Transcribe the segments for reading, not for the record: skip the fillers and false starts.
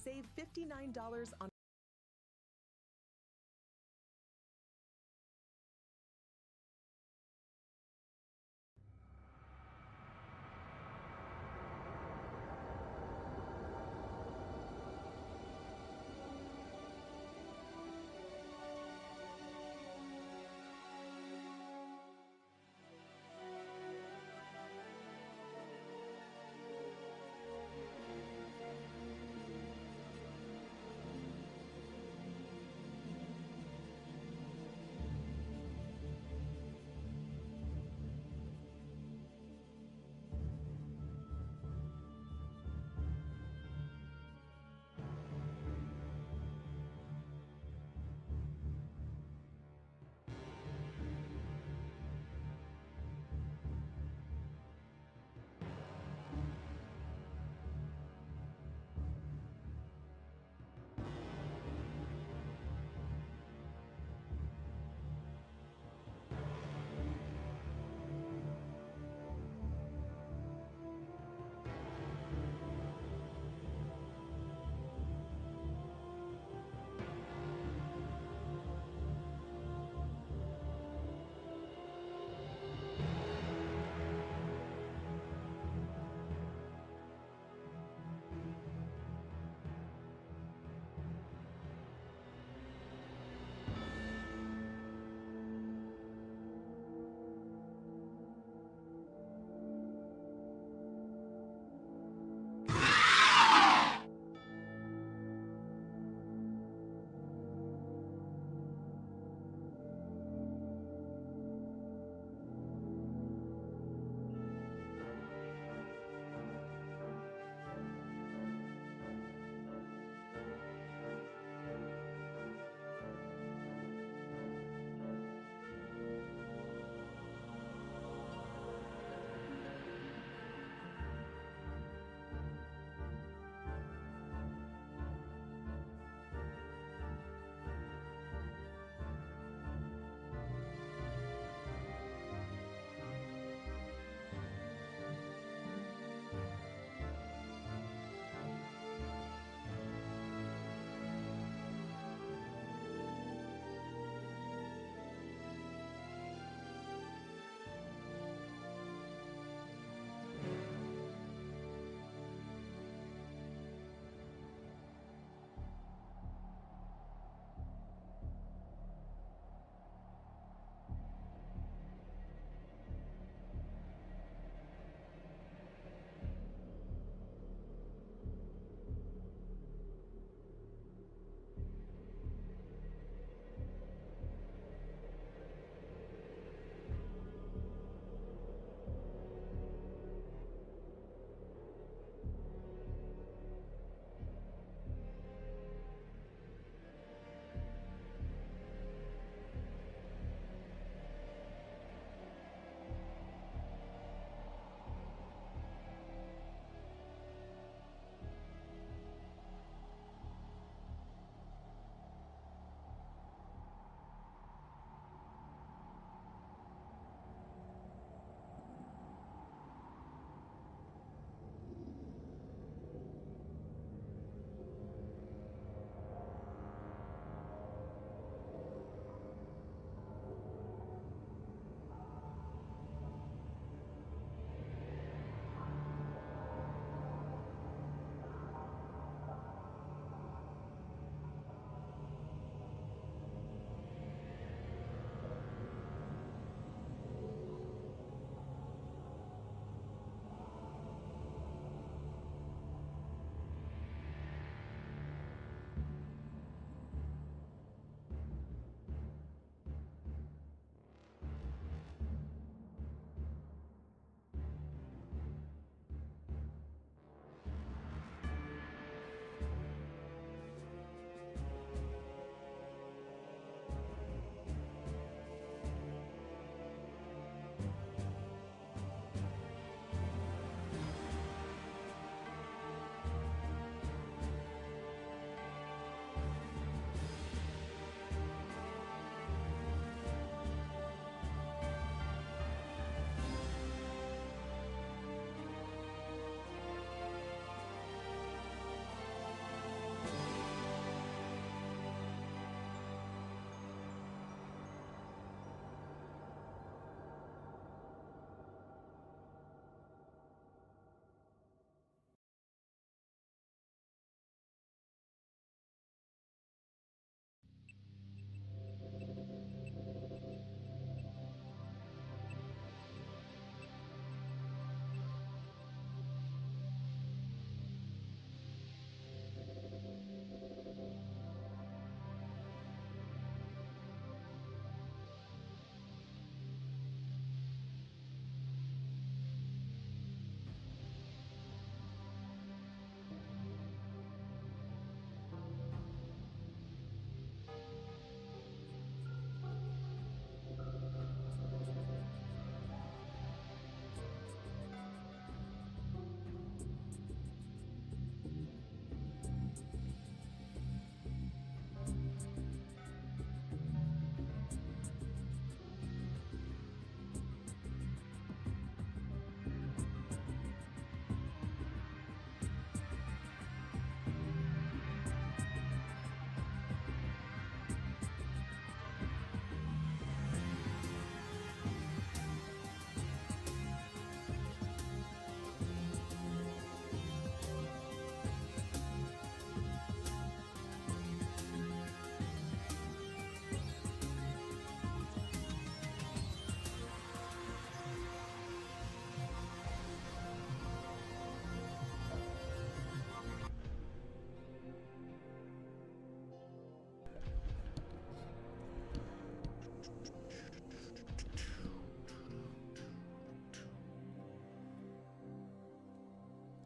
Save $59 on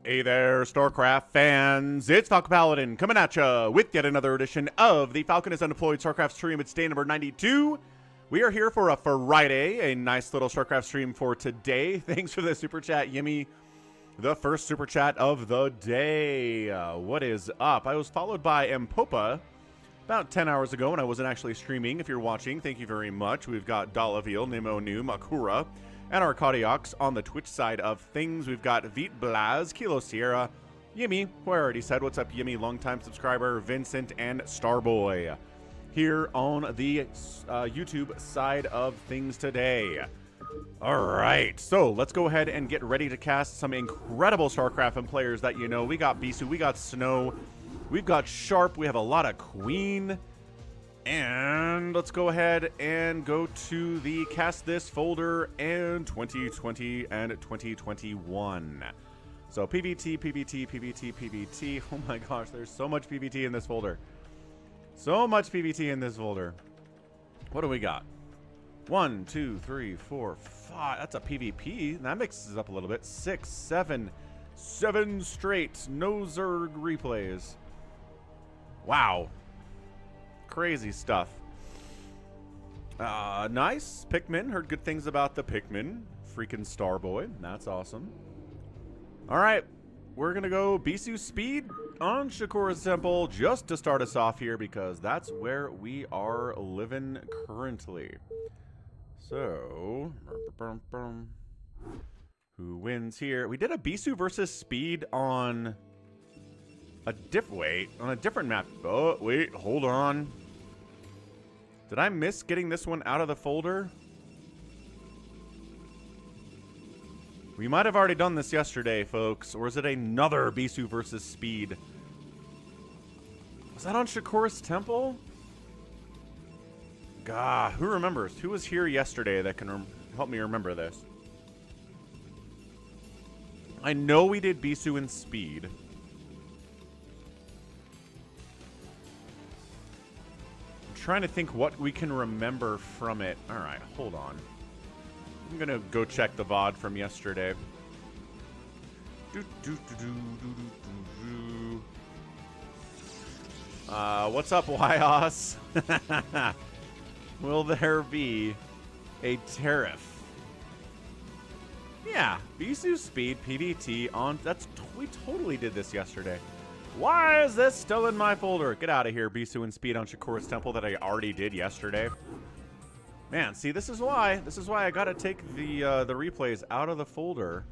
Hey there, StarCraft fans. It's Falcon Paladin coming at ya with yet another edition of the Falcon is Undeployed StarCraft stream. It's day number 92. We are here for a Friday, a nice little StarCraft stream for today. Thanks for the super chat, Yimmy. The first super chat of the day. What is up? I was followed by Mpopa about 10 hours ago when I wasn't actually streaming. If you're watching, thank you very much. We've got Dalaville, Nemo Nu, Makura, and Arcadiox on the Twitch side of things. We've got Veet Blaz, Kilo Sierra, Yimmy, who I already said, what's up, Yimmy, longtime subscriber, Vincent, and Starboy here on the YouTube side of things today. All right, so let's go ahead and get ready to cast some incredible StarCraft and players that you know. We got Bisu, we got Snow, we've got Sharp, we have a lot of Queen. And let's go ahead and go to the cast this folder and 2020 and 2021. So PvT, PvT, PvT, PvT. Oh my gosh, there's so much PvT in this folder. So much PvT in this folder. What do we got? 1, 2, 3, 4, 5. That's a PvP. That mixes up a little bit. 6, 7. 7 straight. No Zerg replays. Wow. Crazy stuff. Nice. Pikmin. Heard good things about the Pikmin. Freaking Starboy. That's awesome. All right. We're going to go Bisu speed on Shakuras Temple just to start us off here because that's where we are living currently. So, who wins here? We did a Bisu versus speed on a different map. Oh, wait, hold on. Did I miss getting this one out of the folder? We might have already done this yesterday, folks. Or is it another Bisu versus speed? Was that on Shakuras Temple? God, who remembers? Who was here yesterday that can help me remember this? I know we did Bisu and speed. Trying to think what we can remember from it. All right, hold on. I'm gonna go check the VOD from yesterday. What's up, Wyos? Will there be a tariff? Yeah, Bisu speed PvT on. We totally did this yesterday. Why is this still in my folder? Get out of here, Bisu and speed on Shakuras Temple that I already did yesterday. Man, see, this is why I gotta take the replays out of the folder.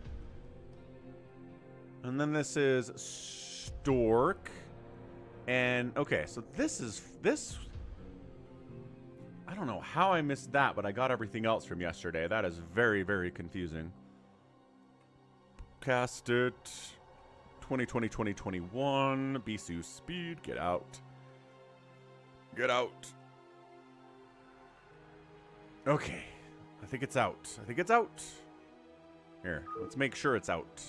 And then this is Stork. And okay, so this. I don't know how I missed that, but I got everything else from yesterday. That is very, very confusing. Cast it. 2020, 2021, Bisu speed, get out. Get out. Okay, I think it's out. I think it's out. Here, let's make sure it's out.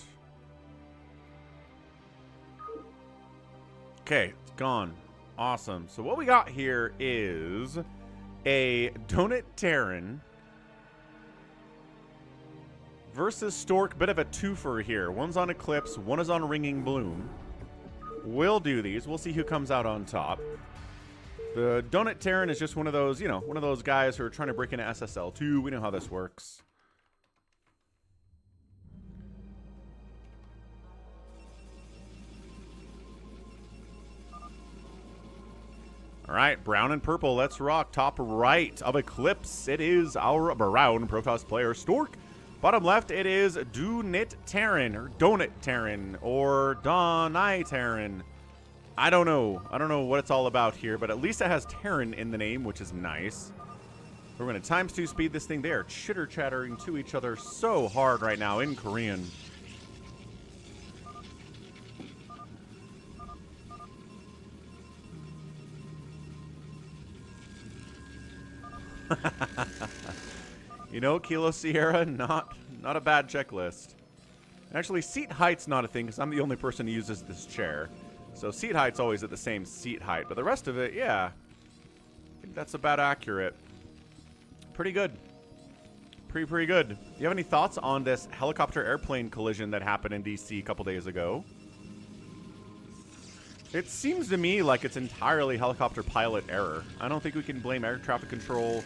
Okay, it's gone. Awesome. So what we got here is a doniterran versus Stork, bit of a twofer here. One's on Eclipse, one is on Ringing Bloom. We'll do these. We'll see who comes out on top. The doniterran is just one of those, you know, one of those guys who are trying to break into SSL2. We know how this works. All right, brown and purple, let's rock. Top right of Eclipse, it is our brown Protoss player, Stork. Bottom left, it is doniterran, or doniterran, or doniterran. I don't know. I don't know what it's all about here, but at least it has Terran in the name, which is nice. We're going to ×2 speed this thing. They are chitter-chattering to each other so hard right now in Korean. You know, Kilo Sierra, not a bad checklist. Actually, seat height's not a thing because I'm the only person who uses this chair. So seat height's always at the same seat height, but the rest of it, yeah. I think that's about accurate. Pretty good. Pretty good. Do you have any thoughts on this helicopter airplane collision that happened in DC a couple days ago? It seems to me like it's entirely helicopter pilot error. I don't think we can blame air traffic control.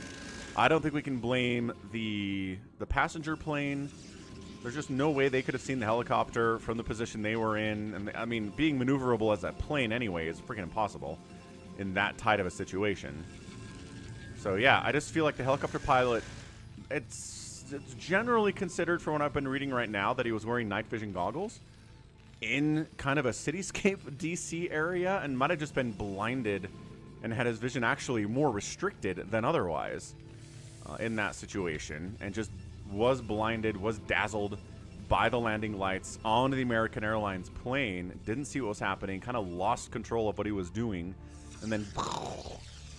I don't think we can blame the passenger plane. There's just no way they could have seen the helicopter from the position they were in. And I mean, being maneuverable as a plane anyway is freaking impossible in that tight of a situation. So yeah, I just feel like the helicopter pilot, it's generally considered, from what I've been reading right now, that he was wearing night vision goggles in kind of a cityscape DC area and might have just been blinded and had his vision actually more restricted than otherwise in that situation, and just was blinded, was dazzled by the landing lights on the American Airlines plane, didn't see what was happening, kind of lost control of what he was doing, and then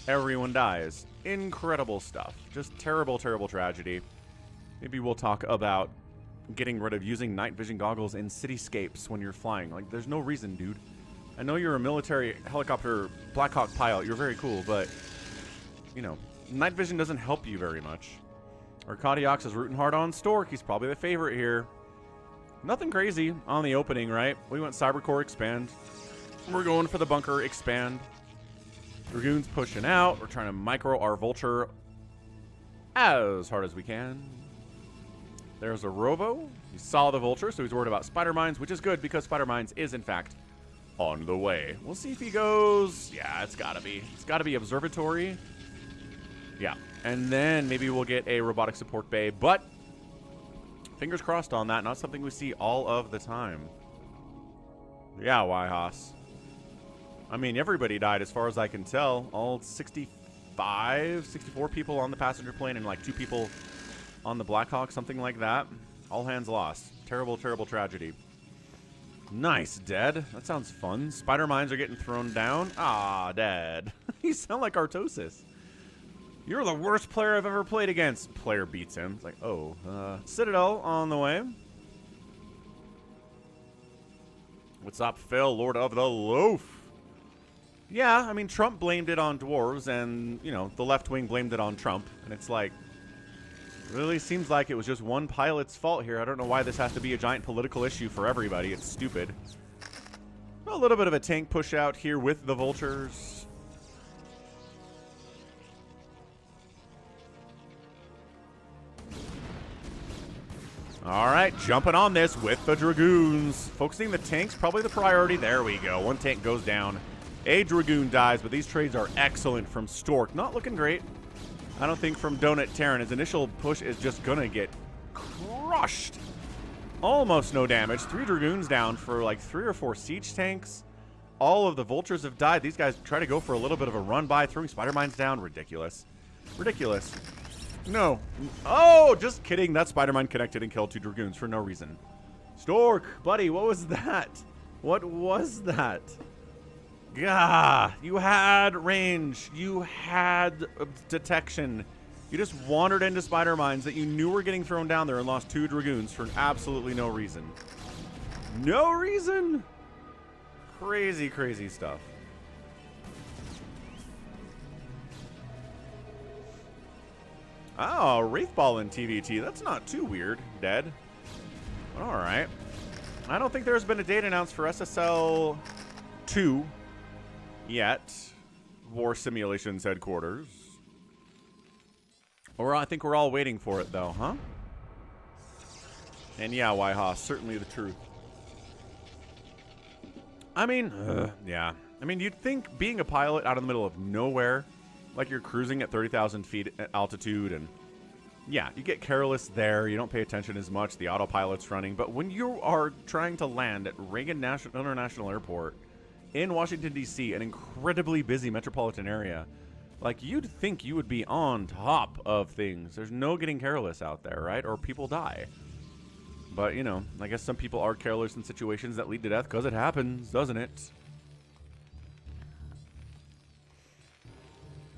everyone dies. Incredible stuff. Just terrible, terrible tragedy. Maybe we'll talk about getting rid of using night vision goggles in cityscapes when you're flying. Like, there's no reason, dude. I know you're a military helicopter Black Hawk pilot. You're very cool, but, you know, night vision doesn't help you very much. Arcadiox is rooting hard on Stork. He's probably the favorite here. Nothing crazy on the opening, right? We went Cybercore expand. We're going for the bunker expand. Dragoon's pushing out. We're trying to micro our Vulture as hard as we can. There's a Robo. He saw the Vulture, so he's worried about Spider Mines, which is good because Spider Mines is, in fact, on the way. We'll see if he goes... Yeah, it's gotta be. It's gotta be Observatory. Yeah. And then maybe we'll get a Robotic Support Bay, but fingers crossed on that. Not something we see all of the time. Yeah, Wyhaus. I mean, everybody died as far as I can tell. All 65, 64 people on the passenger plane and like 2 people on the Black Hawk, something like that. All hands lost. Terrible, terrible tragedy. Nice, dead. That sounds fun. Spider Mines are getting thrown down. Ah, dead. You sound like Artosis. You're the worst player I've ever played against. Player beats him. It's like, oh. Citadel on the way. What's up, Phil? Lord of the Loaf. Yeah, I mean, Trump blamed it on dwarves, and, you know, the left wing blamed it on Trump. And it's like, really seems like it was just one pilot's fault here. I don't know why this has to be a giant political issue for everybody. It's stupid. A little bit of a tank push out here with the Vultures. All right, jumping on this with the Dragoons. Focusing the tanks, probably the priority. There we go. One tank goes down. A Dragoon dies, but these trades are excellent from Stork. Not looking great. I don't think from doniterran. His initial push is just going to get crushed. Almost no damage. 3 Dragoons down for like 3 or 4 siege tanks. All of the Vultures have died. These guys try to go for a little bit of a run by, throwing Spider Mines down. Ridiculous. Ridiculous. No. Oh, just kidding. That Spider Mine connected and killed 2 Dragoons for no reason. Stork, buddy, what was that? What was that? Gah, you had range. You had detection. You just wandered into Spider Mines that you knew were getting thrown down there and lost 2 Dragoons for absolutely no reason. No reason? Crazy, crazy stuff. Oh, Wraithball in TVT. That's not too weird. Dead. All right. I don't think there's been a date announced for SSL 2 yet. War Simulations Headquarters. Or I think we're all waiting for it, though, huh? And yeah, Wyhaus, certainly the truth. I mean, yeah. I mean, you'd think being a pilot out in the middle of nowhere, like you're cruising at 30,000 feet altitude, and yeah, you get careless there. You don't pay attention as much. The autopilot's running. But when you are trying to land at Reagan International Airport in Washington, D.C., an incredibly busy metropolitan area, like, you'd think you would be on top of things. There's no getting careless out there, right? Or people die. But, you know, I guess some people are careless in situations that lead to death because it happens, doesn't it?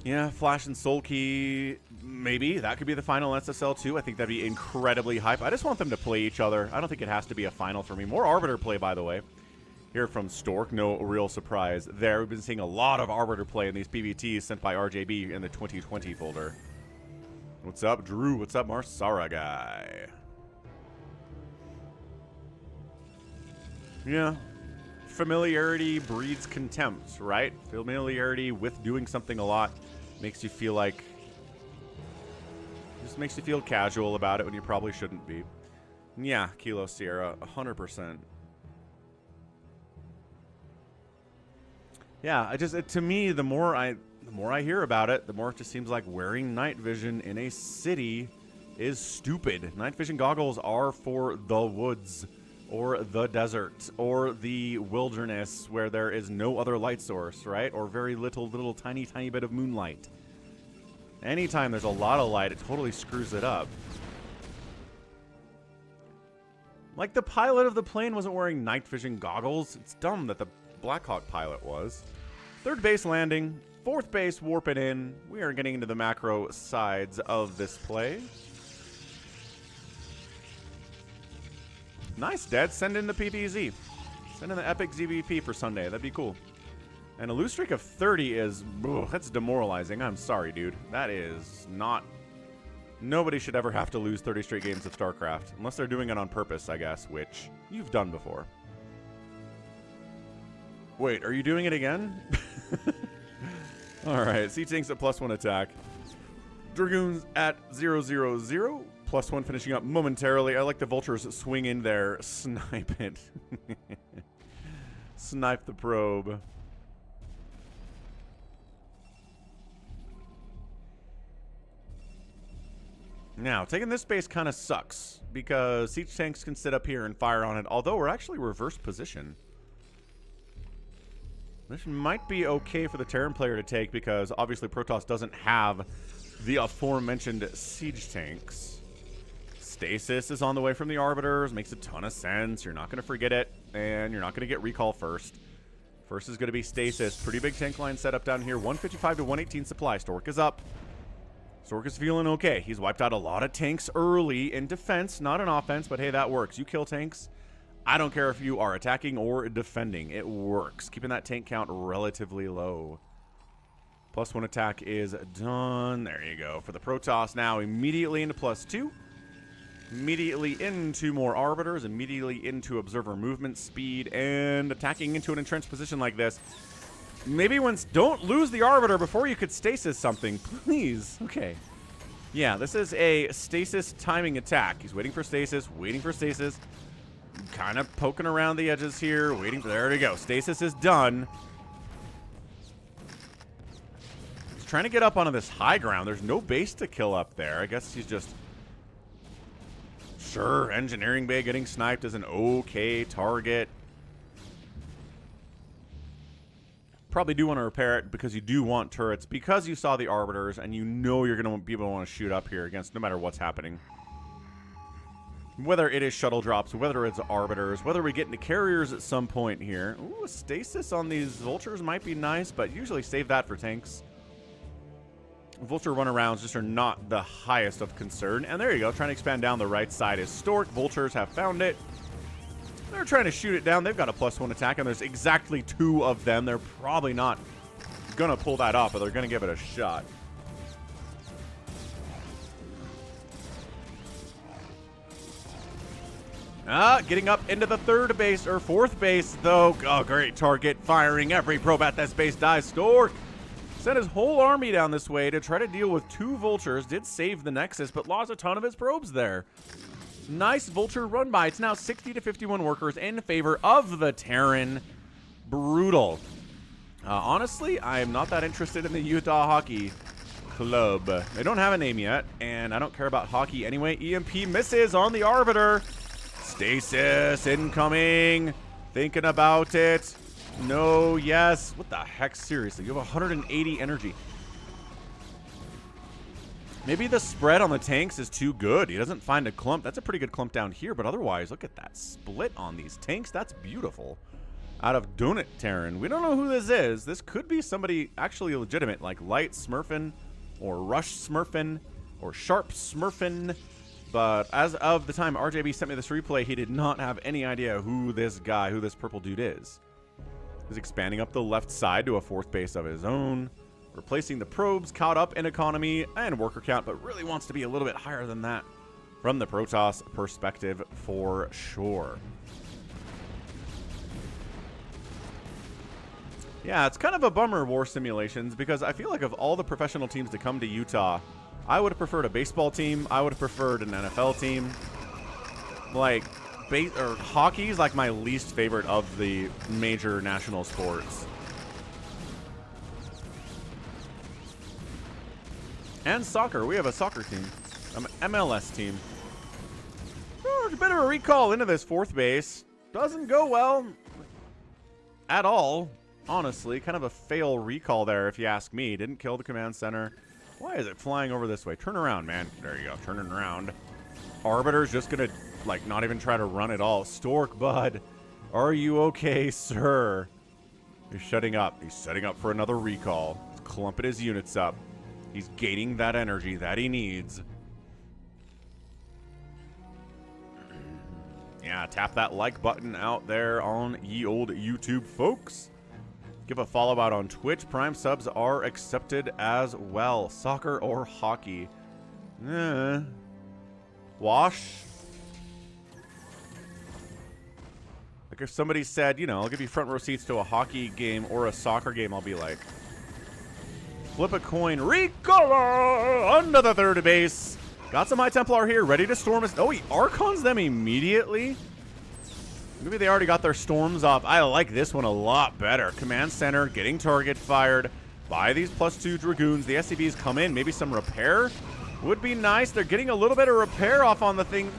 Yeah, Flash and Soul Key, maybe. That could be the final SSL 2. I think that'd be incredibly hype. I just want them to play each other. I don't think it has to be a final for me. More Arbiter play, by the way. Here from Stork, no real surprise there. We've been seeing a lot of Arbiter play in these PvTs sent by RJB in the 2020 folder. What's up, Drew? What's up, Marsara guy? Yeah. Familiarity breeds contempt, right? Familiarity with doing something a lot makes you feel like... just makes you feel casual about it when you probably shouldn't be. Yeah, Kilo Sierra, 100%. Yeah, to me, the more I hear about it, the more it just seems like wearing night vision in a city is stupid. Night vision goggles are for the woods, or the desert, or the wilderness where there is no other light source, right? Or very little tiny bit of moonlight. Anytime there's a lot of light, it totally screws it up. Like the pilot of the plane wasn't wearing night vision goggles. It's dumb that the Blackhawk pilot was. Third base landing, fourth base warping in. We are getting into the macro sides of this play. Nice, Dad. Send in the PVZ. Send in the epic ZVP for Sunday. That'd be cool. And a lose streak of 30 is... ugh, that's demoralizing. I'm sorry, dude. That is not... nobody should ever have to lose 30 straight games of StarCraft. Unless they're doing it on purpose, I guess, which you've done before. Wait, are you doing it again? Alright, Siege Tanks at +1 attack. Dragoons at 0/0/0. +1 finishing up momentarily. I like the vultures swing in there. Snipe it. Snipe the probe. Now, taking this base kind of sucks, because siege tanks can sit up here and fire on it, although we're actually reverse position. This might be okay for the Terran player to take, because obviously Protoss doesn't have the aforementioned siege tanks. Stasis is on the way from the Arbiters, makes a ton of sense. You're not going to forget it, and you're not going to get recall first. First is going to be Stasis. Pretty big tank line set up down here. 155 to 118 supply. Stork is up. Stork is feeling okay. He's wiped out a lot of tanks early in defense, not in offense, but hey, that works. You kill tanks. I don't care if you are attacking or defending. It works. Keeping that tank count relatively low. +1 attack is done. There you go. For the Protoss now, immediately into +2. Immediately into more Arbiters. Immediately into Observer movement speed. And attacking into an entrenched position like this. Maybe once, don't lose the Arbiter before you could stasis something, please. Okay. Yeah, this is a stasis timing attack. He's waiting for stasis, kind of poking around the edges here, waiting for, there we go. Stasis is done. He's trying to get up onto this high ground. There's no base to kill up there. I guess he's just, sure, engineering bay getting sniped is an okay target. Probably do want to repair it because you do want turrets, because you saw the Arbiters and you know you're going to be able to want to shoot up here against no matter what's happening. Whether it is shuttle drops, whether it's Arbiters, whether we get into carriers at some point here. Ooh, a stasis on these vultures might be nice, but usually save that for tanks. Vulture runarounds just are not the highest of concern. And there you go, trying to expand down the right side is Stork. Vultures have found it. They're trying to shoot it down. They've got a +1 attack, and there's exactly 2 of them. They're probably not going to pull that off, but they're going to give it a shot. Getting up into the third base, or fourth base, though. Oh, great target. Firing every probe at this base dies. Stork sent his whole army down this way to try to deal with 2 vultures. Did save the Nexus, but lost a ton of his probes there. Nice vulture run by. It's now 60 to 51 workers in favor of the Terran. Brutal. Honestly, I am not that interested in the Utah Hockey Club. They don't have a name yet, and I don't care about hockey anyway. EMP misses on the Arbiter. Stasis incoming. Thinking about it. No, yes. What the heck? Seriously, you have 180 energy. Maybe the spread on the tanks is too good. He doesn't find a clump. That's a pretty good clump down here, but otherwise, look at that split on these tanks. That's beautiful. Out of doniterran. We don't know who this is. This could be somebody actually legitimate, like Light Smurfin, or Rush Smurfin, or Sharp Smurfin. But as of the time RJB sent me this replay, he did not have any idea who this guy, who this purple dude is. He's expanding up the left side to a 4th base of his own. replacing the probes, caught up in economy and worker count, but really wants to be a little bit higher than that from the Protoss perspective for sure. Yeah, it's kind of a bummer, War Simulations, because I feel like of all the professional teams to come to Utah, I would have preferred a baseball team. I would have preferred an NFL team. Like, hockey is like my least favorite of the major national sports. And soccer. We have a soccer team. An MLS team. Oh, there's a bit of a recall into this fourth base. Doesn't go well at all. Honestly, kind of a fail recall there, if you ask me. Didn't kill the command center. Why is it flying over this way? Turn around, man. There you go. Turning around. Arbiter's just going to, like, not even try to run at all. Stork, bud. Are you okay, sir? He's shutting up. He's setting up for another recall. He's clumping his units up. He's gaining that energy that he needs. Yeah, tap that like button out there on ye old YouTube, folks. Give a follow out on Twitch. Prime subs are accepted as well. Soccer or hockey? Wash. Like if somebody said, you know, I'll give you front row seats to a hockey game or a soccer game, I'll be like, flip a coin. Recall under the third base. Got some High Templar here, ready to storm us. Oh, he Archons them immediately? Maybe they already got their storms off. I like this one a lot better. Command center getting target fired by these +2 Dragoons. The SCVs come in. Maybe some repair would be nice. They're getting a little bit of repair off on the thing.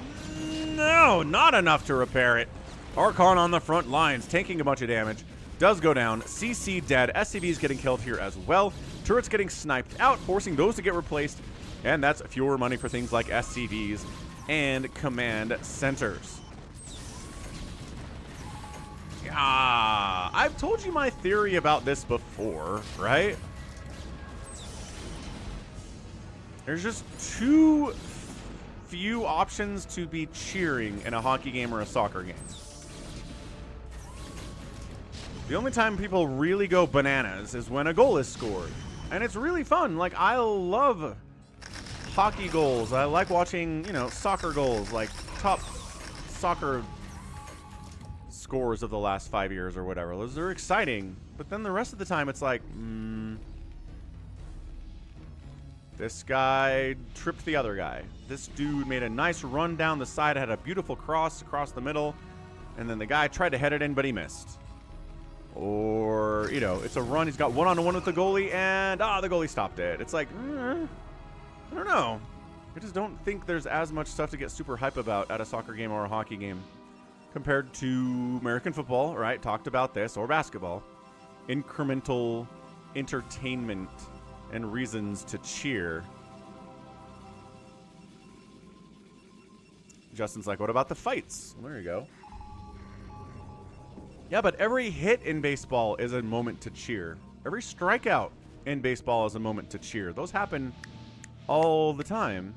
No, not enough to repair it. Archon on the front lines, taking a bunch of damage. Does go down. CC dead. SCVs getting killed here as well. Turrets getting sniped out, forcing those to get replaced. And that's fewer money for things like SCVs and command centers. I've told you my theory about this before, right? There's just too few options to be cheering in a hockey game or a soccer game. The only time people really go bananas is when a goal is scored. And it's really fun. Like, I love hockey goals. I like watching, you know, soccer goals, like top soccer scores of the last 5 years or whatever. Those are exciting. But then the rest of the time it's like, this guy tripped the other guy. This dude made a nice run down the side, had a beautiful cross across the middle, and then the guy tried to head it in, but he missed. Or, you know, it's a run. He's got one-on-one with the goalie, and, the goalie stopped it. It's like, I don't know. I just don't think there's as much stuff to get super hype about at a soccer game or a hockey game compared to American football, right? Talked about this, or basketball. Incremental entertainment and reasons to cheer. Justin's like, what about the fights? Well, there you go. Yeah, but every hit in baseball is a moment to cheer. Every strikeout in baseball is a moment to cheer. Those happen all the time.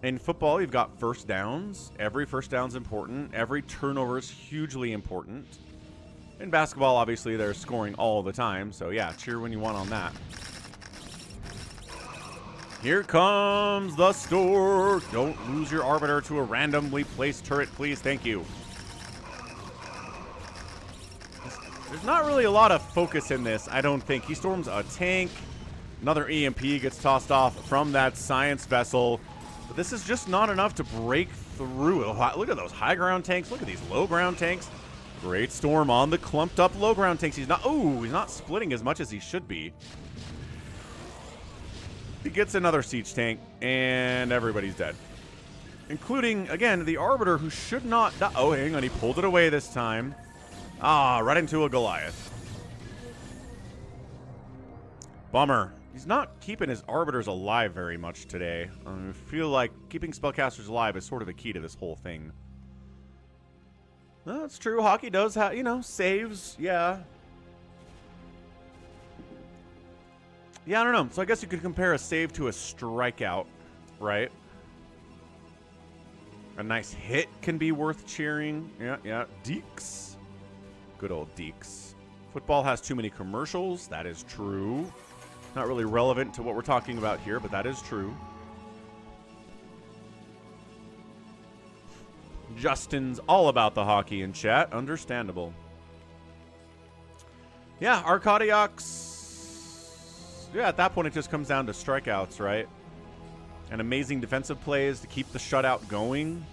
In football, you've got first downs. Every first down's important. Every turnover is hugely important. In basketball, obviously, they're scoring all the time. So, yeah, cheer when you want on that. Here comes the Stork. Don't lose your Arbiter to a randomly placed turret, please. Thank you. There's not really a lot of focus in this, I don't think. He storms a tank. Another EMP gets tossed off from that science vessel. But this is just not enough to break through. Look at those high ground tanks. Look at these low ground tanks. Great storm on the clumped up low ground tanks. He's not splitting as much as he should be. He gets another siege tank, and everybody's dead. Including, again, the Arbiter, who should not die. Oh, hang on. He pulled it away this time. Right into a Goliath. Bummer. He's not keeping his Arbiters alive very much today. I feel like keeping spellcasters alive is sort of the key to this whole thing. Well, that's true. Hockey does have, you know, saves. Yeah. Yeah, I don't know. So I guess you could compare a save to a strikeout, right? A nice hit can be worth cheering. Yeah. Deeks. Good old Deeks. Football has too many commercials. That is true. Not really relevant to what we're talking about here, but that is true. Justin's all about the hockey in chat. Understandable. Yeah, Arkadiox. Yeah, at that point it just comes down to strikeouts, right? And amazing defensive plays to keep the shutout going.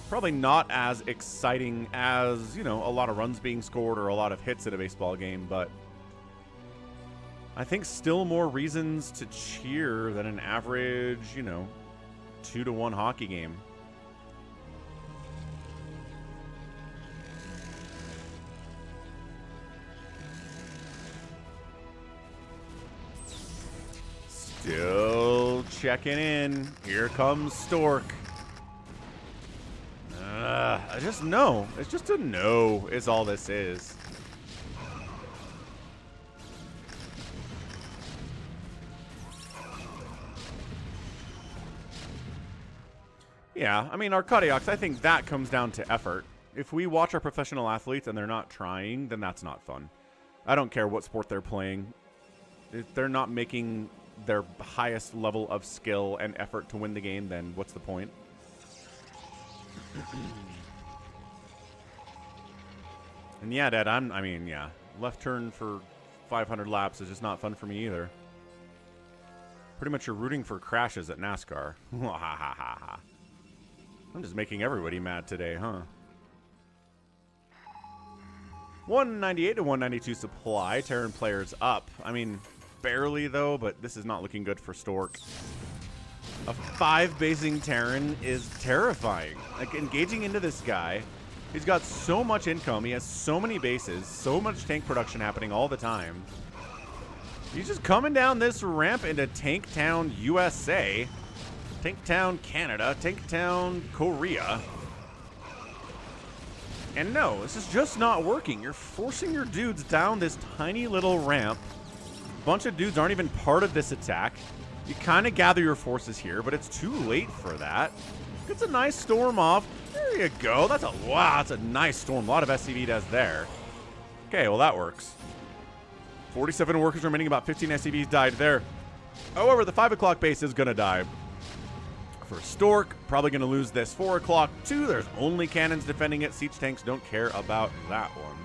Probably not as exciting as, you know, a lot of runs being scored or a lot of hits in a baseball game, but I think still more reasons to cheer than an average, you know, 2-1 hockey game. Still checking in. Here comes Stork. I just know. It's just a no is all this is. Yeah, I mean, Arkadiox, I think that comes down to effort. If we watch our professional athletes and they're not trying, then that's not fun. I don't care what sport they're playing. If they're not making their highest level of skill and effort to win the game, then what's the point? And yeah, Dad, I mean, yeah. Left turn for 500 laps is just not fun for me either. Pretty much you're rooting for crashes at NASCAR. I'm just making everybody mad today, huh? 198 to 192 supply. Terran players up. I mean, barely though, but this is not looking good for Stork. A 5-basing Terran is terrifying. Like, engaging into this guy, he's got so much income, he has so many bases, so much tank production happening all the time. He's just coming down this ramp into Tank Town, USA. Tank Town, Canada. Tank Town, Korea. And no, this is just not working. You're forcing your dudes down this tiny little ramp. A bunch of dudes aren't even part of this attack. You kind of gather your forces here, but it's too late for that. Gets a nice storm off. There you go. That's a, wow, that's a nice storm. A lot of SCV does there. Okay, well, that works. 47 workers remaining. About 15 SCVs died there. However, the 5 o'clock base is going to die. For Stork, probably going to lose this 4 o'clock too. There's only cannons defending it. Siege tanks don't care about that one.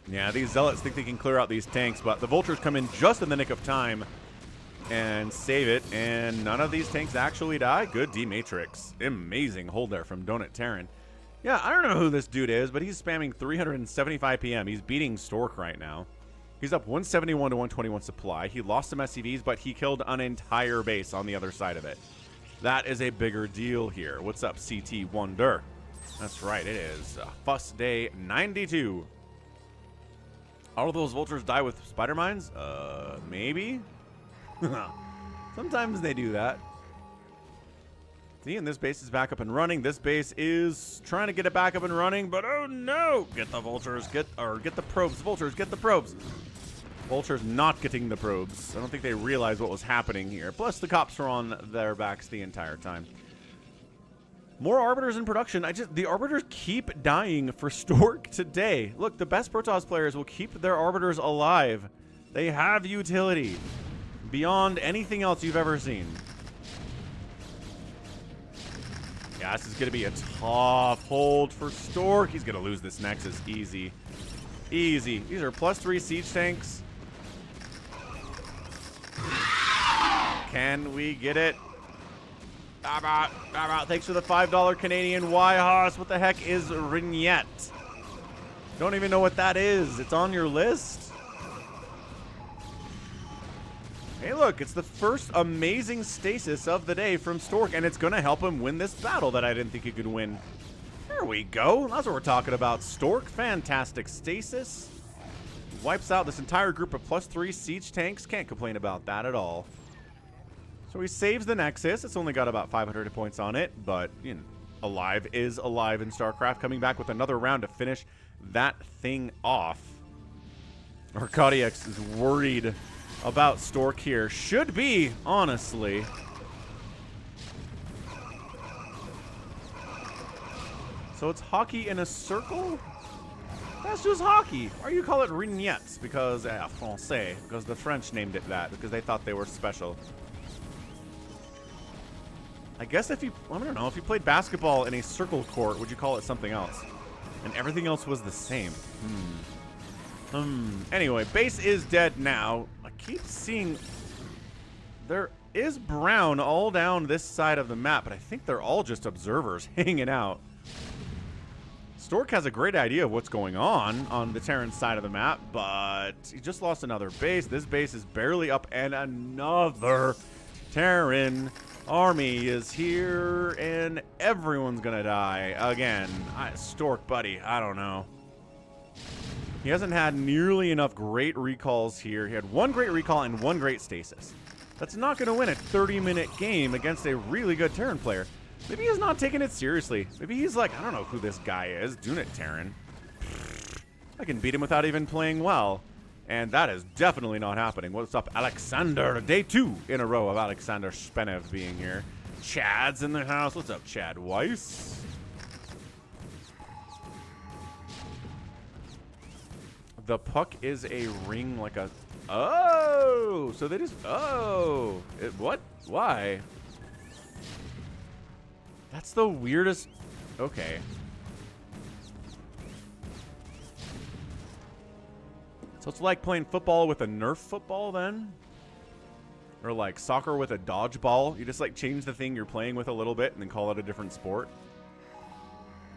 Yeah, these zealots think they can clear out these tanks, but the vultures come in just in the nick of time and save it, and none of these tanks actually die. Good D-Matrix. Amazing hold there from doniterran. Yeah, I don't know who this dude is, but he's spamming 375 PM. He's beating Stork right now. He's up 171 to 121 supply. He lost some SCVs, but he killed an entire base on the other side of it. That is a bigger deal here. What's up, CT Wonder? That's right, it is Fuss Day 92. All of those vultures die with spider mines? Maybe? Sometimes they do that. See, and this base is back up and running. This base is trying to get it back up and running, but oh no! Get the vultures, get the probes. Vultures, get the probes. Vultures not getting the probes. I don't think they realized what was happening here. Plus, the cops were on their backs the entire time. More Arbiters in production. The Arbiters keep dying for Stork today. Look, the best Protoss players will keep their Arbiters alive. They have utility beyond anything else you've ever seen. Yeah, this is going to be a tough hold for Stork. He's going to lose this Nexus easy. Easy. These are +3 siege tanks. Can we get it? Thanks for the $5 Canadian Y-Hoss. What the heck is Rignette? Don't even know what that is. It's on your list? Hey, look, it's the first amazing stasis of the day from Stork, and it's going to help him win this battle that I didn't think he could win. There we go. That's what we're talking about. Stork, fantastic stasis. Wipes out this entire group of +3 siege tanks. Can't complain about that at all. So he saves the Nexus. It's only got about 500 points on it, but you know, alive is alive in StarCraft. Coming back with another round to finish that thing off. Arcadiex is worried about Stork here. Should be, honestly. So it's hockey in a circle? That's just hockey. Or you call it rignettes because, français, because the French named it that, because they thought they were special. I guess if you, I don't know, if you played basketball in a circle court, would you call it something else? And everything else was the same. Anyway, base is dead now. I keep seeing there is brown all down this side of the map, but I think they're all just observers hanging out. Stork has a great idea of what's going on the Terran side of the map, but he just lost another base. This base is barely up, and another Terran army is here, and everyone's gonna die again. Stork, buddy, I don't know. He hasn't had nearly enough great recalls here. He had one great recall and one great stasis. That's not going to win a 30-minute game against a really good Terran player. Maybe he's not taking it seriously. Maybe he's like, I don't know who this guy is. doniterran. I can beat him without even playing well. And that is definitely not happening. What's up, Alexander? Day 2 in a row of Alexander Spenev being here. Chad's in the house. What's up, Chad Weiss? The puck is a ring like a... Oh! So they just... Oh! What? Why? That's the weirdest... Okay. So it's like playing football with a Nerf football then? Or like soccer with a dodgeball? You just like change the thing you're playing with a little bit and then call it a different sport?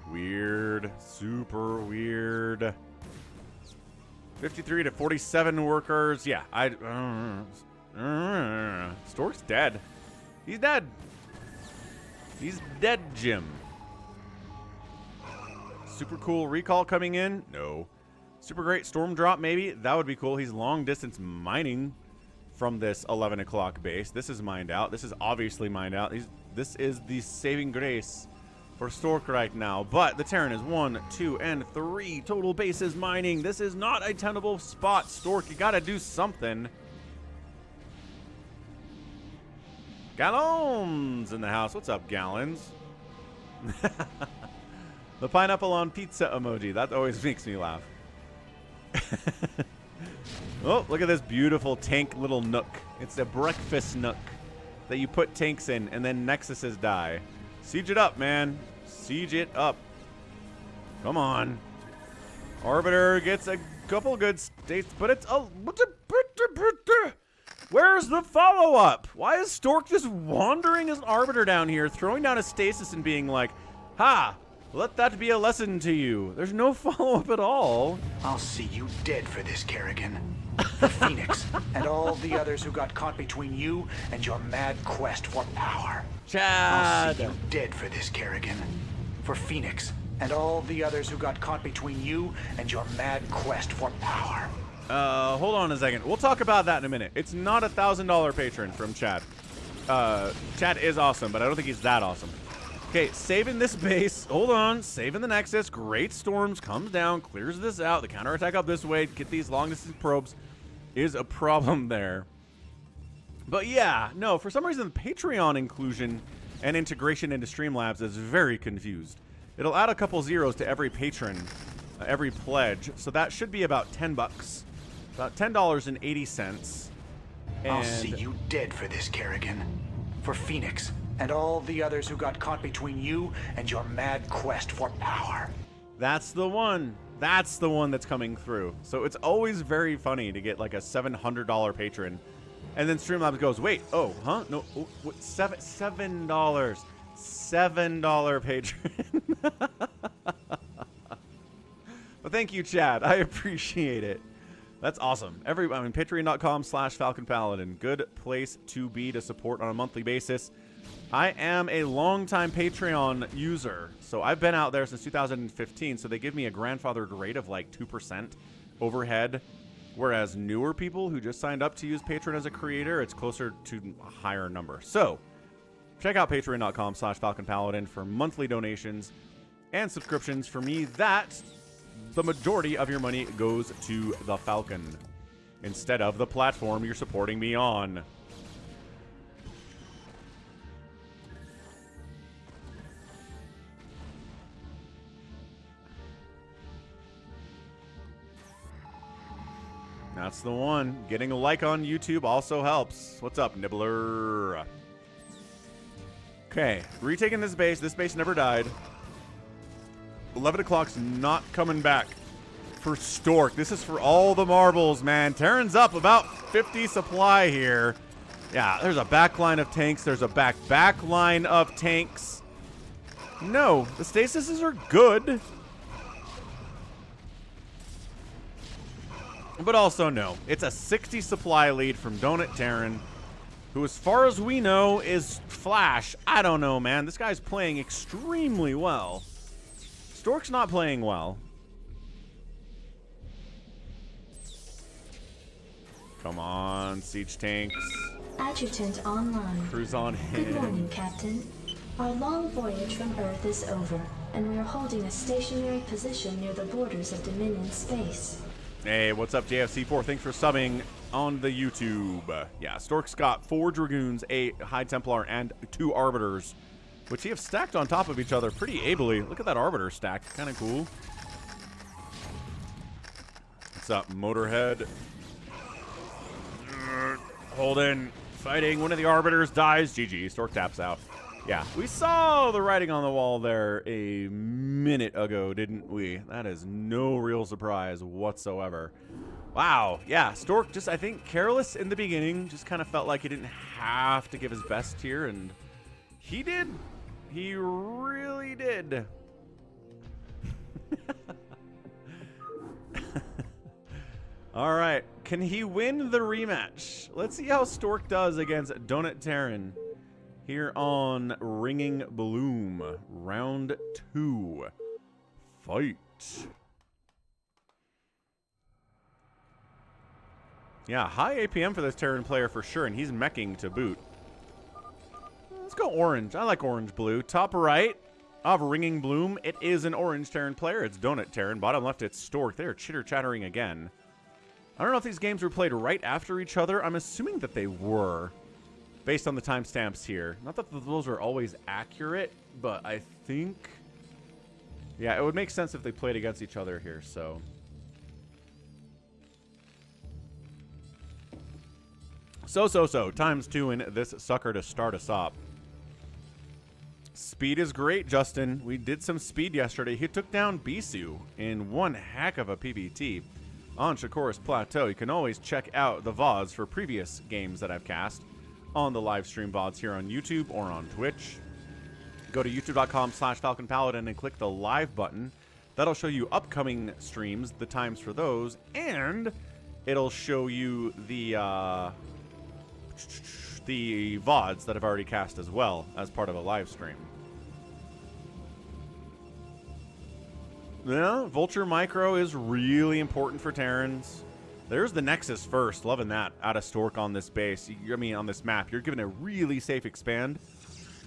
Weird. Super weird. 53 to 47 workers. Yeah, Stork's dead. He's dead. He's dead, Jim. Super cool recall coming in. No. Super great storm drop, maybe. That would be cool. He's long distance mining from this 11 o'clock base. This is mined out. This is obviously mined out. This is the saving grace for Stork right now. But the Terran is 1, 2, and 3 total bases mining. This is not a tenable spot, Stork. You gotta do something. Gallons in the house. What's up, Gallons? The pineapple on pizza emoji. That always makes me laugh. Oh, look at this beautiful tank little nook. It's a breakfast nook that you put tanks in, and then Nexuses die. Siege it up, man. Siege it up. Come on. Arbiter gets a couple good states, but it's a... Where's the follow-up? Why is Stork just wandering as an Arbiter down here, throwing down a stasis and being like, ha, let that be a lesson to you. There's no follow-up at all. I'll see you dead for this, Kerrigan. For Phoenix and all the others who got caught between you and your mad quest for power. Chad! I'll see you dead for this, Kerrigan. For Phoenix and all the others who got caught between you and your mad quest for power. Hold on a second. We'll talk about that in a minute. It's not a $1,000 patron from Chad. Chad is awesome, but I don't think he's that awesome. Okay, saving this base. Hold on. Saving the Nexus. Great Storms. Comes down. Clears this out. The counterattack up this way. Get these long-distance probes. Is a problem there. But yeah, no, for some reason, Patreon inclusion and integration into Streamlabs is very confused. It'll add a couple zeros to every patron, every pledge. So that should be about 10 bucks. About $10.80. I'll see you dead for this, Kerrigan. For Phoenix and all the others who got caught between you and your mad quest for power. That's the one. That's the one that's coming through. So it's always very funny to get like a $700 patron. And then Streamlabs goes, wait, oh, huh? No, oh, what, $7. $7 patron. But thank you, Chad. I appreciate it. That's awesome. Patreon.com/FalconPaladin. Good place to be to support on a monthly basis. I am a longtime Patreon user, so I've been out there since 2015, so they give me a grandfathered rate of like 2% overhead, whereas newer people who just signed up to use Patreon as a creator, it's closer to a higher number. So check out patreon.com/FalconPaladin for monthly donations and subscriptions. For me, that the majority of your money goes to the Falcon. instead of the platform you're supporting me on. That's the one. Getting a like on YouTube also helps. What's up, Nibbler? Okay, retaking this base. This base never died. 11 o'clock's not coming back for Stork. This is for all the marbles, man. Terran's up about 50 supply here. Yeah, there's a back line of tanks. There's a back line of tanks. No, the stasises are good. But also no. It's a 60 supply lead from doniterran, who as far as we know is Flash. I don't know, man. This guy's playing extremely well. Stork's not playing well. Come on, siege tanks. Adjutant online. Cruise on in. Good morning, Captain. Our long voyage from Earth is over, and we are holding a stationary position near the borders of Dominion space. Hey, what's up, JFC4? Thanks for subbing on the YouTube. Yeah, Stork's got 4 Dragoons, a High Templar, and 2 Arbiters, which he have stacked on top of each other pretty ably. Look at that Arbiter stack. Kind of cool. What's up, Motorhead? Hold in. Fighting. One of the Arbiters dies. GG. Stork taps out. Yeah, we saw the writing on the wall there a minute ago, didn't we? That is no real surprise whatsoever. Wow, yeah, Stork just, I think, careless in the beginning. Just kind of felt like he didn't have to give his best here, and he did. He really did. All right, can he win the rematch? Let's see how Stork does against doniterran. Here on Ringing Bloom, round 2. Fight. Yeah, high APM for this Terran player for sure, and he's meching to boot. Let's go orange. I like orange-blue. Top right of Ringing Bloom, it is an orange Terran player. It's doniterran. Bottom left, it's Stork. They're chitter-chattering again. I don't know if these games were played right after each other. I'm assuming that they were, based on the timestamps here. Not that those are always accurate, but I think, yeah, it would make sense if they played against each other here, so. So. ×2 in this sucker to start us up. Speed is great, Justin. We did some speed yesterday. He took down Bisu in one heck of a PvT on Shakuras Plateau. You can always check out the VODs for previous games that I've cast on the live stream VODs here on YouTube or on Twitch. Go to youtube.com/Falcon Paladin and click the live button. That'll show you upcoming streams, the times for those, and it'll show you the VODs that I've already cast as well as part of a live stream. Yeah, Vulture Micro is really important for Terrans. There's the Nexus first. Loving that out of Stork on this base. I mean, on this map. You're given a really safe expand.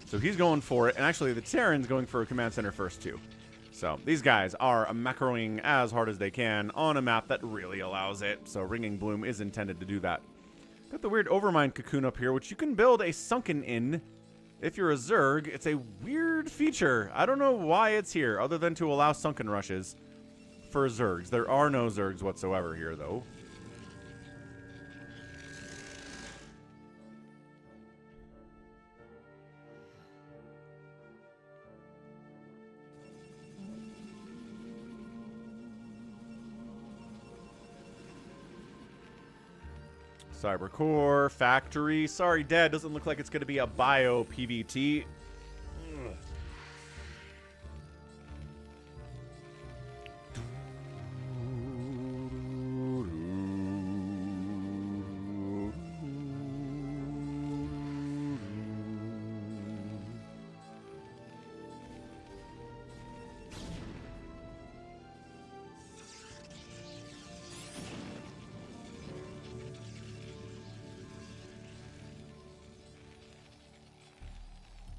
So he's going for it. And actually, the Terran's going for a command center first, too. So these guys are macroing as hard as they can on a map that really allows it. So Ringing Bloom is intended to do that. Got the weird Overmind Cocoon up here, which you can build a Sunken in if you're a Zerg. It's a weird feature. I don't know why it's here, other than to allow Sunken rushes for Zergs. There are no Zergs whatsoever here, though. Cybercore, Factory. Sorry, Dad, doesn't look like it's going to be a bio PvT. Ugh.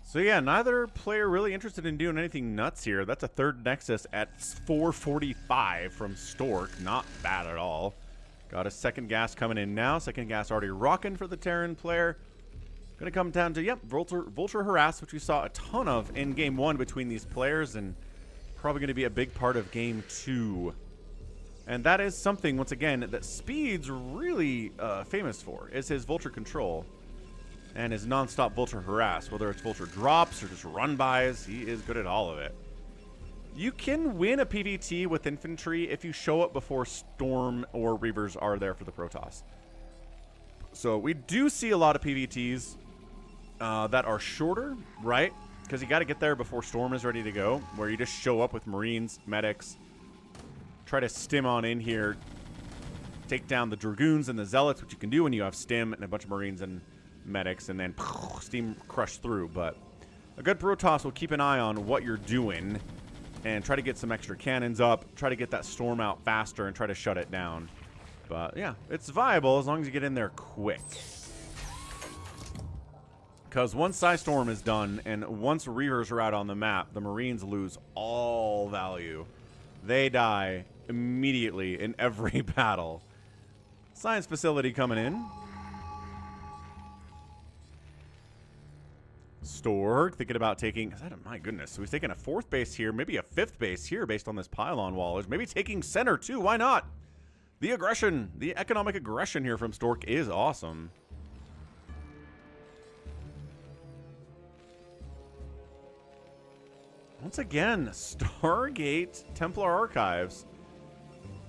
So yeah, neither player really interested in doing anything nuts here. That's a third Nexus at 445 from Stork. Not bad at all. Got a second gas coming in now. Second gas already rocking for the Terran player. Going to come down to, yep, Vulture Harass, which we saw a ton of in Game 1 between these players, and probably going to be a big part of Game 2. And that is something, once again, that Speed's really famous for, is his Vulture control and his non-stop Vulture Harass. Whether it's Vulture drops or just run-bys, he is good at all of it. You can win a PvT with infantry if you show up before Storm or Reavers are there for the Protoss. So we do see a lot of PvTs that are shorter, right? Because you got to get there before Storm is ready to go, where you just show up with Marines, medics, try to stim on in here, take down the Dragoons and the Zealots, which you can do when you have stim and a bunch of Marines and medics, and then steam crush through. But a good Protoss will keep an eye on what you're doing and try to get some extra cannons up, try to get that Storm out faster and try to shut it down. But yeah, it's viable as long as you get in there quick. Because once Storm is done and once Reavers are out on the map, the Marines lose all value. They die immediately in every battle. Science facility coming in. Stork thinking about taking, my goodness, so he's taking a 4th base here, maybe a 5th base here based on this pylon wallage. Maybe taking center too, why not? The aggression, the economic aggression here from Stork is awesome. Once again, Stargate Templar Archives.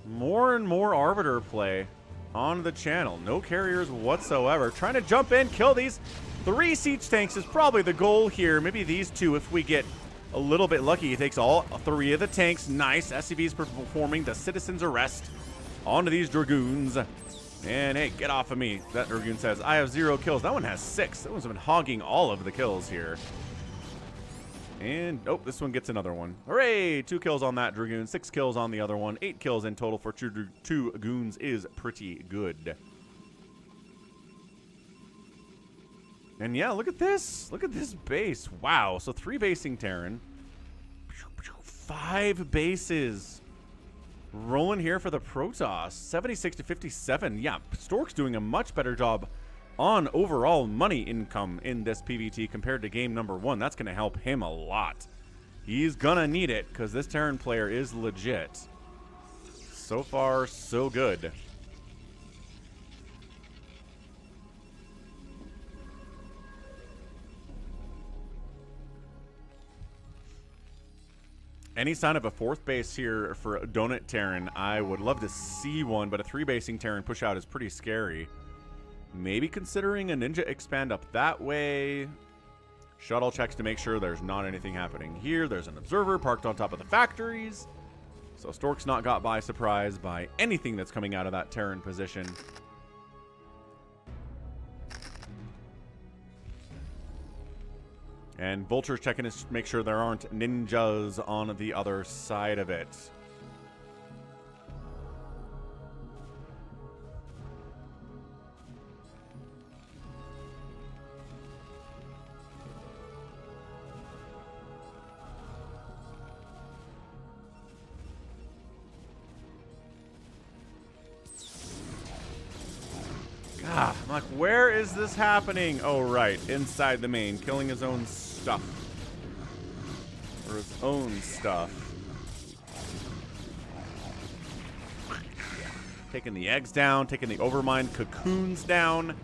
More and more Arbiter play on the channel. No carriers whatsoever. Trying to jump in, kill these 3 siege tanks is probably the goal here. Maybe these 2 if we get a little bit lucky. He takes all 3 of the tanks. Nice. SCV's performing the citizen's arrest onto these Dragoons. And hey, get off of me. That Dragoon says, I have 0 kills. That one has 6. That one's been hogging all of the kills here. And, oh, this one gets another one. Hooray! 2 kills on that Dragoon, 6 kills on the other one. 8 kills in total for 2 goons is pretty good. And yeah, look at this. Look at this base. Wow. So 3 basing Terran. 5 bases. Rolling here for the Protoss. 76 to 57. Yeah, Stork's doing a much better job on overall money income in this PvT compared to game number 1. That's going to help him a lot. He's going to need it because this Terran player is legit. So far, so good. Any sign of a 4th base here for doniterran, I would love to see one, but a 3 basing Terran push out is pretty scary. Maybe considering a ninja expand up that way. Shuttle checks to make sure there's not anything happening here. There's an observer parked on top of the factories. So Stork's not got by surprise by anything that's coming out of that Terran position. And Vulture's checking to make sure there aren't ninjas on the other side of it. God, I'm like, where is this happening? Oh, right, inside the main, killing his own stuff. Or his own stuff. Taking the eggs down, taking the overmind cocoons down.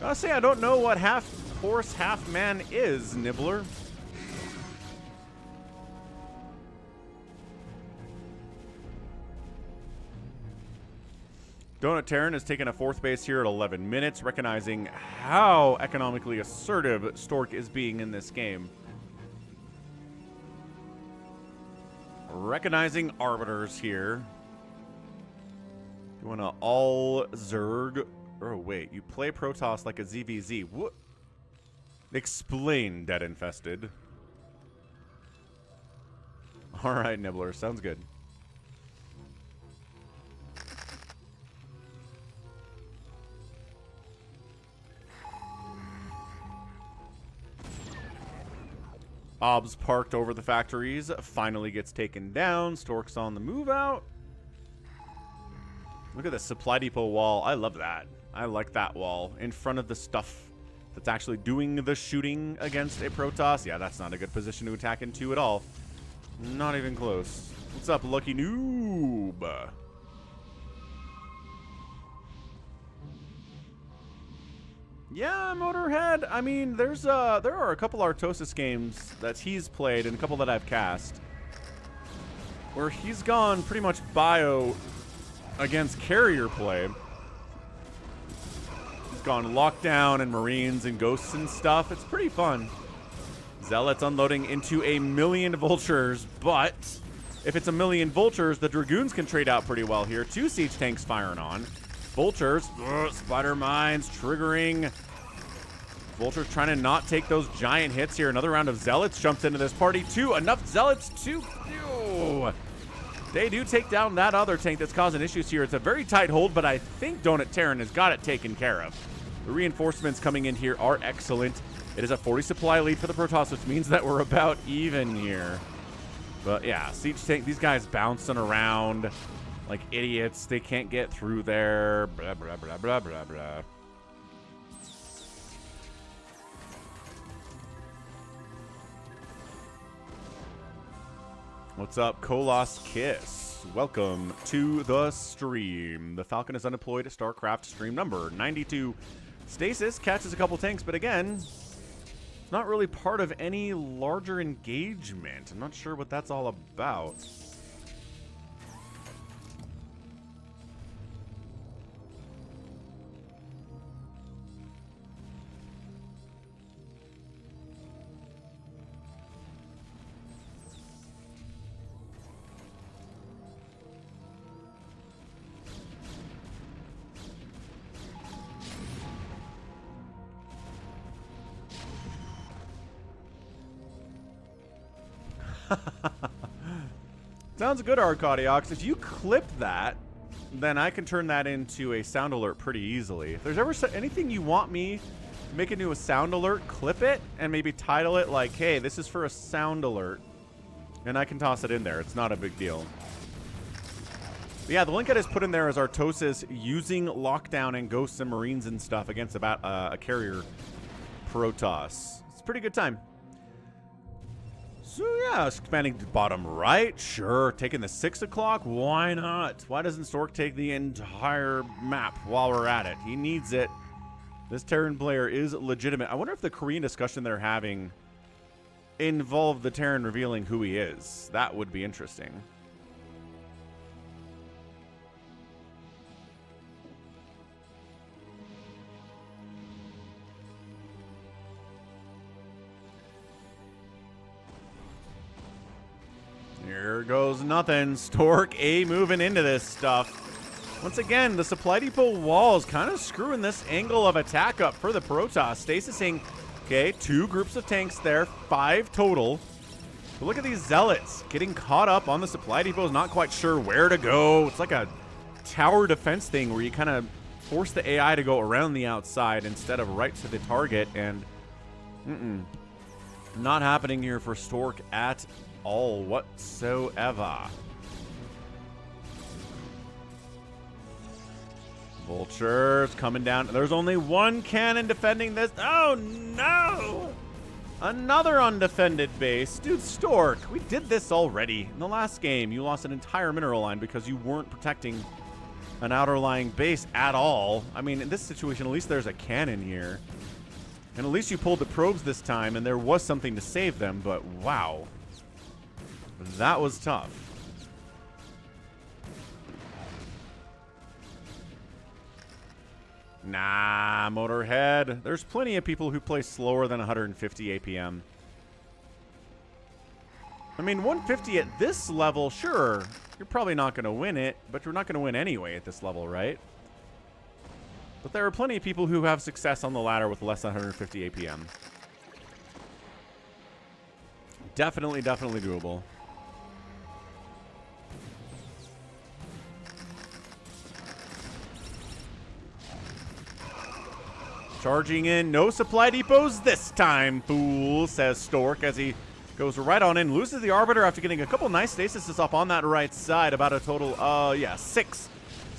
Gotta say, I don't know what half horse, half man is, Nibbler. doniterran has taken a 4th base here at 11 minutes, recognizing how economically assertive Stork is being in this game. Recognizing arbiters here. You want to all Zerg? Oh, wait. You play Protoss like a ZVZ. What? Explain, Dead Infested. All right, Nibbler. Sounds good. Ob's parked over the factories, finally gets taken down. Stork's on the move out. Look at the supply depot wall. I love that. I like that wall in front of the stuff that's actually doing the shooting against a Protoss. Yeah, that's not a good position to attack into at all. Not even close. What's up, Lucky Noob? Yeah, Motorhead. I mean, there are a couple Artosis games that he's played and a couple that I've cast where he's gone pretty much bio against carrier play. He's gone lockdown and Marines and ghosts and stuff. It's pretty fun. Zealots unloading into 1,000,000 vultures, but if it's 1,000,000 vultures, the Dragoons can trade out pretty well here. 2 siege tanks firing on. Vultures, spider mines triggering. Vultures trying to not take those giant hits here. Another round of Zealots jumps into this party too. Enough Zealots to... Ew. They do take down that other tank that's causing issues here. It's a very tight hold, but I think doniterran has got it taken care of. The reinforcements coming in here are excellent. It is a 40 supply lead for the Protoss, which means that we're about even here. But yeah, siege tank, these guys bouncing around like idiots. They can't get through there. Blah, blah, blah, blah, blah, blah. What's up, Kolos Kiss? Welcome to the stream. The Falcon is Unemployed StarCraft stream number 92. Stasis catches a couple tanks, but again, it's not really part of any larger engagement. I'm not sure what that's all about. Sounds good, Arcadiox. If you clip that, then I can turn that into a sound alert pretty easily. If there's ever anything you want me to make into a sound alert, clip it and maybe title it like, hey, this is for a sound alert. And I can toss it in there. It's not a big deal. But yeah, the link I just put in there is Artosis using lockdown and ghosts and marines and stuff against about a carrier Protoss. It's a pretty good time. So yeah, expanding to bottom right, sure. Taking the 6 o'clock, why not? Why doesn't Stork take the entire map while we're at it? He needs it. This Terran player is legitimate. I wonder if the Korean discussion they're having involved the Terran revealing who he is. That would be interesting. Here goes nothing. Stork moving into this stuff. Once again, the supply depot wall is kind of screwing this angle of attack up for the Protoss. Stasising, okay, 2 groups of tanks there, 5 total. But look at these Zealots getting caught up on the supply depot, is not quite sure where to go. It's like a tower defense thing where you kind of force the AI to go around the outside instead of right to the target, and not happening here for Stork at all whatsoever. Vultures coming down. There's only 1 cannon defending this. Oh no! Another undefended base. Dude, Stork, we did this already. In the last game, you lost an entire mineral line because you weren't protecting an outer lying base at all. I mean, in this situation, at least there's a cannon here. And at least you pulled the probes this time, and there was something to save them, but wow. That was tough. Nah, Motorhead. There's plenty of people who play slower than 150 APM. I mean, 150 at this level, sure. You're probably not going to win it, but you're not going to win anyway at this level, right? But there are plenty of people who have success on the ladder with less than 150 APM. Definitely, definitely doable. Charging in, no supply depots this time, fool, says Stork as he goes right on in. Loses the Arbiter after getting a couple nice stasises up on that right side. About a total, 6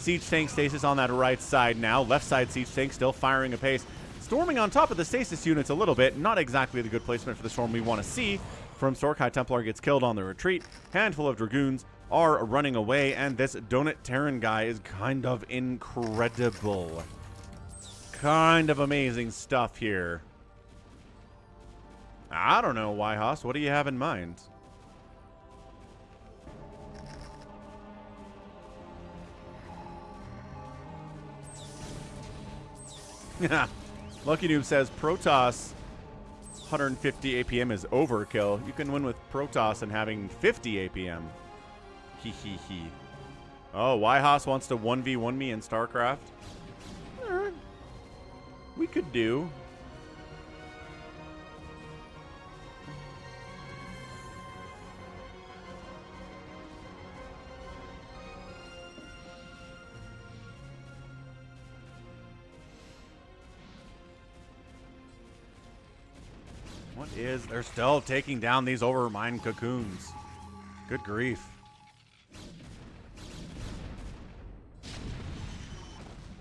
Siege tank stasis on that right side now. Left side siege tank still firing apace. Storming on top of the stasis units a little bit. Not exactly the good placement for the storm we want to see from Stork. High Templar gets killed on the retreat. Handful of Dragoons are running away, and this doniterran guy is kind of incredible. Kind of amazing stuff here. I don't know, Wyhos. What do you have in mind? Lucky Noob says Protoss 150 APM is overkill. You can win with Protoss and having 50 APM. Hee hee hee. Oh, Wyhos wants to 1v1 me in StarCraft. We could do. What is... They're still taking down these overmined cocoons. Good grief.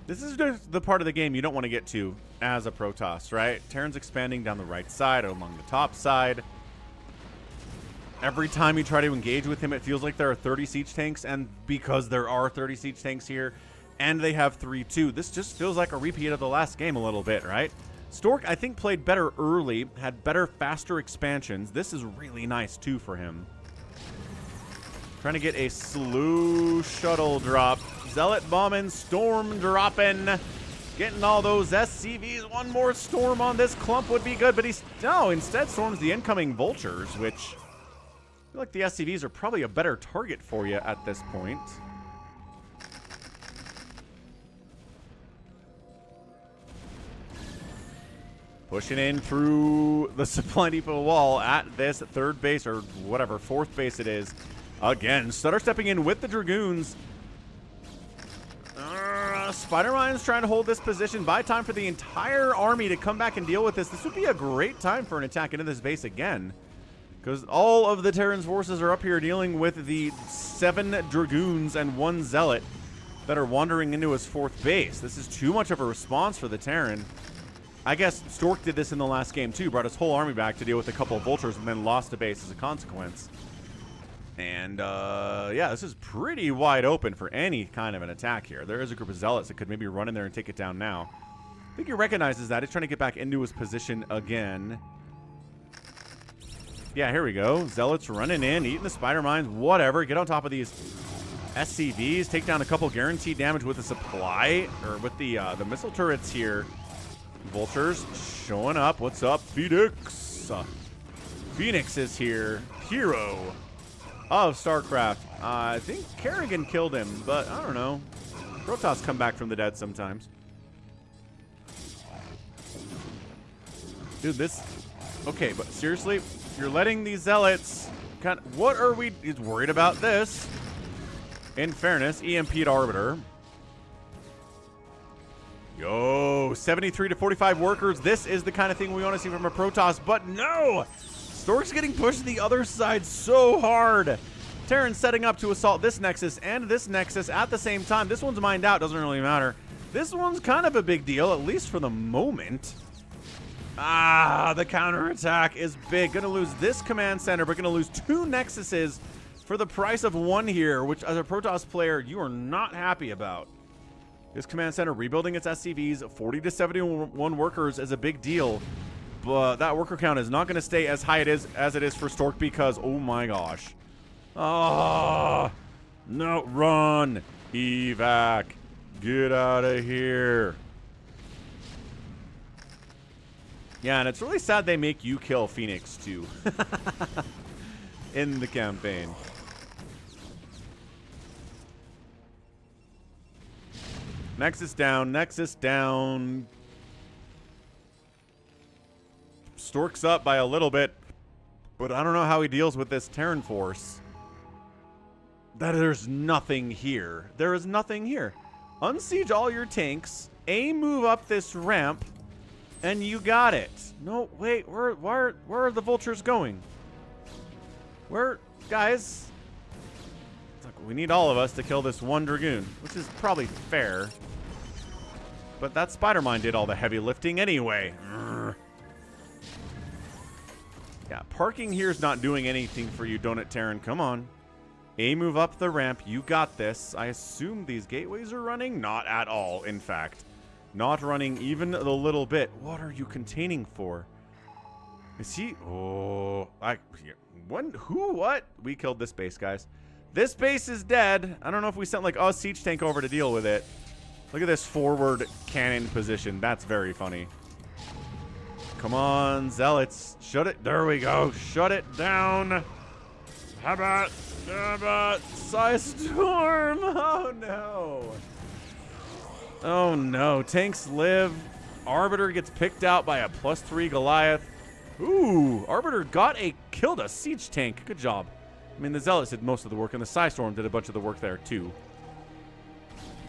This is just the part of the game you don't want to get to as a Protoss, right? Terran's expanding down the right side, along the top side. Every time you try to engage with him, it feels like there are 30 siege tanks, and because there are 30 siege tanks here, and they have 3 too, this just feels like a repeat of the last game a little bit, right? Stork, I think, played better early, had better, faster expansions. This is really nice, too, for him. Trying to get a slew shuttle drop. Zealot bombing, storm dropping. Getting all those SCVs. One more storm on this clump would be good, but he's... No, instead storms the incoming vultures, which... I feel like the SCVs are probably a better target for you at this point. Pushing in through the supply depot wall at this third base, or whatever, fourth base it is. Again, Stutter stepping in with the Dragoons. Spider-Mine's trying to hold this position. Buy time for the entire army to come back and deal with this. This would be a great time for an attack into this base again, because all of the Terran's forces are up here dealing with the 7 Dragoons and 1 Zealot that are wandering into his fourth base. This is too much of a response for the Terran. I guess Stork did this in the last game too, brought his whole army back to deal with a couple of vultures and then lost a base as a consequence. And yeah, this is pretty wide open for any kind of an attack here. There is a group of Zealots that could maybe run in there and take it down now. I think he recognizes that. He's trying to get back into his position again. Yeah, here we go. Zealots running in, eating the spider mines, whatever. Get on top of these SCVs, take down a couple guaranteed damage with the supply, or with the missile turrets here. Vultures showing up. What's up, Phoenix? Phoenix is here. Hero of StarCraft. I think Kerrigan killed him, but I don't know. Protoss come back from the dead sometimes. Dude, this... Okay, but seriously, you're letting these Zealots... What are we worried about this? In fairness, EMP'd Arbiter. Yo, 73 to 45 workers. This is the kind of thing we want to see from a Protoss, but no! Stork's getting pushed to the other side so hard. Terran's setting up to assault this Nexus and this Nexus at the same time. This one's mined out, doesn't really matter. This one's kind of a big deal, at least for the moment. The counterattack is big. Gonna lose this command center, but gonna lose 2 Nexuses for the price of 1 here, which as a Protoss player, you are not happy about. This command center rebuilding its SCVs, 40 to 71 workers is a big deal. But that worker count is not going to stay as high as it is for Stork because, oh my gosh. No, run. Evac. Get out of here. Yeah, and it's really sad they make you kill Phoenix too. In the campaign. Nexus down, Nexus down. Stork's up by a little bit, but I don't know how he deals with this Terran force. There's nothing here. There is nothing here. Unsiege all your tanks, move up this ramp, and you got it. No, wait, where are the vultures going? Where, guys? It's like, we need all of us to kill this one Dragoon, which is probably fair. But that Spider Mine did all the heavy lifting anyway. Yeah, parking here is not doing anything for you, doniterran. Come on. A move up the ramp. You got this. I assume these gateways are running? Not at all, in fact. Not running even a little bit. What are you containing for? Is he? Oh, who? What? We killed this base, guys. This base is dead. I don't know if we sent like a siege tank over to deal with it. Look at this forward cannon position. That's very funny. Come on, zealots. Shut it. There we go. Shut it down. How about Psystorm? Oh no. Oh no. Tanks live. Arbiter gets picked out by a +3 Goliath. Ooh, Arbiter killed a siege tank. Good job. I mean, the Zealots did most of the work, and the Psystorm did a bunch of the work there, too.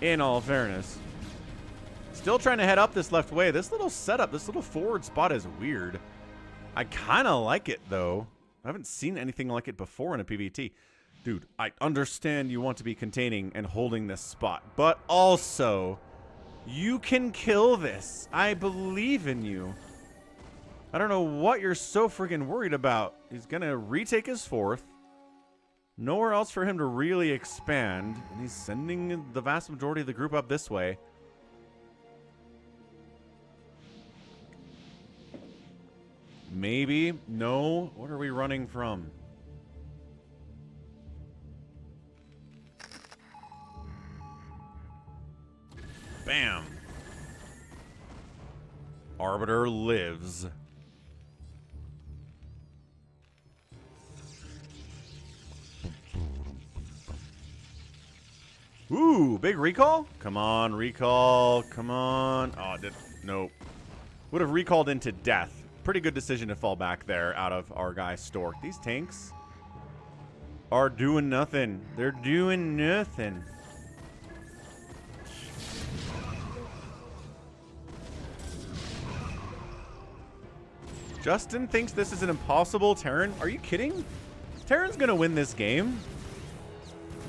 In all fairness. Still trying to head up this left way. This little setup, this little forward spot is weird. I kind of like it, though. I haven't seen anything like it before in a PvT. Dude, I understand you want to be containing and holding this spot, but also, you can kill this. I believe in you. I don't know what you're so freaking worried about. He's going to retake his 4th. Nowhere else for him to really expand. And he's sending the vast majority of the group up this way. Maybe. No. What are we running from? Bam. Arbiter lives. Ooh, big recall? Come on, recall. Come on. Oh, nope. Would have recalled into death. Pretty good decision to fall back there out of our guy Stork. These tanks are doing nothing. They're doing nothing. Justin thinks this is an impossible Terran. Are you kidding? Terran's gonna win this game.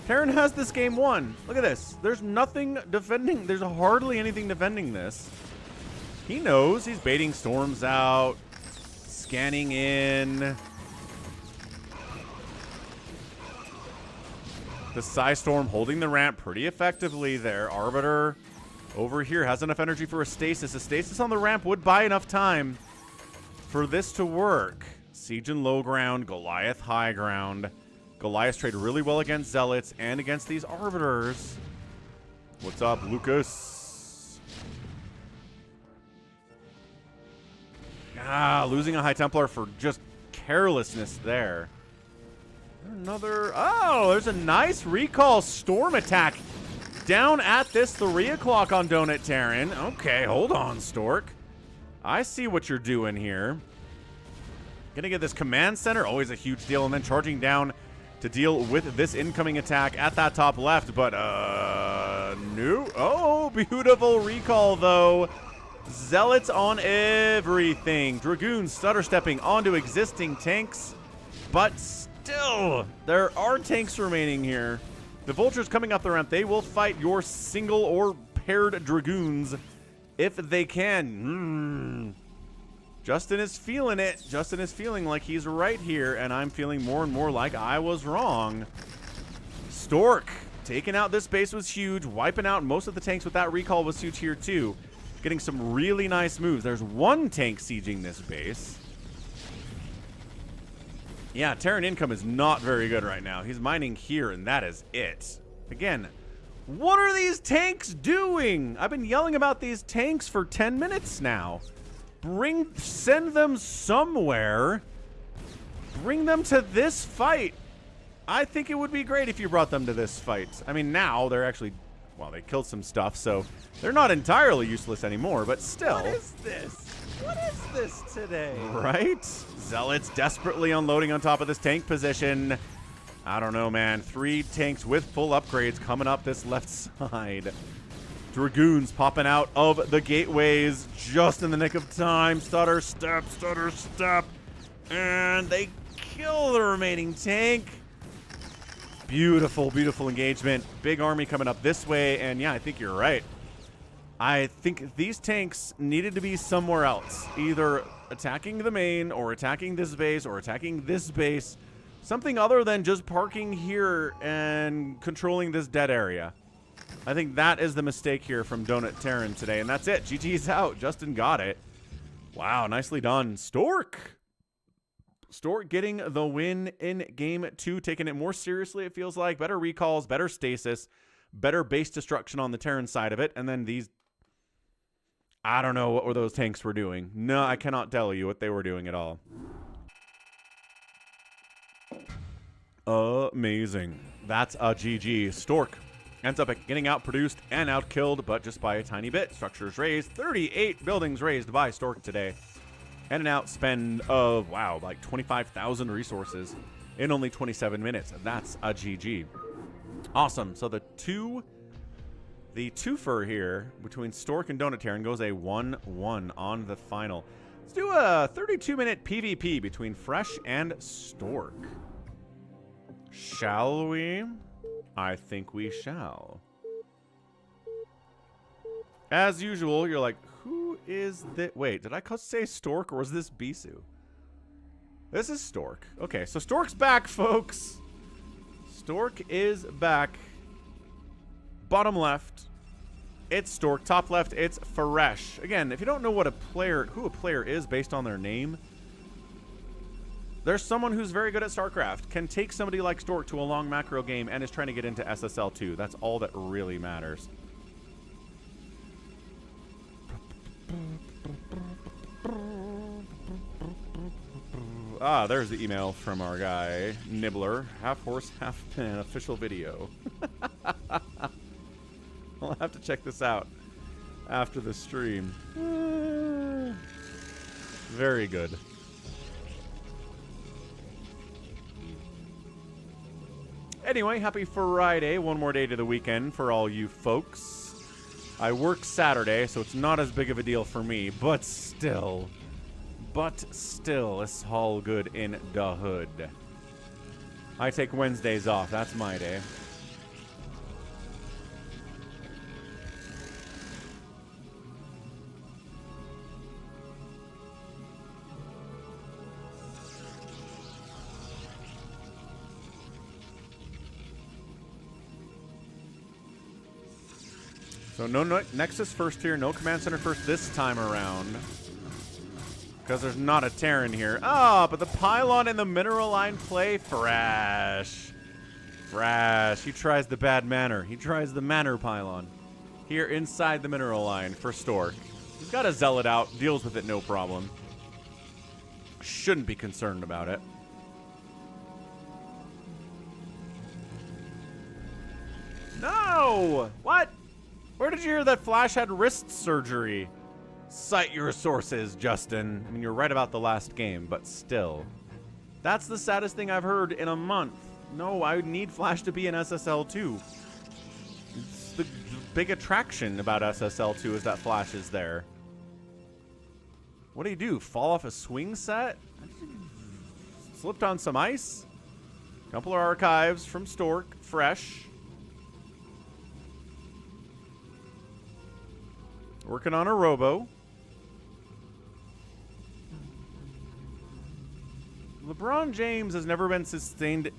Terran has this game won. Look at this. There's nothing defending. There's hardly anything defending this. He knows. He's baiting storms out. Scanning in. The Psystorm holding the ramp pretty effectively there. Arbiter over here has enough energy for a stasis. A stasis on the ramp would buy enough time for this to work. Siege and low ground. Goliath high ground. Goliaths trade really well against Zealots and against these Arbiters. What's up, Lucas? Ah, losing a High Templar for just carelessness there. Another... Oh, there's a nice recall storm attack down at this 3 o'clock on doniterran. Okay, hold on, Stork. I see what you're doing here. Gonna get this command center. Always a huge deal. And then charging down to deal with this incoming attack at that top left, but no. Oh, beautiful recall though. Zealots on everything. Dragoons stutter stepping onto existing tanks, but still there are tanks remaining here. The Vultures coming up the ramp, they will fight your single or paired Dragoons if they can. Justin is feeling it. Justin is feeling like he's right here, and I'm feeling more and more like I was wrong. Stork taking out this base was huge. Wiping out most of the tanks with that recall was huge here too. Getting some really nice moves. There's one tank sieging this base. Yeah, Terran income is not very good right now. He's mining here, and that is it. Again, what are these tanks doing? I've been yelling about these tanks for 10 minutes now. Send them somewhere. Bring them to this fight. I think it would be great if you brought them to this fight. I mean, now they're actually, well, they killed some stuff, so they're not entirely useless anymore, but still. What is this? What is this today? Right? Zealots desperately unloading on top of this tank position. I don't know, man. 3 tanks with full upgrades coming up this left side. Dragoons popping out of the gateways just in the nick of time. Stutter step, and they kill the remaining tank. Beautiful, beautiful engagement. Big army coming up this way, and yeah, I think you're right. I think these tanks needed to be somewhere else. Either attacking the main, or attacking this base, or attacking this base. Something other than just parking here and controlling this dead area. I think that is the mistake here from doniterran today, and that's it. GG's out. Justin got it. Wow, nicely done. Stork! Stork getting the win in game 2, taking it more seriously, it feels like. Better recalls, better stasis, better base destruction on the Terran side of it. And then these... I don't know what those tanks were doing. No, I cannot tell you what they were doing at all. Amazing. That's a GG. Stork ends up getting outproduced and outkilled, but just by a tiny bit. Structures raised. 38 buildings raised by Stork today. And an outspend of, wow, like 25,000 resources in only 27 minutes. That's a GG. Awesome. So the twofer here between Stork and doniterran goes a 1-1 on the final. Let's do a 32-minute PvP between Fresh and Stork. Shall we? I think we shall. As usual, you're like, who is that? Wait, did I say Stork or was this Bisu? This is Stork. Okay, so Stork's back, folks. Stork is back. Bottom left, it's Stork. Top left, it's Fresh. Again, if you don't know who a player is based on their name, there's someone who's very good at StarCraft, can take somebody like Stork to a long macro game and is trying to get into SSL 2. That's all that really matters. Ah, there's the email from our guy, Nibbler. Half horse, half man, official video. I'll have to check this out after the stream. Very good. Anyway, happy Friday. One more day to the weekend for all you folks. I work Saturday, so it's not as big of a deal for me, but still, it's all good in the hood. I take Wednesdays off. That's my day. So no Nexus first here, no Command Center first this time around. Because there's not a Terran here. Ah, but the pylon and the mineral line play Fresh. Fresh. He tries the bad manor. He tries the manor pylon. Here inside the mineral line for Stork. He's got to zealot out. Deals with it no problem. Shouldn't be concerned about it. No! What? Where did you hear that Flash had wrist surgery? Cite your sources, Justin. I mean, you're right about the last game, but still. That's the saddest thing I've heard in a month. No, I would need Flash to be in SSL 2. It's the big attraction about SSL 2 is that Flash is there. What do you do? Fall off a swing set? Slipped on some ice? Couple of archives from Stork. Fresh. Working on a robo. LeBron James has never been sustained,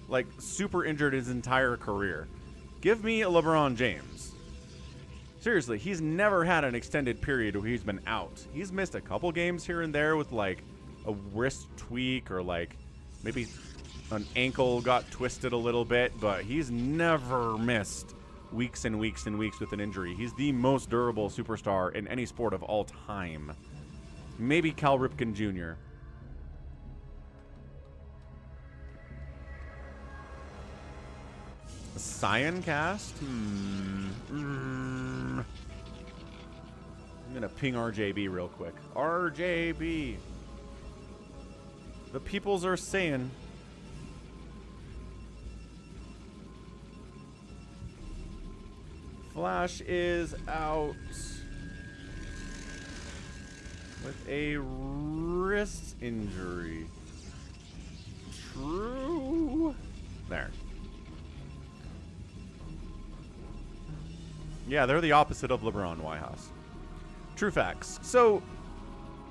like, super injured his entire career. Give me a LeBron James. Seriously, he's never had an extended period where he's been out. He's missed a couple games here and there with, like, a wrist tweak or, like, maybe an ankle got twisted a little bit, but he's never missed weeks and weeks and weeks with an injury. He's the most durable superstar in any sport of all time. Maybe Cal Ripken Jr. Cyan cast? I'm gonna ping RJB real quick. RJB. The peoples are saying. Flash is out with a wrist injury. True. There. Yeah, they're the opposite of LeBron, Whitehouse. True facts. So,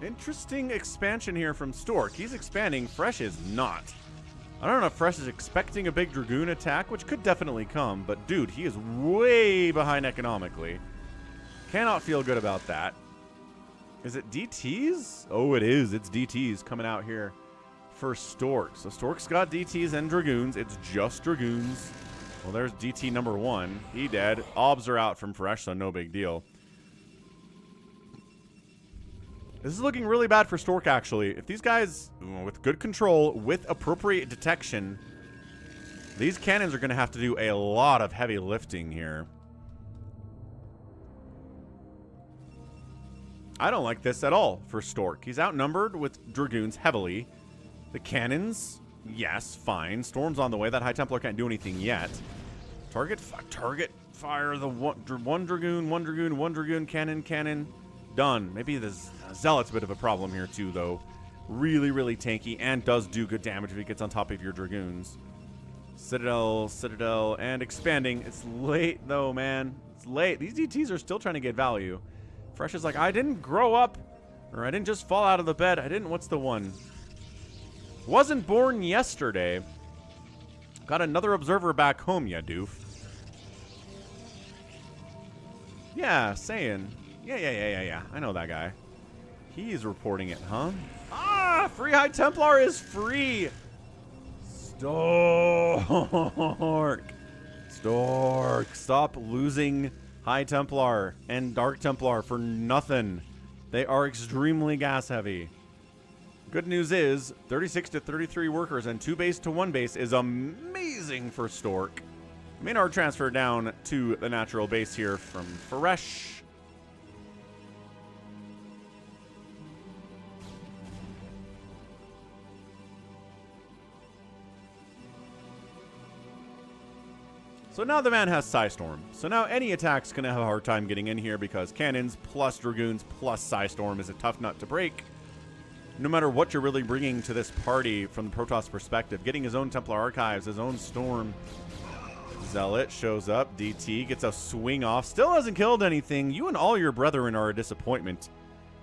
interesting expansion here from Stork. He's expanding. Fresh is not. I don't know if Fresh is expecting a big Dragoon attack, which could definitely come, but dude, he is way behind economically. Cannot feel good about that. Is it DTs? Oh, it is. It's DTs coming out here for Stork. So Stork's got DTs and Dragoons. It's just Dragoons. Well, there's DT number 1. He dead. Obs are out from Fresh, so no big deal. This is looking really bad for Stork, actually. If these guys, with good control, with appropriate detection, these cannons are going to have to do a lot of heavy lifting here. I don't like this at all for Stork. He's outnumbered with Dragoons heavily. The cannons, yes, fine. Storm's on the way. That High Templar can't do anything yet. Target fire the one Dragoon, cannon. Done. Maybe the Zealot's a bit of a problem here too, though. Really, really tanky and does do good damage if he gets on top of your Dragoons. Citadel, and expanding. It's late, though, man. It's late. These DTs are still trying to get value. Fresh is like, I didn't grow up, or I didn't just fall out of the bed. What's the one? Wasn't born yesterday. Got another observer back home, ya doof. Yeah, saying. Yeah. I know that guy. He's reporting it, huh? Ah, free High Templar is free. Stork. Stop losing High Templar and Dark Templar for nothing. They are extremely gas heavy. Good news is 36 to 33 workers and 2 base to 1 base is amazing for Stork. Maynard transfer down to the natural base here from Fresh. So now the man has Psystorm. So now any attack's going to have a hard time getting in here because cannons plus Dragoons plus Psystorm is a tough nut to break. No matter what you're really bringing to this party from the Protoss perspective, getting his own Templar Archives, his own Storm. Zealot shows up. DT gets a swing off. Still hasn't killed anything. You and all your brethren are a disappointment,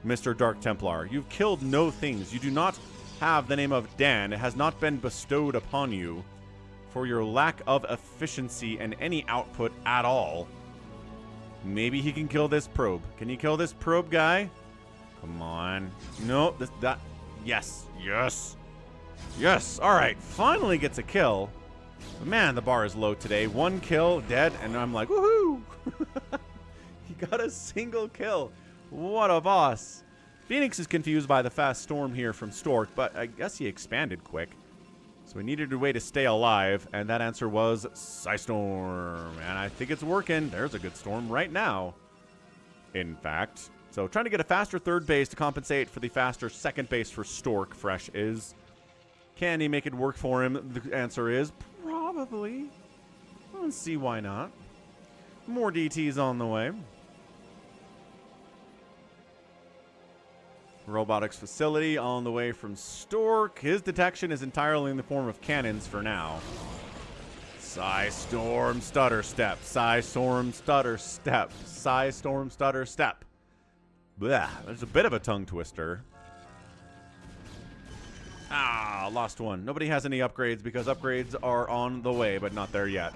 Mr. Dark Templar. You've killed no things. You do not have the name of Dan. It has not been bestowed upon you for your lack of efficiency and any output at all. Maybe he can kill this probe. Can you kill this probe guy? Come on. No, yes. All right, finally gets a kill. But man, the bar is low today. 1 kill, dead, and I'm like, woohoo! He got a single kill. What a boss. Phoenix is confused by the fast storm here from Stork, but I guess he expanded quick. So we needed a way to stay alive, and that answer was Psystorm. And I think it's working. There's a good storm right now, in fact. So trying to get a faster third base to compensate for the faster second base for Stork. Fresh is. Can he make it work for him? The answer is probably. Let's see why not. More DTs on the way. Robotics facility on the way from Stork. His detection is entirely in the form of cannons for now. Psystorm stutter step. Psystorm stutter step. Psystorm stutter step. Blah. There's a bit of a tongue twister. Ah, lost one. Nobody has any upgrades because upgrades are on the way, but not there yet.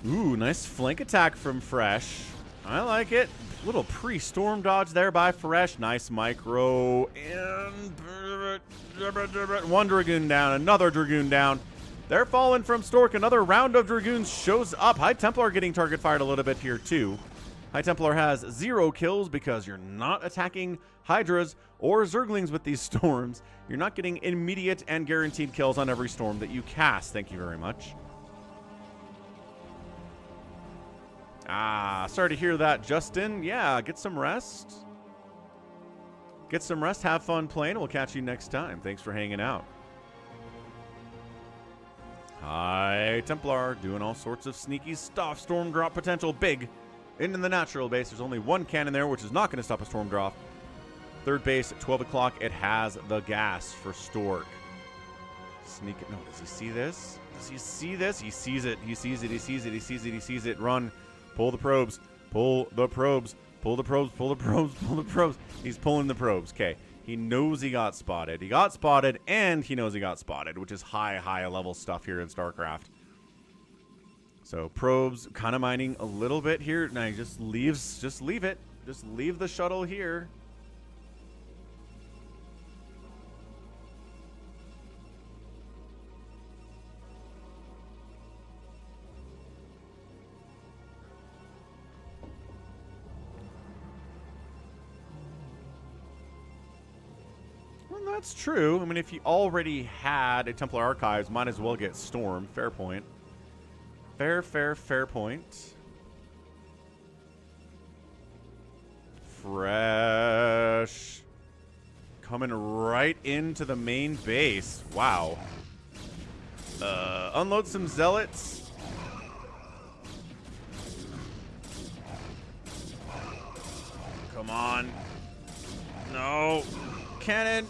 Ooh, nice flank attack from Fresh. I like it. Little pre-storm dodge there by Fresh. Nice micro. And 1 Dragoon down. Another Dragoon down. They're falling from Stork. Another round of Dragoons shows up. High Templar getting target fired a little bit here too. High Templar has 0 kills because you're not attacking Hydras or Zerglings with these storms. You're not getting immediate and guaranteed kills on every storm that you cast. Thank you very much. Ah, sorry to hear that, Justin. Yeah, get some rest. Get some rest, have fun playing. We'll catch you next time. Thanks for hanging out. High Templar doing all sorts of sneaky stuff. Storm drop potential big into the natural base. There's only 1 cannon there, which is not going to stop a storm drop. Third base at 12 o'clock. It has the gas for Stork. Sneak it. No, does he see this? Does he see this? He sees it. He sees it. He sees it. He sees it. He sees it. Run. Pull the probes. Pull the probes. Pull the probes. Pull the probes. Pull the probes. He's pulling the probes. Okay. He knows he got spotted. He got spotted, and he knows he got spotted, which is high level stuff here in StarCraft. So probes kind of mining a little bit here. Now he just leaves. Just leave it. Just leave the shuttle here. That's true. I mean, if you already had a Templar Archives, might as well get Storm. Fair point. Fair point. Fresh. Coming right into the main base. Wow. Unload some Zealots. Come on. No. Cannon.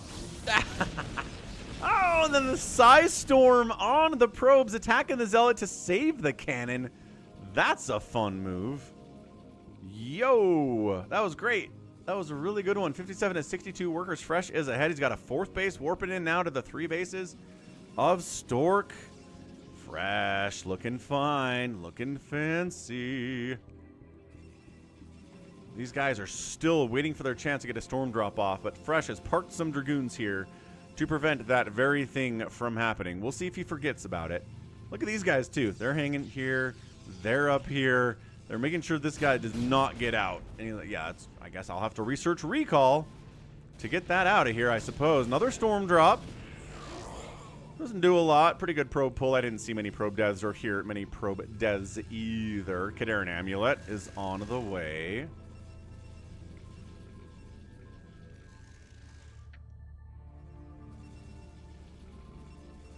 Oh, and then the Psy Storm on the probes, attacking the Zealot to save the cannon. That's a fun move. Yo, that was great. That was a really good one. 57 to 62 workers. Fresh is ahead. He's got a 4th base warping in now to the 3 bases of Stork. Fresh looking fine, looking fancy. These guys are still waiting for their chance to get a storm drop off, but Fresh has parked some Dragoons here to prevent that very thing from happening. We'll see if he forgets about it. Look at these guys, too. They're hanging here. They're up here. They're making sure this guy does not get out. And yeah, I guess I'll have to research recall to get that out of here, I suppose. Another storm drop. Doesn't do a lot. Pretty good probe pull. I didn't see many probe deaths or hear many probe deaths either. Kadaran Amulet is on the way.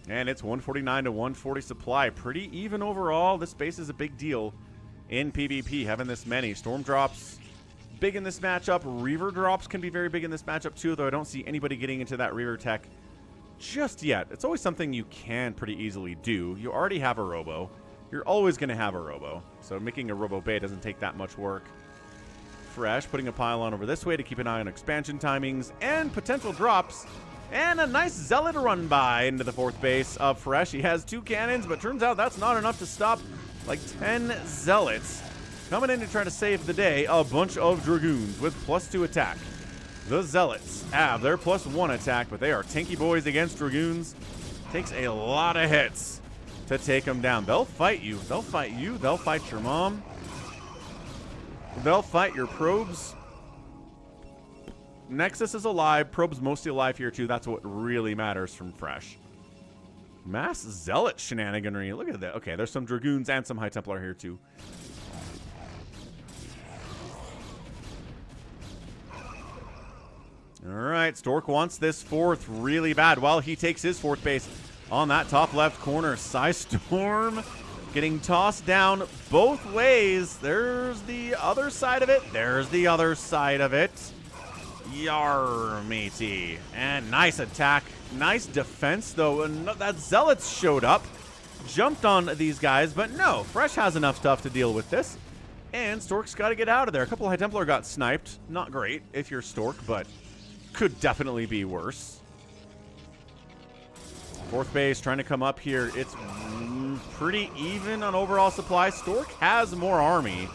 And it's 149 to 140 supply. Pretty even overall. This base is a big deal in PvP, having this many. Storm drops, big in this matchup. Reaver drops can be very big in this matchup too, though I don't see anybody getting into that Reaver tech just yet. It's always something you can pretty easily do. You already have a Robo. You're always going to have a Robo. So making a Robo Bay doesn't take that much work. Fresh, putting a pylon over this way to keep an eye on expansion timings and potential drops. And a nice Zealot run by into the 4th base of Fresh. He has 2 cannons, but turns out that's not enough to stop like 10 Zealots. Coming in to try to save the day, a bunch of Dragoons with +2 attack. The Zealots have their +1 attack, but they are tanky boys against Dragoons. Takes a lot of hits to take them down. They'll fight you. They'll fight you. They'll fight your mom. They'll fight your probes. Nexus is alive. Probe's mostly alive here, too. That's what really matters from Fresh. Mass Zealot shenaniganry. Look at that. Okay, there's some Dragoons and some High Templar here, too. All right, Stork wants this 4th really bad. While he takes his 4th base on that top left corner. Psy Storm getting tossed down both ways. There's the other side of it. There's the other side of it. Yar, matey. And nice attack. Nice defense, though. And that Zealots showed up. Jumped on these guys, but no. Fresh has enough stuff to deal with this. And Stork's got to get out of there. A couple of High Templar got sniped. Not great if you're Stork, but could definitely be worse. 4th base trying to come up here. It's pretty even on overall supply. Stork has more army.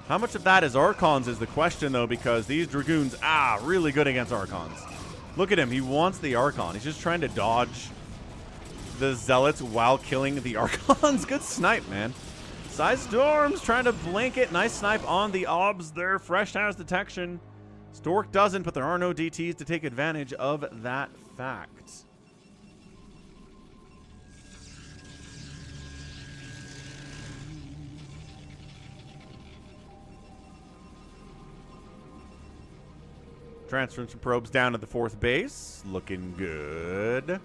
How much of that is Archons is the question, though, because these Dragoons, really good against Archons. Look at him. He wants the Archon. He's just trying to dodge the Zealots while killing the Archons. Good snipe, man. Psy Storm's trying to blanket. Nice snipe on the Obs there. Fresh has detection. Stork doesn't, but there are no DTs to take advantage of that fact. Transferring some probes down to the 4th base. Looking good.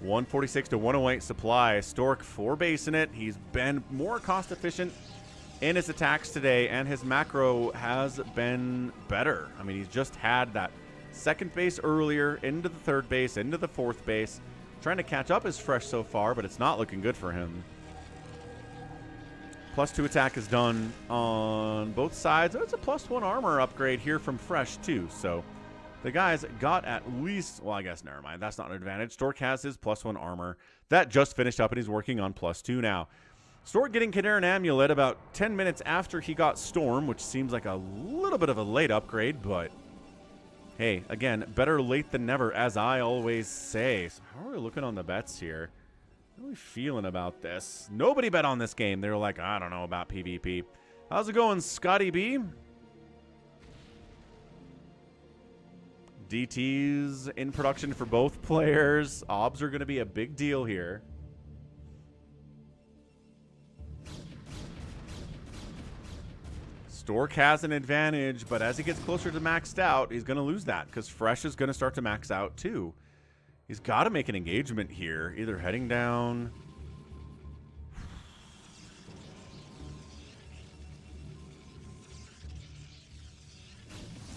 146 to 108 supply. Stork 4 base in it. He's been more cost efficient in his attacks today, and his macro has been better. I mean, he's just had that 2nd base earlier, into the 3rd base, into the 4th base. Trying to catch up is Fresh so far, but it's not looking good for him. +2 attack is done on both sides. It's a +1 armor upgrade here from Fresh, too. So the guys got at least, well, I guess, never mind. That's not an advantage. Stork has his +1 armor. That just finished up, and he's working on +2 now. Stork getting Doniterran Amulet about 10 minutes after he got Storm, which seems like a little bit of a late upgrade, but hey, again, better late than never, as I always say. So how are we looking on the bets here? How are we feeling about this? Nobody bet on this game. They were like, I don't know about PvP. How's it going, Scotty B? DTs in production for both players. Obs are going to be a big deal here. Stork has an advantage, but as he gets closer to maxed out, he's going to lose that because Fresh is going to start to max out too. He's got to make an engagement here, either heading down.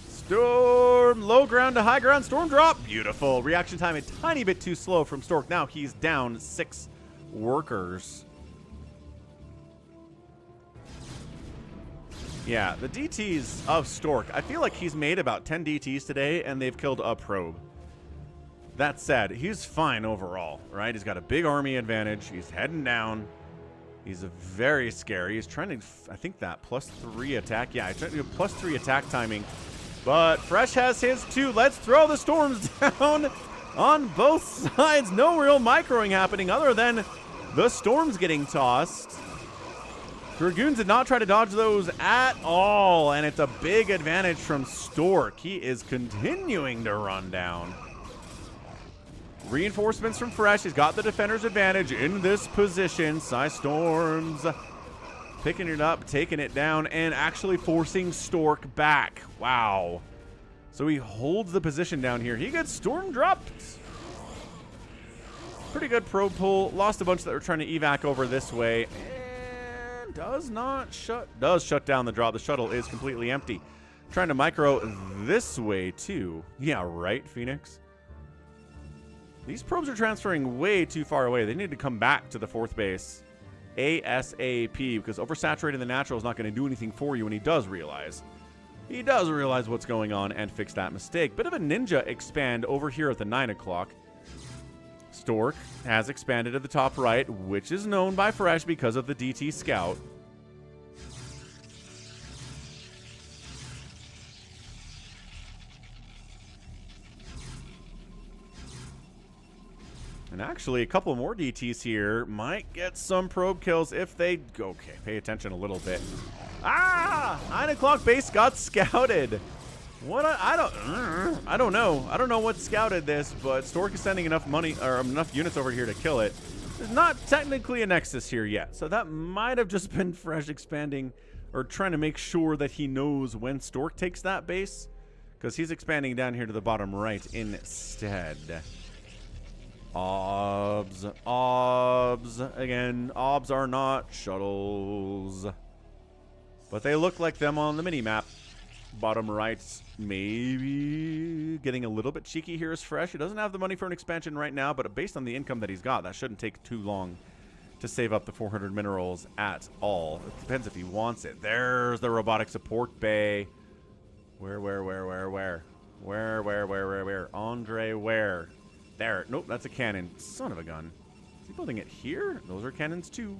Storm, low ground to high ground, storm drop. Beautiful. Reaction time a tiny bit too slow from Stork. Now he's down 6 workers. Yeah, the DTs of Stork. I feel like he's made about 10 DTs today, and they've killed a probe. That said, he's fine overall, right? He's got a big army advantage. He's heading down. He's very scary. He's trying to, I think that +3 attack. Yeah, he's trying to do +3 attack timing. But Fresh has his too. Let's throw the storms down on both sides. No real microing happening other than the storms getting tossed. Dragoons did not try to dodge those at all, and it's a big advantage from Stork. He is continuing to run down. Reinforcements from Fresh. He's got the defender's advantage in this position. Psy Storms picking it up, taking it down, and actually forcing Stork back. Wow. So he holds the position down here. He gets storm dropped. Pretty good probe pull. Lost a bunch that were trying to evac over this way. Does shut down the drop. The shuttle is completely empty. Trying to micro this way too. Yeah, right, Phoenix? These probes are transferring way too far away. They need to come back to the 4th base ASAP because oversaturating the natural is not going to do anything for you, and he does realize what's going on and fix that mistake. Bit of a ninja expand over here at the 9 o'clock. Stork has expanded to the top right, which is known by Fresh because of the DT Scout. And actually, a couple more DTs here might get some probe kills if they... Okay, pay attention a little bit. Ah! 9 o'clock base got scouted. What? I don't know. I don't know what scouted this, but Stork is sending enough money or enough units over here to kill it. There's not technically a Nexus here yet, so that might have just been Fresh expanding or trying to make sure that he knows when Stork takes that base, because he's expanding down here to the bottom right instead. Obs. Again, obs are not shuttles, but they look like them on the mini-map. Bottom right, maybe getting a little bit cheeky here is Fresh. He doesn't have the money for an expansion right now, but based on the income that he's got, that shouldn't take too long to save up the 400 minerals at all. It depends if he wants it. There's the robotic support bay. Where? Andre, where? There. Nope, that's a cannon. Son of a gun. Is he building it here? Those are cannons too.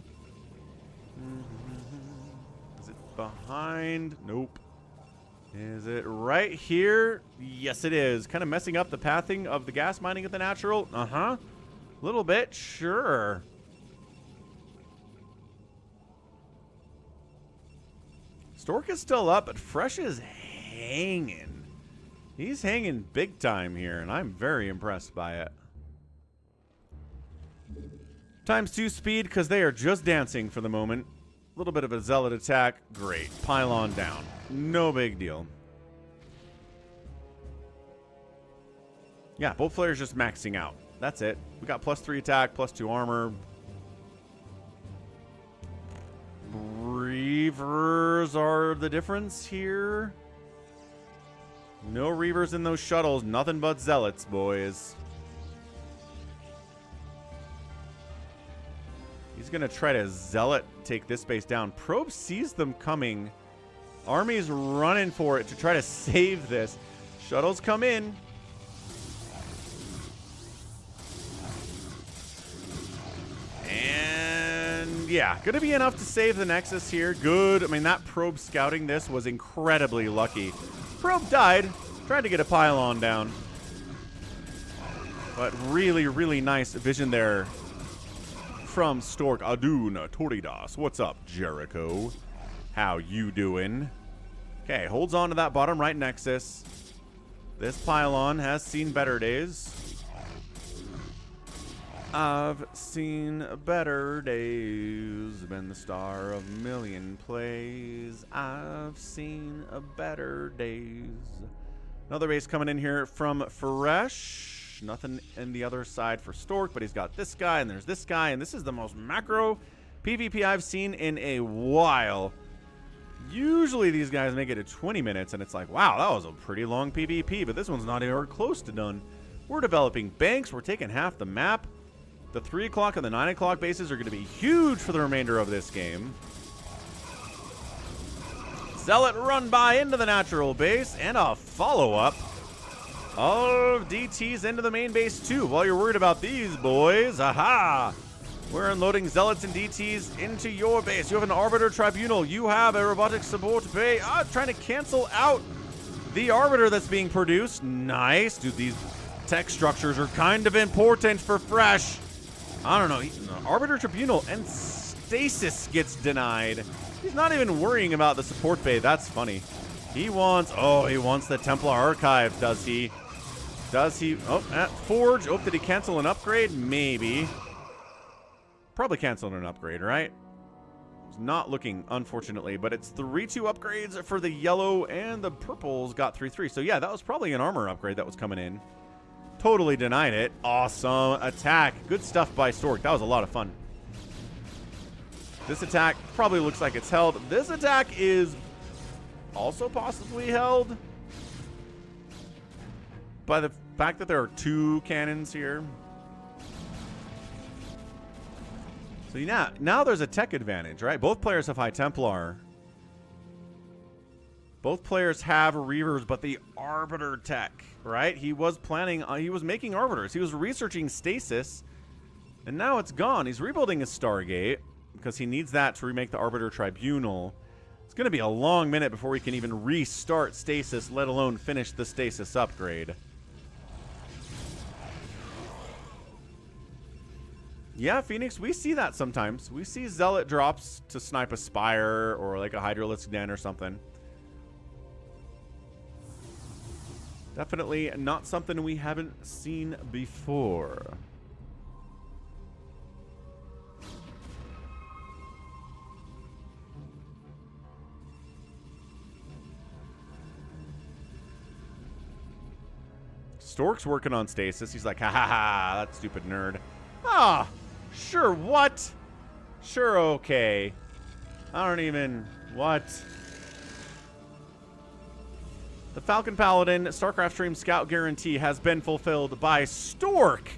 Is it behind? Nope. Is it right here? Yes, it is. Kind of messing up the pathing of the gas mining at the natural. A little bit, sure. Stork is still up, but Fresh is hanging. He's hanging big time here, and I'm very impressed by it. ×2 speed, because they are just dancing for the moment. A little bit of a zealot attack. Great. Pylon down. No big deal. Yeah, both players just maxing out. That's it. We got +3 attack, +2 armor. Reavers are the difference here. No Reavers in those shuttles. Nothing but zealots, boys. He's He's going to try to Zealot take this base down. Probe sees them coming. Army's running for it to try to save this. Shuttles come in. And yeah, going to be enough to save the Nexus here. Good. I mean, that probe scouting this was incredibly lucky. Probe died. Tried to get a pylon down. But really, really nice vision there from Stork. Aduna Toridas. What's up, Jericho? How you doing? Okay, holds on to that bottom right Nexus. This pylon has seen better days. I've seen better days. Been the star of a million plays. I've seen better days. Another base coming in here from Fresh. Nothing in the other side for Stork, but he's got this guy, and there's this guy, and this is the most macro PvP I've seen in a while. Usually these guys make it to 20 minutes, and it's like, wow, that was a pretty long PvP, but this one's not even close to done. We're developing banks. We're taking half the map. The 3 o'clock and the 9 o'clock bases are going to be huge for the remainder of this game. Zealot run by into the natural base, and a follow-up of DTs into the main base, too. While you're worried about these boys, aha! We're unloading Zealots and DTs into your base. You have an Arbiter Tribunal. You have a Robotic Support Bay. Trying to cancel out the Arbiter that's being produced. Nice. Dude, these tech structures are kind of important for Fresh. I don't know. Arbiter Tribunal and Stasis gets denied. He's not even worrying about the support bay. That's funny. He wants the Templar Archive, does he? Does he? Oh, at Forge. Oh, did he cancel an upgrade? Maybe. Probably canceled an upgrade, right? It's not looking, unfortunately, but it's 3-2 upgrades for the yellow, and the purples got 3-3. So yeah, that was probably an armor upgrade that was coming in. Totally denied it. Awesome attack. Good stuff by Stork. That was a lot of fun. This attack probably looks like it's held. This attack is also possibly held by the fact that there are 2 cannons here. So now there's a tech advantage, right? Both players have High Templar. Both players have Reavers, but the Arbiter tech, right? He was planning, he was making Arbiters. He was researching Stasis, and now it's gone. He's rebuilding his Stargate because he needs that to remake the Arbiter Tribunal. It's going to be a long minute before we can even restart Stasis, let alone finish the Stasis upgrade. Yeah, Phoenix, we see that sometimes. We see Zealot drops to snipe a Spire or like a Hydralisk Den or something. Definitely not something we haven't seen before. Stork's working on Stasis. He's like, ha ha ha, that stupid nerd. Ah, sure, what? Sure, okay. I don't even, what? The Falcon Paladin StarCraft Stream Scout Guarantee has been fulfilled by Stork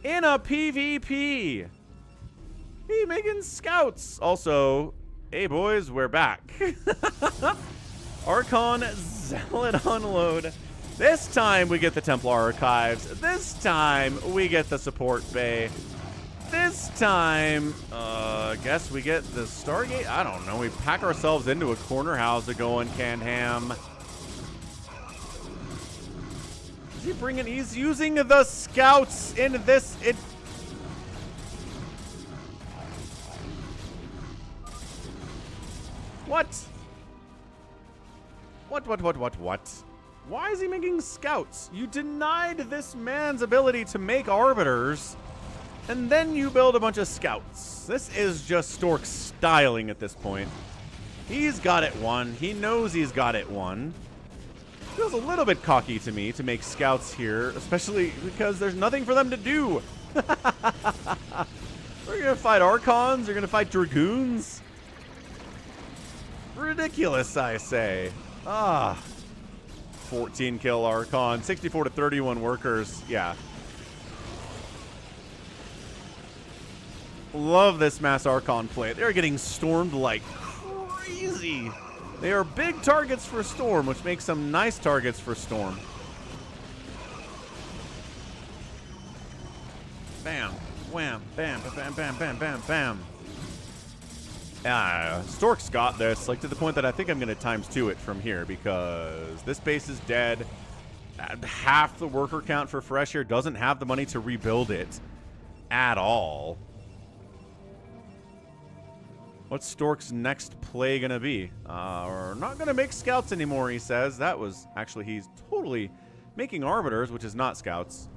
in a PvP. He making scouts. Also, hey boys, we're back. Archon Zealot unload. This time we get the Templar Archives. This time we get the support bay. This time, I guess we get the Stargate. I don't know. We pack ourselves into a corner. How's it going, Canned Ham? Is he bringing? He's using the scouts in this. What? What? Why is he making scouts? You denied this man's ability to make arbiters, and then you build a bunch of scouts. This is just Stork styling at this point. He's got it won. He knows he's got it won. Feels a little bit cocky to me to make scouts here, especially because there's nothing for them to do. We're gonna fight Archons. We're gonna fight Dragoons. Ridiculous, I say. 14 kill Archon, 64 to 31 workers. Yeah. Love this Mass Archon play. They're getting stormed like crazy. They are big targets for Storm, which makes them nice targets for Storm. Bam, wham, bam, bam, bam, bam, bam, bam. Stork's got this, like to the point that I think I'm going to ×2 it from here because this base is dead. Half the worker count for Fresh here doesn't have the money to rebuild it at all. What's Stork's next play going to be? We're not going to make scouts anymore, he says. That was actually, he's totally making arbiters, which is not scouts.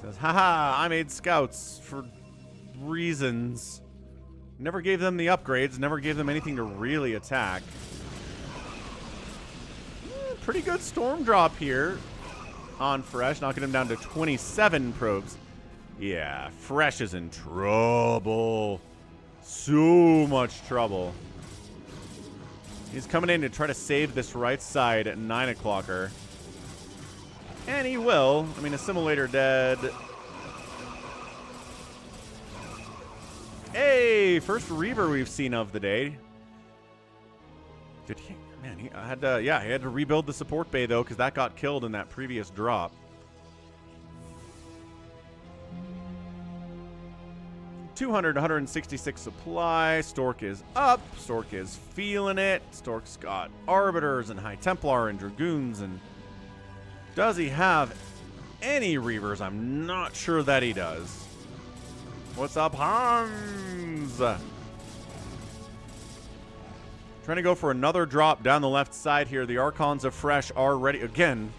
Says, haha, I made scouts for reasons. Never gave them the upgrades, never gave them anything to really attack. Pretty good storm drop here on Fresh, knocking him down to 27 probes. Yeah, Fresh is in trouble. So much trouble. He's coming in to try to save this right side at 9 o'clocker. And he will. I mean, Assimilator dead. Hey, first Reaver we've seen of the day. Did he? Man, he had to, yeah, he had to rebuild the support bay, though, because that got killed in that previous drop. 166 supply. Stork is up. Stork is feeling it. Stork's got Arbiters and High Templar and Dragoons. And does he have any Reavers? I'm not sure that he does. What's up, Hans? Trying to go for another drop down the left side here. The Archons of Fresh are ready. Again,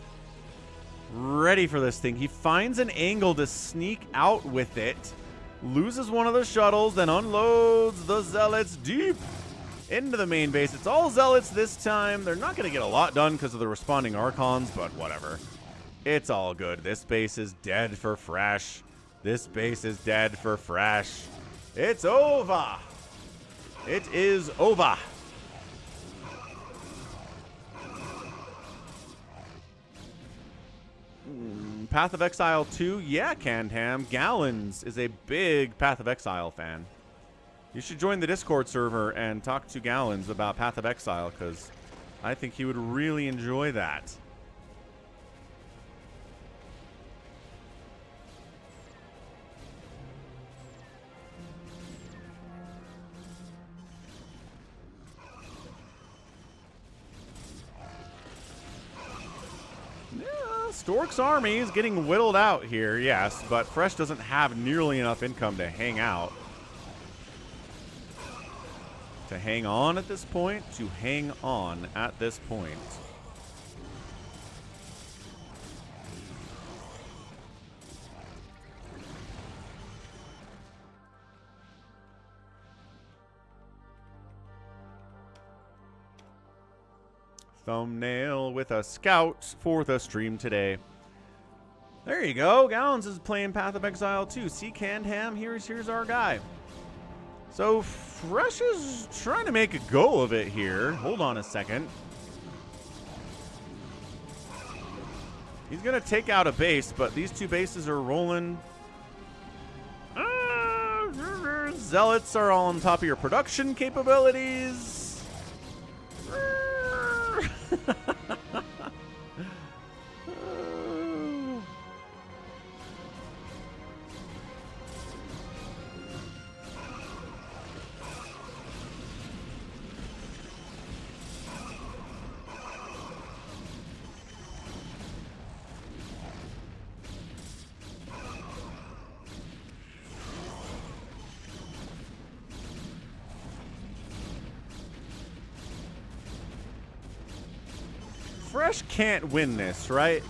ready for this thing. He finds an angle to sneak out with it. Loses one of the shuttles, then unloads the Zealots deep into the main base. It's all Zealots this time. They're not going to get a lot done because of the responding Archons, but whatever. It's all good. This base is dead for Fresh. This base is dead for Fresh. It's over. It is over. Path of Exile 2, yeah, Candham. Gallons is a big Path of Exile fan. You should join the Discord server and talk to Gallons about Path of Exile, because I think he would really enjoy that. Stork's army is getting whittled out here, yes, but Fresh doesn't have nearly enough income to hang out. To hang on at this point? To hang on at this point. Thumbnail with a scout for the stream today. There you go. Gallons is playing Path of Exile 2. See, Candham, here's our guy. So Fresh is trying to make a go of it here. Hold on a second. He's going to take out a base, but these two bases are rolling. Zealots are all on top of your production capabilities. Fresh can't win this, right?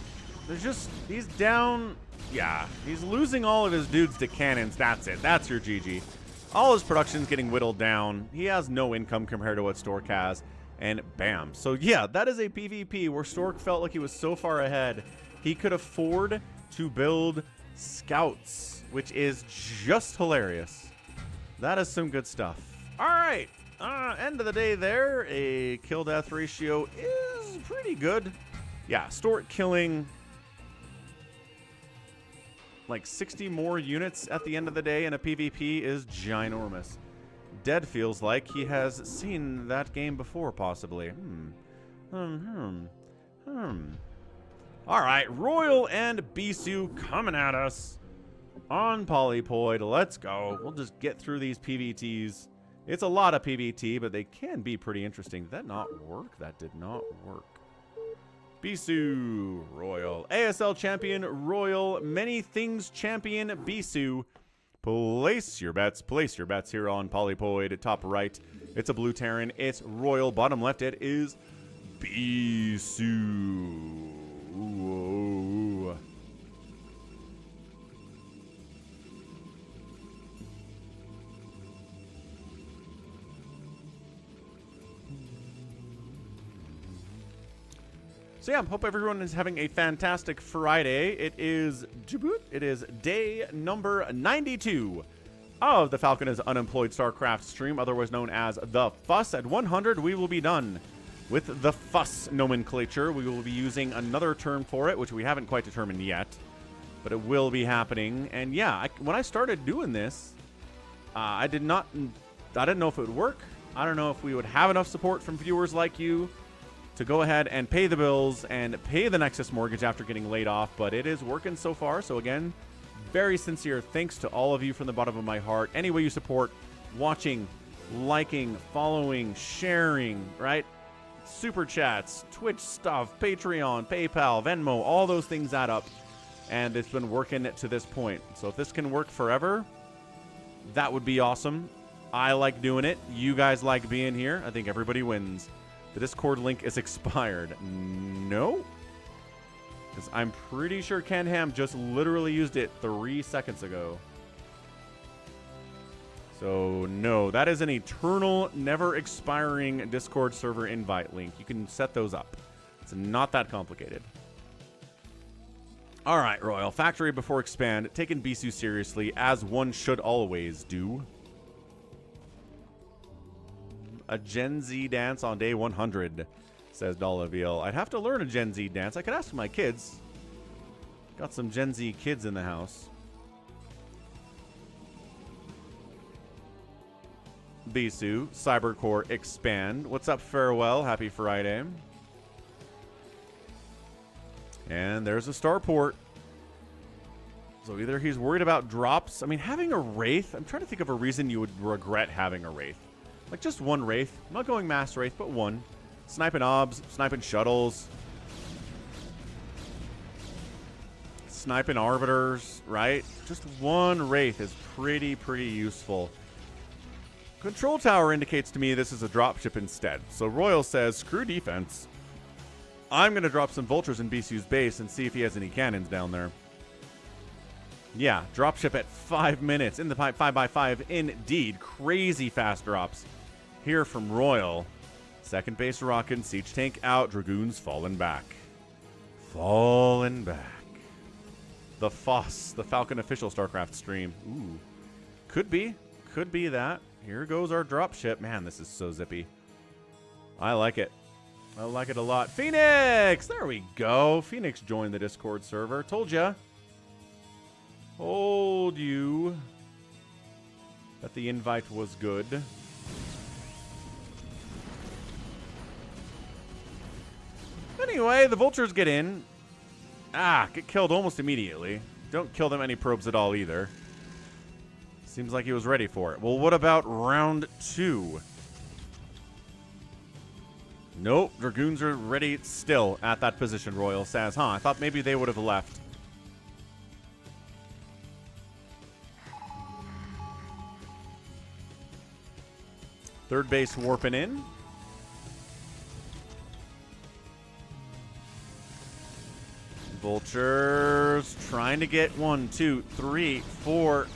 There's just, he's down, yeah. He's losing all of his dudes to cannons. That's it. That's your GG. All his production's getting whittled down. He has no income compared to what Stork has. And bam. So yeah, that is a PvP where Stork felt like he was so far ahead. He could afford to build scouts, which is just hilarious. That is some good stuff. All right. End of the day there. A kill-death ratio is pretty good. Yeah, Stork killing like 60 more units at the end of the day in a PvP is ginormous. Dead feels like he has seen that game before, possibly. Alright, RoyaL and Bisu coming at us on Polypoid. Let's go. We'll just get through these PvTs. It's a lot of PvT, but they can be pretty interesting. Did that not work? That did not work. Bisu, RoyaL. ASL champion, RoyaL. Many things champion, Bisu. Place your bets here on Polypoid. Top right, it's a blue Terran. It's RoyaL. Bottom left, it is Bisu. Whoa. So yeah, hope everyone is having a fantastic Friday. It is day number 92 of the Falcon is Unemployed StarCraft stream, otherwise known as The Fuss. At 100, we will be done with the Fuss nomenclature. We will be using another term for it, which we haven't quite determined yet, but it will be happening. And yeah, when I started doing this, I didn't know if it would work. I don't know if we would have enough support from viewers like you to go ahead and pay the bills and pay the Nexus mortgage after getting laid off, but it is working so far. So again, very sincere thanks to all of you from the bottom of my heart. Any way you support, watching, liking, following, sharing, right? Super chats, Twitch stuff, Patreon, PayPal, Venmo, all those things add up, and it's been working to this point. So if this can work forever, that would be awesome. I like doing it. You guys like being here. I think everybody wins. The Discord link is expired. No? Because I'm pretty sure Ken Ham just literally used it 3 seconds ago. So, no. That is an eternal, never expiring Discord server invite link. You can set those up. It's not that complicated. Alright, RoyaL. Factory before expand. Taking Bisu seriously, as one should always do. A Gen Z dance on day 100, says Dolaviel. I'd have to learn a Gen Z dance. I could ask my kids. Got some Gen Z kids in the house. Bisu, Cybercore expand. What's up, Farewell? Happy Friday. And there's a starport. So either he's worried about drops. I mean, having a Wraith. I'm trying to think of a reason you would regret having a Wraith. Like just one Wraith. I'm not going mass Wraith, but one. Sniping obs, sniping shuttles. Sniping arbiters, right? Just one Wraith is pretty useful. Control tower indicates to me this is a dropship instead. So RoyaL says, screw defense. I'm going to drop some vultures in Bisu's base and see if he has any cannons down there. Yeah, dropship at 5 minutes in the pipe, 5x5 indeed. Crazy fast drops here from RoyaL. Second base rockin', siege tank out, dragoons falling back. Falling back. The Foss, the Falcon official StarCraft stream. Ooh, could be that. Here goes our dropship. Man, this is so zippy. I like it. I like it a lot. Phoenix! There we go. Phoenix joined the Discord server. Told ya. Told you that the invite was good. Anyway, the vultures get in. Get killed almost immediately. Don't kill them any probes at all either. Seems like he was ready for it. Well, what about round 2? Nope, dragoons are ready still at that position, RoyaL says. I thought maybe they would have left. Third base warping in. Vultures trying to get 1, 2, 3, 4.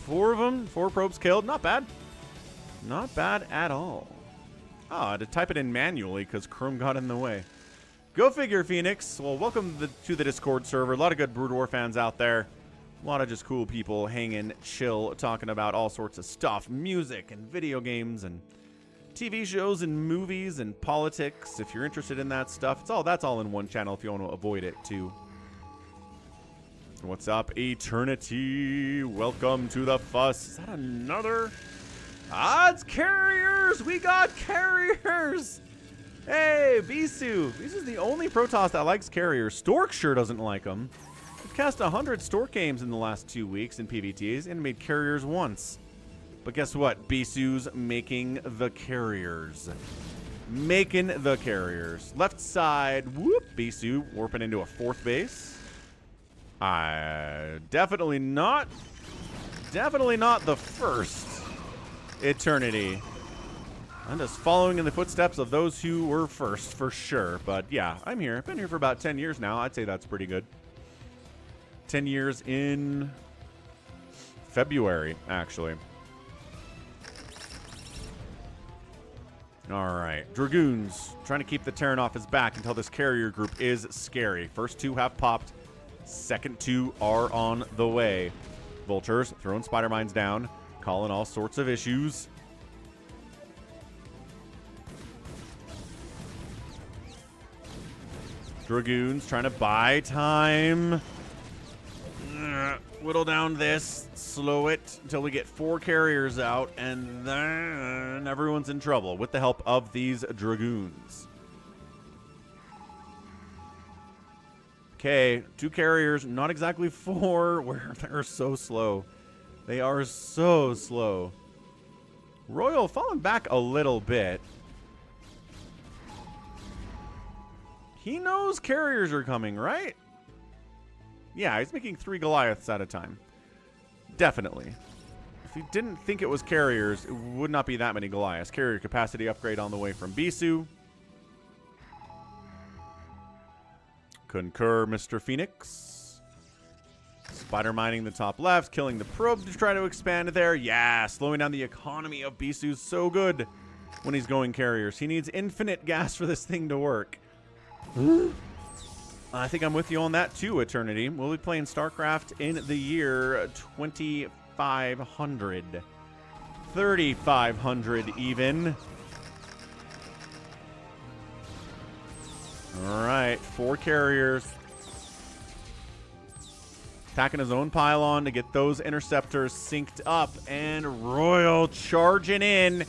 4 of them. 4 probes killed. Not bad. Not bad at all. Oh, I had to type it in manually because Chrome got in the way. Go figure, Phoenix. Well, welcome to the Discord server. A lot of good Brood War fans out there. A lot of just cool people hanging, chill, talking about all sorts of stuff. Music and video games and TV shows and movies and politics. If you're interested in that stuff, that's all in one channel if you want to avoid it too. What's up, Eternity? Welcome to the fuss. Is that another? Ah, it's carriers! We got carriers! Hey, Bisu. Bisu's the only Protoss that likes carriers. Stork sure doesn't like them. We've cast 100 Stork games in the last 2 weeks in PvTs and made carriers once. But guess what? Bisu's making the carriers. Making the carriers. Left side, whoop, Bisu warping into a 4th base. Definitely not the first Eternity. I'm just following in the footsteps of those who were first, for sure. But yeah, I'm here. I've been here for about 10 years now. I'd say that's pretty good. 10 years in February, actually. All right, Dragoons trying to keep the Terran off his back until this carrier group is scary. First 2 have popped. Second 2 are on the way. Vultures throwing spider mines down, calling all sorts of issues. Dragoons trying to buy time. Whittle down this, slow it until we get 4 carriers out, and then everyone's in trouble with the help of these Dragoons. Okay, 2 carriers, not exactly 4, where they're so slow. They are so slow. RoyaL falling back a little bit. He knows carriers are coming, right? Yeah, he's making 3 Goliaths at a time. Definitely. If he didn't think it was carriers, it would not be that many Goliaths. Carrier capacity upgrade on the way from Bisu. Concur, Mr. Phoenix. Spider mining the top left, killing the probe to try to expand there. Yeah, slowing down the economy of Bisu is so good when he's going carriers. He needs infinite gas for this thing to work. I think I'm with you on that too, Eternity. We'll be playing StarCraft in the year 2500. 3500 even. All right, 4 carriers. Attacking his own pylon to get those interceptors synced up. And RoyaL charging in.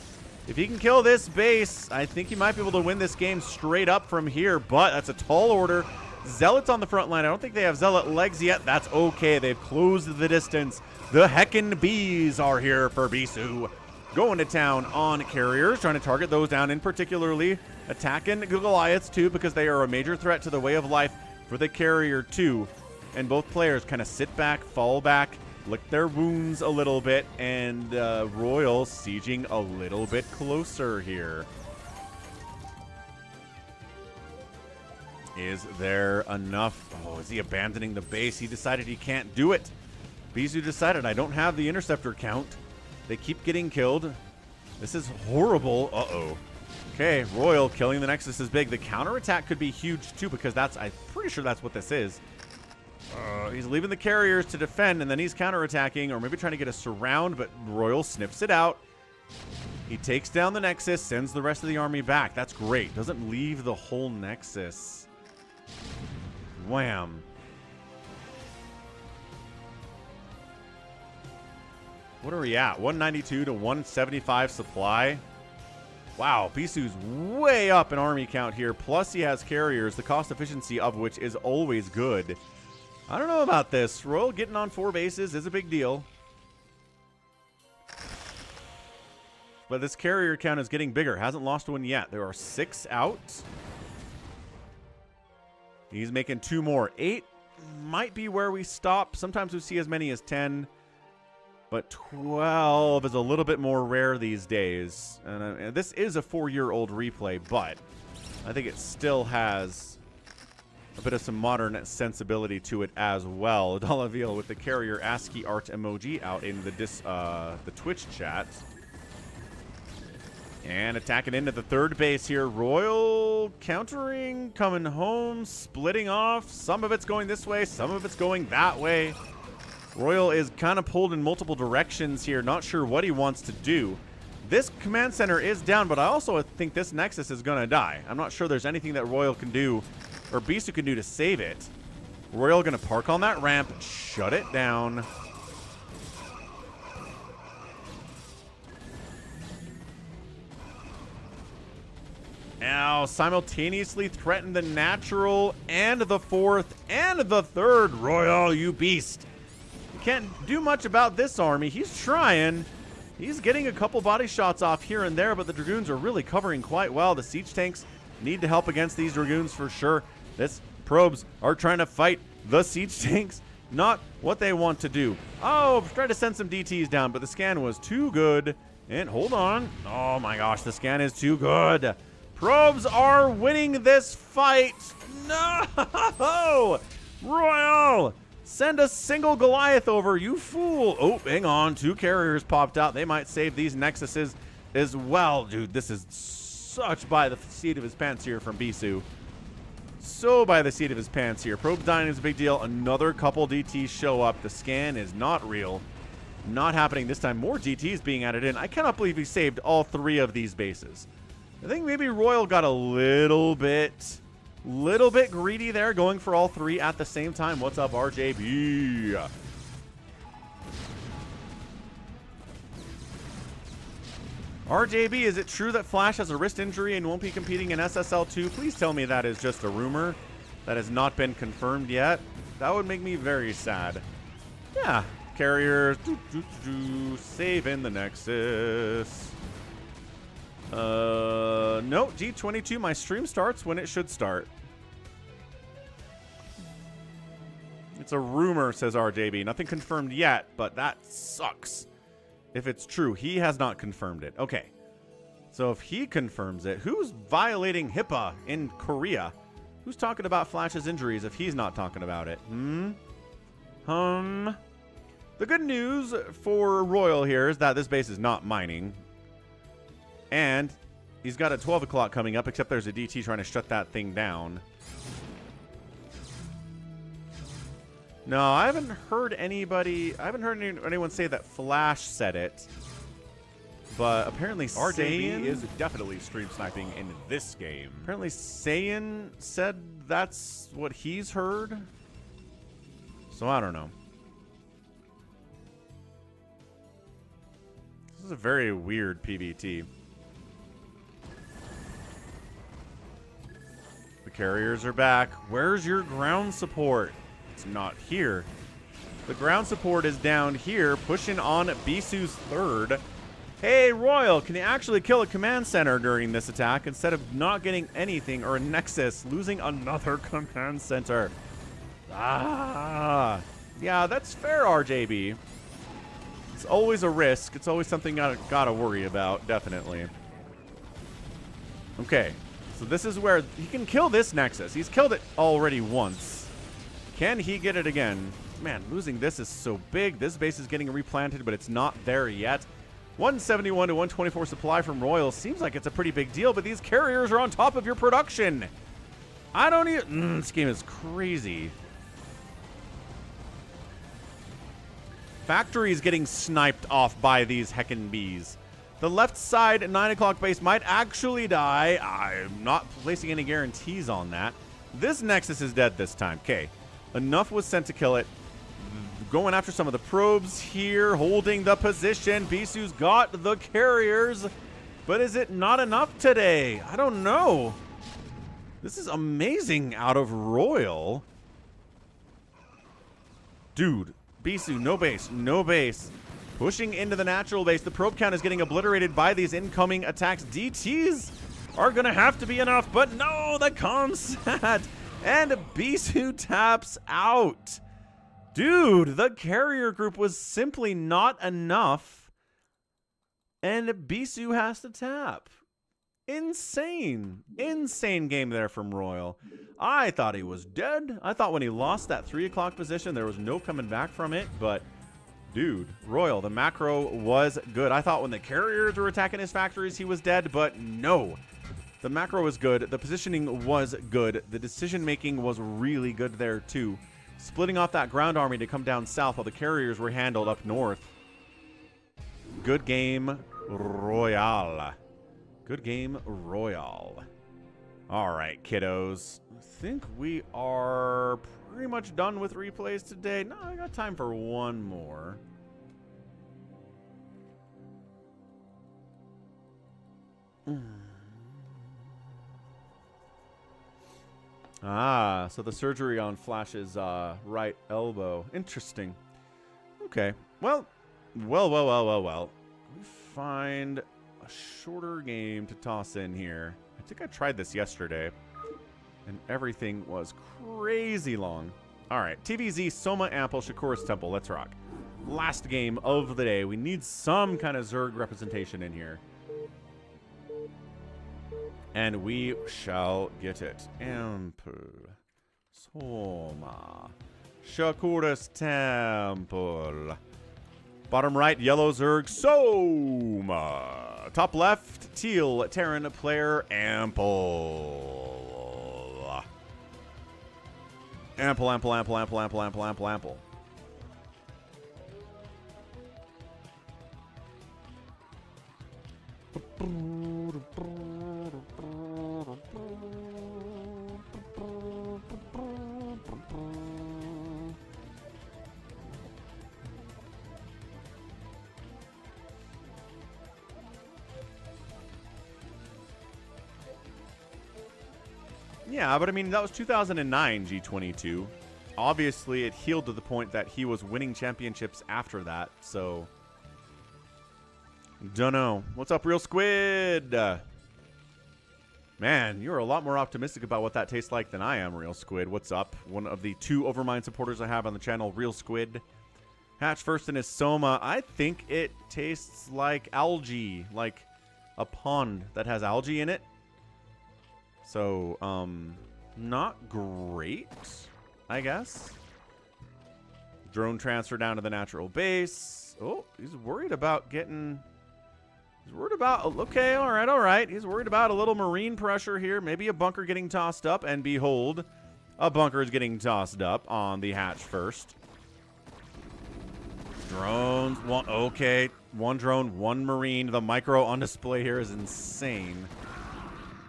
If he can kill this base, I think he might be able to win this game straight up from here. But that's a tall order. Zealots on the front line. I don't think they have Zealot legs yet. That's okay. They've closed the distance. The heckin' bees are here for Bisu. Going to town on carriers, trying to target those down, in particularly attacking Goliaths too, because they are a major threat to the way of life for the carrier too. And both players kind of sit back, fall back, lick their wounds a little bit, and RoyaL sieging a little bit closer here. Is there enough? Oh, is he abandoning the base? He decided he can't do it. Bisu decided, I don't have the interceptor count. They keep getting killed. This is horrible. Uh-oh. Okay, RoyaL killing the Nexus is big. The counterattack could be huge too, because I'm pretty sure that's what this is. He's leaving the carriers to defend, and then he's counterattacking, or maybe trying to get a surround, but RoyaL sniffs it out. He takes down the Nexus, sends the rest of the army back. That's great. Doesn't leave the whole Nexus. Wham. What are we at? 192 to 175 supply. Wow, Bisu's way up in army count here. Plus he has carriers, the cost efficiency of which is always good. I don't know about this. RoyaL getting on 4 bases is a big deal. But this carrier count is getting bigger. Hasn't lost one yet. There are 6 out. He's making 2 more. 8 might be where we stop. Sometimes we see as many as 10. But 12 is a little bit more rare these days. And this is a 4-year-old replay, but I think it still has a bit of some modern sensibility to it as well. Dalaville with the carrier ASCII art emoji out in the Twitch chat. And attacking into the 3rd base here. RoyaL countering, coming home, splitting off. Some of it's going this way, some of it's going that way. RoyaL is kind of pulled in multiple directions here. Not sure what he wants to do. This command center is down, but I also think this Nexus is going to die. I'm not sure there's anything that RoyaL can do, or Bisu can do to save it. RoyaL gonna park on that ramp, shut it down. Now simultaneously threaten the natural and the fourth and the third. RoyaL, you beast. You can't do much about this army. He's trying. He's getting a couple body shots off here and there, but the Dragoons are really covering quite well. The siege tanks need to help against these Dragoons for sure. This probes are trying to fight the siege tanks. Not what they want to do. Oh, try to send some DTs down, but the scan was too good. And hold on. Oh my gosh, the scan is too good. Probes are winning this fight. No! RoyaL, send a single Goliath over, you fool. Oh, hang on. 2 carriers popped out. They might save these Nexuses as well. Dude, this is such by the seat of his pants here from Bisu. So by the seat of his pants here. Probe dying is a big deal. Another couple DTs show up. The scan is not real. Not happening this time. More DTs being added in. I cannot believe he saved all 3 of these bases. I think maybe RoyaL got a little bit greedy there, going for all 3 at the same time. What's up, RJB? RJB, is it true that Flash has a wrist injury and won't be competing in SSL2? Please tell me that is just a rumor that has not been confirmed yet. That would make me very sad. Yeah, carriers, saving the Nexus. No, G22, my stream starts when it should start. It's a rumor, says RJB. Nothing confirmed yet, but that sucks. If it's true, he has not confirmed it. Okay. So if he confirms it, who's violating HIPAA in Korea? Who's talking about Flash's injuries if he's not talking about it? The good news for RoyaL here is that this base is not mining. And he's got a 12 o'clock coming up, except there's a DT trying to shut that thing down. No, I haven't heard anyone say that Flash said it. But apparently RJB is definitely stream sniping in this game. Apparently Saiyan said that's what he's heard. So I don't know. This is a very weird PvT. The carriers are back. Where's your ground support? It's not here. The ground support is down here, pushing on Bisu's third. Hey, RoyaL, can you actually kill a command center during this attack instead of not getting anything, or a Nexus, losing another command center? Ah. Yeah, that's fair, RJB. It's always a risk. It's always something gotta worry about, definitely. Okay, so this is where he can kill this Nexus. He's killed it already once. Can he get it again? Man, losing this is so big. This base is getting replanted, but it's not there yet. 171 to 124 supply from RoyaL seems like it's a pretty big deal, but these carriers are on top of your production. I don't even... this game is crazy. Factory is getting sniped off by these heckin' bees. The left side 9 o'clock base might actually die. I'm not placing any guarantees on that. This Nexus is dead this time. Okay. Enough was sent to kill it. Going after some of the probes here, holding the position. Bisu's got the carriers, but is it not enough today? I don't know. This is amazing out of RoyaL. Dude, Bisu, no base, no base. Pushing into the natural base. The probe count is getting obliterated by these incoming attacks. DTs are going to have to be enough, but no, the comsat. And Bisu taps out. Dude, the carrier group was simply not enough. And Bisu has to tap. Insane. Insane game there from RoyaL. I thought he was dead. I thought when he lost that 3 o'clock position, there was no coming back from it. But, dude, RoyaL, the macro was good. I thought when the carriers were attacking his factories, he was dead. But no. The macro was good. The positioning was good. The decision-making was really good there, too. Splitting off that ground army to come down south while the carriers were handled up north. Good game, RoyaL. Good game, RoyaL. All right, kiddos. I think we are pretty much done with replays today. No, I got time for one more. Ah, so the surgery on Flash's right elbow. Interesting. Okay. Well. We find a shorter game to toss in here. I think I tried this yesterday, and everything was crazy long. All right, TVZ, Soma, Ample, Shakuras Temple. Let's rock. Last game of the day. We need some kind of Zerg representation in here. And we shall get it. Ample, Soma, Shakuras Temple. Bottom right, yellow Zerg, Soma. Top left, teal Terran player, Ample. Ample. Yeah, but I mean, that was 2009 G22. Obviously, it healed to the point that he was winning championships after that, so... Dunno. What's up, Real Squid? Man, you're a lot more optimistic about what that tastes like than I am, Real Squid. What's up? One of the 2 Overmind supporters I have on the channel, Real Squid. Hatch first in his Soma. I think it tastes like algae, like a pond that has algae in it. So, not great, I guess. Drone transfer down to the natural base. Oh, he's worried about getting... He's worried about... Okay, all right. He's worried about a little marine pressure here. Maybe a bunker getting tossed up. And behold, a bunker is getting tossed up on the hatch first. Drones. Okay, one drone, one marine. The micro on display here is insane.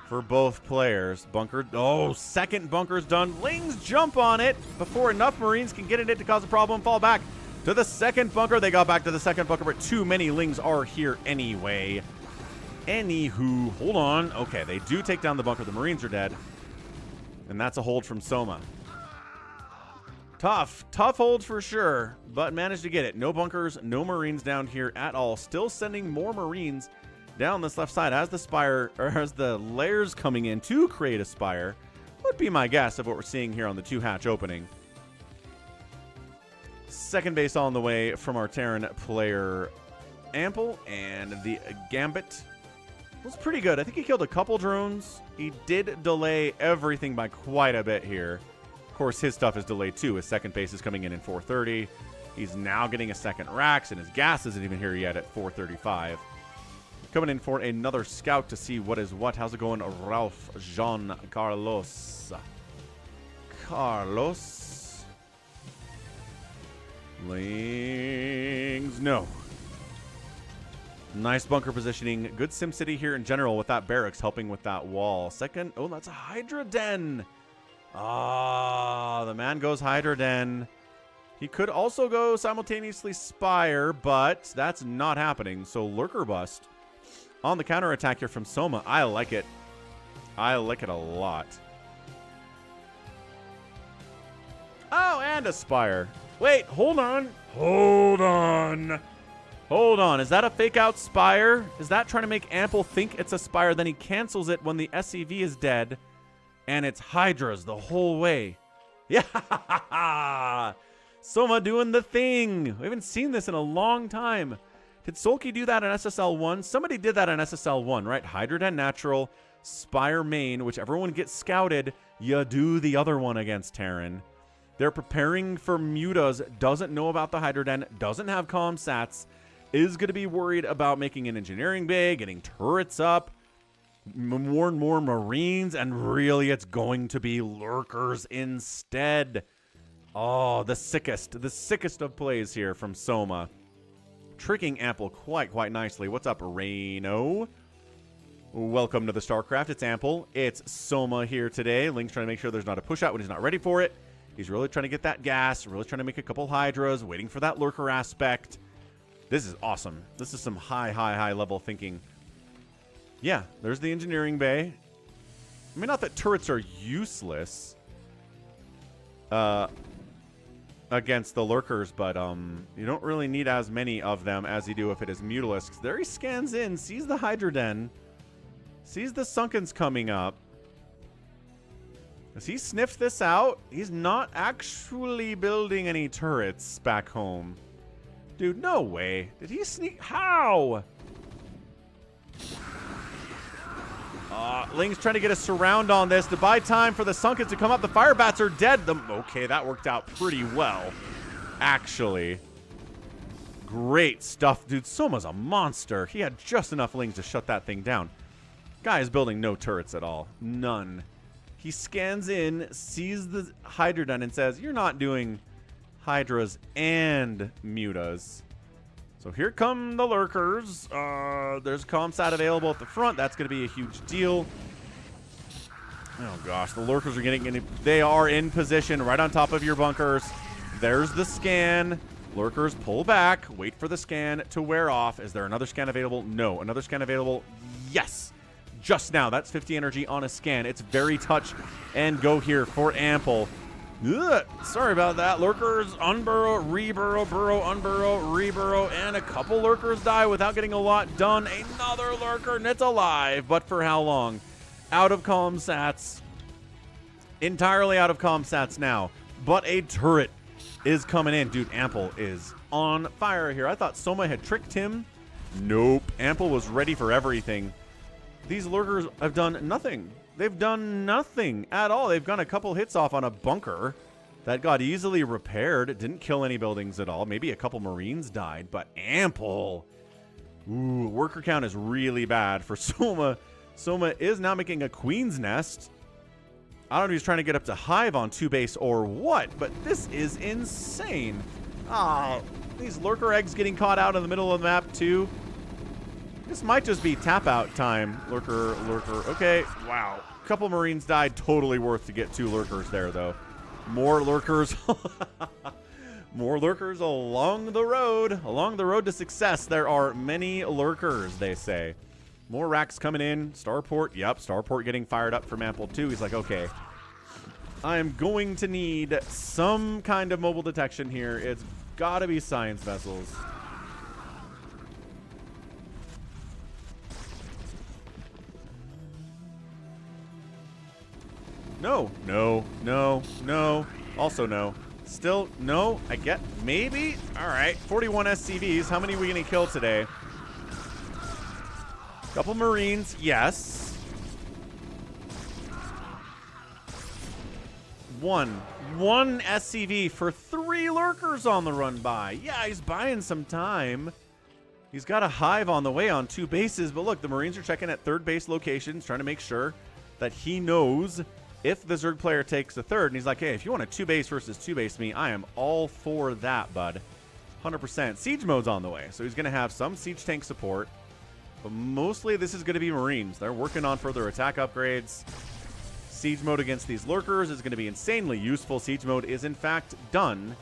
For both players. Bunker. Oh, second bunker's done. Lings jump on it before enough Marines can get in it to cause a problem. Fall back to the second bunker. They got back to the second bunker, but too many Lings are here anyway. Anywho, hold on. Okay, they do take down the bunker. The Marines are dead. And that's a hold from Soma. Tough hold for sure, but managed to get it. No bunkers, no Marines down here at all. Still sending more Marines down this left side as the spire, or as the layers coming in to create a spire, would be my guess of what we're seeing here on the 2-hatch opening. Second base on the way from our Terran player Ample, and the Gambit was pretty good. I think he killed a couple drones. He did delay everything by quite a bit here. Of course, his stuff is delayed too. His second base is coming in 4:30. He's now getting a second Rax, and his gas isn't even here yet at 4:35. Coming in for another scout to see what is what. How's it going, Ralph Jean Carlos? Lings. No. Nice bunker positioning. Good SimCity here in general with that barracks helping with that wall. Second. Oh, that's a Hydra Den. Ah, the man goes Hydra Den. He could also go simultaneously Spire, but that's not happening. So Lurker Bust on the counterattack here from Soma. I like it. I like it a lot. Oh, and a Spire. Wait, hold on. Hold on. Is that a fake out Spire? Is that trying to make Ample think it's a Spire? Then he cancels it when the SCV is dead. And it's Hydras the whole way. Yeah. Soma doing the thing. We haven't seen this in a long time. Did Sulky do that in SSL 1? Somebody did that in SSL 1, right? Hydra Den natural, Spire main, whichever one gets scouted, you do the other one against Terran. They're preparing for mutas, doesn't know about the Hydra Den, doesn't have comm sats, is going to be worried about making an engineering bay, getting turrets up, more and more Marines, and really it's going to be Lurkers instead. Oh, the sickest of plays here from Soma. Tricking Ample quite nicely. What's up, Reno? Welcome to the StarCraft. It's Ample. It's Soma here today. Link's trying to make sure there's not a push out when he's not ready for it. He's really trying to get that gas, really trying to make a couple Hydras, waiting for that lurker aspect. This is awesome. This is some high level thinking. Yeah, there's the engineering bay. I mean, not that turrets are useless against the lurkers, but you don't really need as many of them as you do if it is Mutalisks. There he scans in, sees the Hydra Den, sees the Sunkens coming up. Has he sniffed this out? He's not actually building any turrets back home. Dude, no way. Did he sneak? How? Ling's trying to get a surround on this to buy time for the Sunkens to come up. The fire bats are dead. Okay, that worked out pretty well, actually. Great stuff, dude. Soma's a monster. He had just enough Lings to shut that thing down. Guy is building no turrets at all. None. He scans in, sees the Hydra Den, and says, you're not doing Hydras and Mutas. So here come the lurkers. There's Comsat available at the front. That's going to be a huge deal. Oh, gosh. The lurkers are getting in. They are in position right on top of your bunkers. There's the scan. Lurkers pull back. Wait for the scan to wear off. Is there another scan available? No. Another scan available? Yes. Just now. That's 50 energy on a scan. It's very touch and go here for Ample. Ugh, sorry about that. Lurkers unburrow, reburrow, burrow, unburrow, reburrow, and a couple lurkers die without getting a lot done. Another lurker, and it's alive, but for how long? Out of comm sats. Entirely out of comm sats now, but a turret is coming in. Dude, Ample is on fire here. I thought Soma had tricked him. Nope. Ample was ready for everything. These lurkers have done nothing. They've done nothing at all. They've gone a couple hits off on a bunker that got easily repaired. It didn't kill any buildings at all. Maybe a couple Marines died, but Ample. Ooh, worker count is really bad for Soma. Soma is now making a Queen's Nest. I don't know if he's trying to get up to Hive on 2 base or what, but this is insane. Ah, these lurker eggs getting caught out in the middle of the map too. This might just be tap out time. Lurker. Okay, wow. Couple Marines died. Totally worth to get 2 lurkers there, though. More lurkers. More lurkers along the road. Along the road to success, there are many lurkers, they say. More racks coming in. Starport. Yep, Starport getting fired up from Ample, too. He's like, okay, I am going to need some kind of mobile detection here. It's got to be science vessels. No. Also no. Still no. I get maybe. All right. 41 SCVs. How many are we going to kill today? Couple Marines. Yes. One SCV for 3 lurkers on the run by. Yeah, he's buying some time. He's got a Hive on the way on 2 bases. But look, the Marines are checking at 3rd base locations, trying to make sure that he knows if the Zerg player takes the 3rd, and he's like, hey, if you want a 2 base versus 2 base me, I am all for that, bud. 100%. Siege mode's on the way, so he's going to have some siege tank support, but mostly this is going to be Marines. They're working on further attack upgrades. Siege mode against these lurkers is going to be insanely useful. Siege mode is, in fact, done.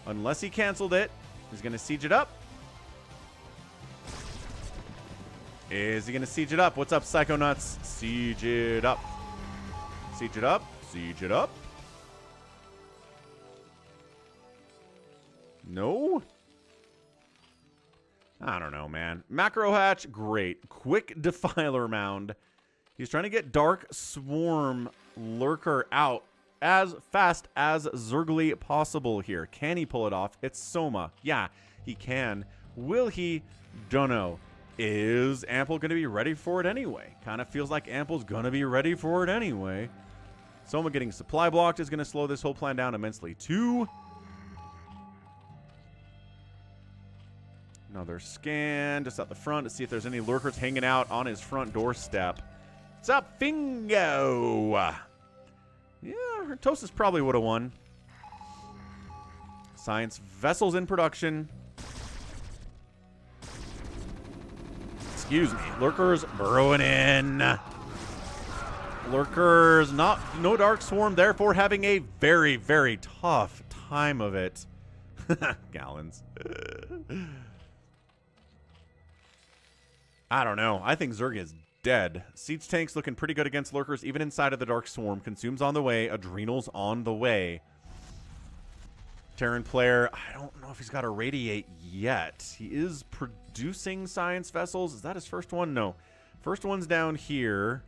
Unless he canceled it, he's going to siege it up. Is he going to siege it up? What's up, Psychonauts? Siege it up. Siege it up. Siege it up. No? I don't know, man. Macro hatch, great. Quick defiler mound. He's trying to get Dark Swarm Lurker out as fast as Zergly possible here. Can he pull it off? It's Soma. Yeah, he can. Will he? Don't know. Is Ample going to be ready for it anyway? Kind of feels like Ample's going to be ready for it anyway. Soma getting supply blocked is going to slow this whole plan down immensely too. Another scan just out the front to see if there's any lurkers hanging out on his front doorstep. What's up, Fingo? Yeah, Hertosis probably would have won. Science vessels in production. Excuse me. Lurkers burrowing in. Lurkers, no Dark Swarm, therefore having a very, very tough time of it. Gallons. I don't know. I think Zerg is dead. Siege Tank's looking pretty good against Lurkers, even inside of the Dark Swarm. Consume's on the way. Adrenal's on the way. Terran player, I don't know if he's got a Radiate yet. He is producing Science Vessels. Is that his first one? No. First one's down here.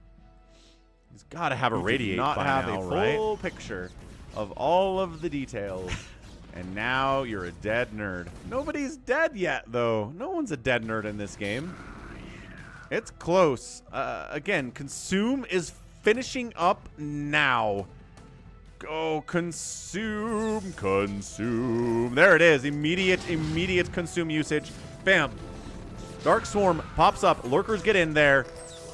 He's got to have a Radiate by now, right? Not have a full picture of all of the details. And now you're a dead nerd. Nobody's dead yet, though. No one's a dead nerd in this game. It's close. Again, Consume is finishing up now. Go Consume, Consume. There it is. Immediate Consume usage. Bam. Dark Swarm pops up. Lurkers get in there,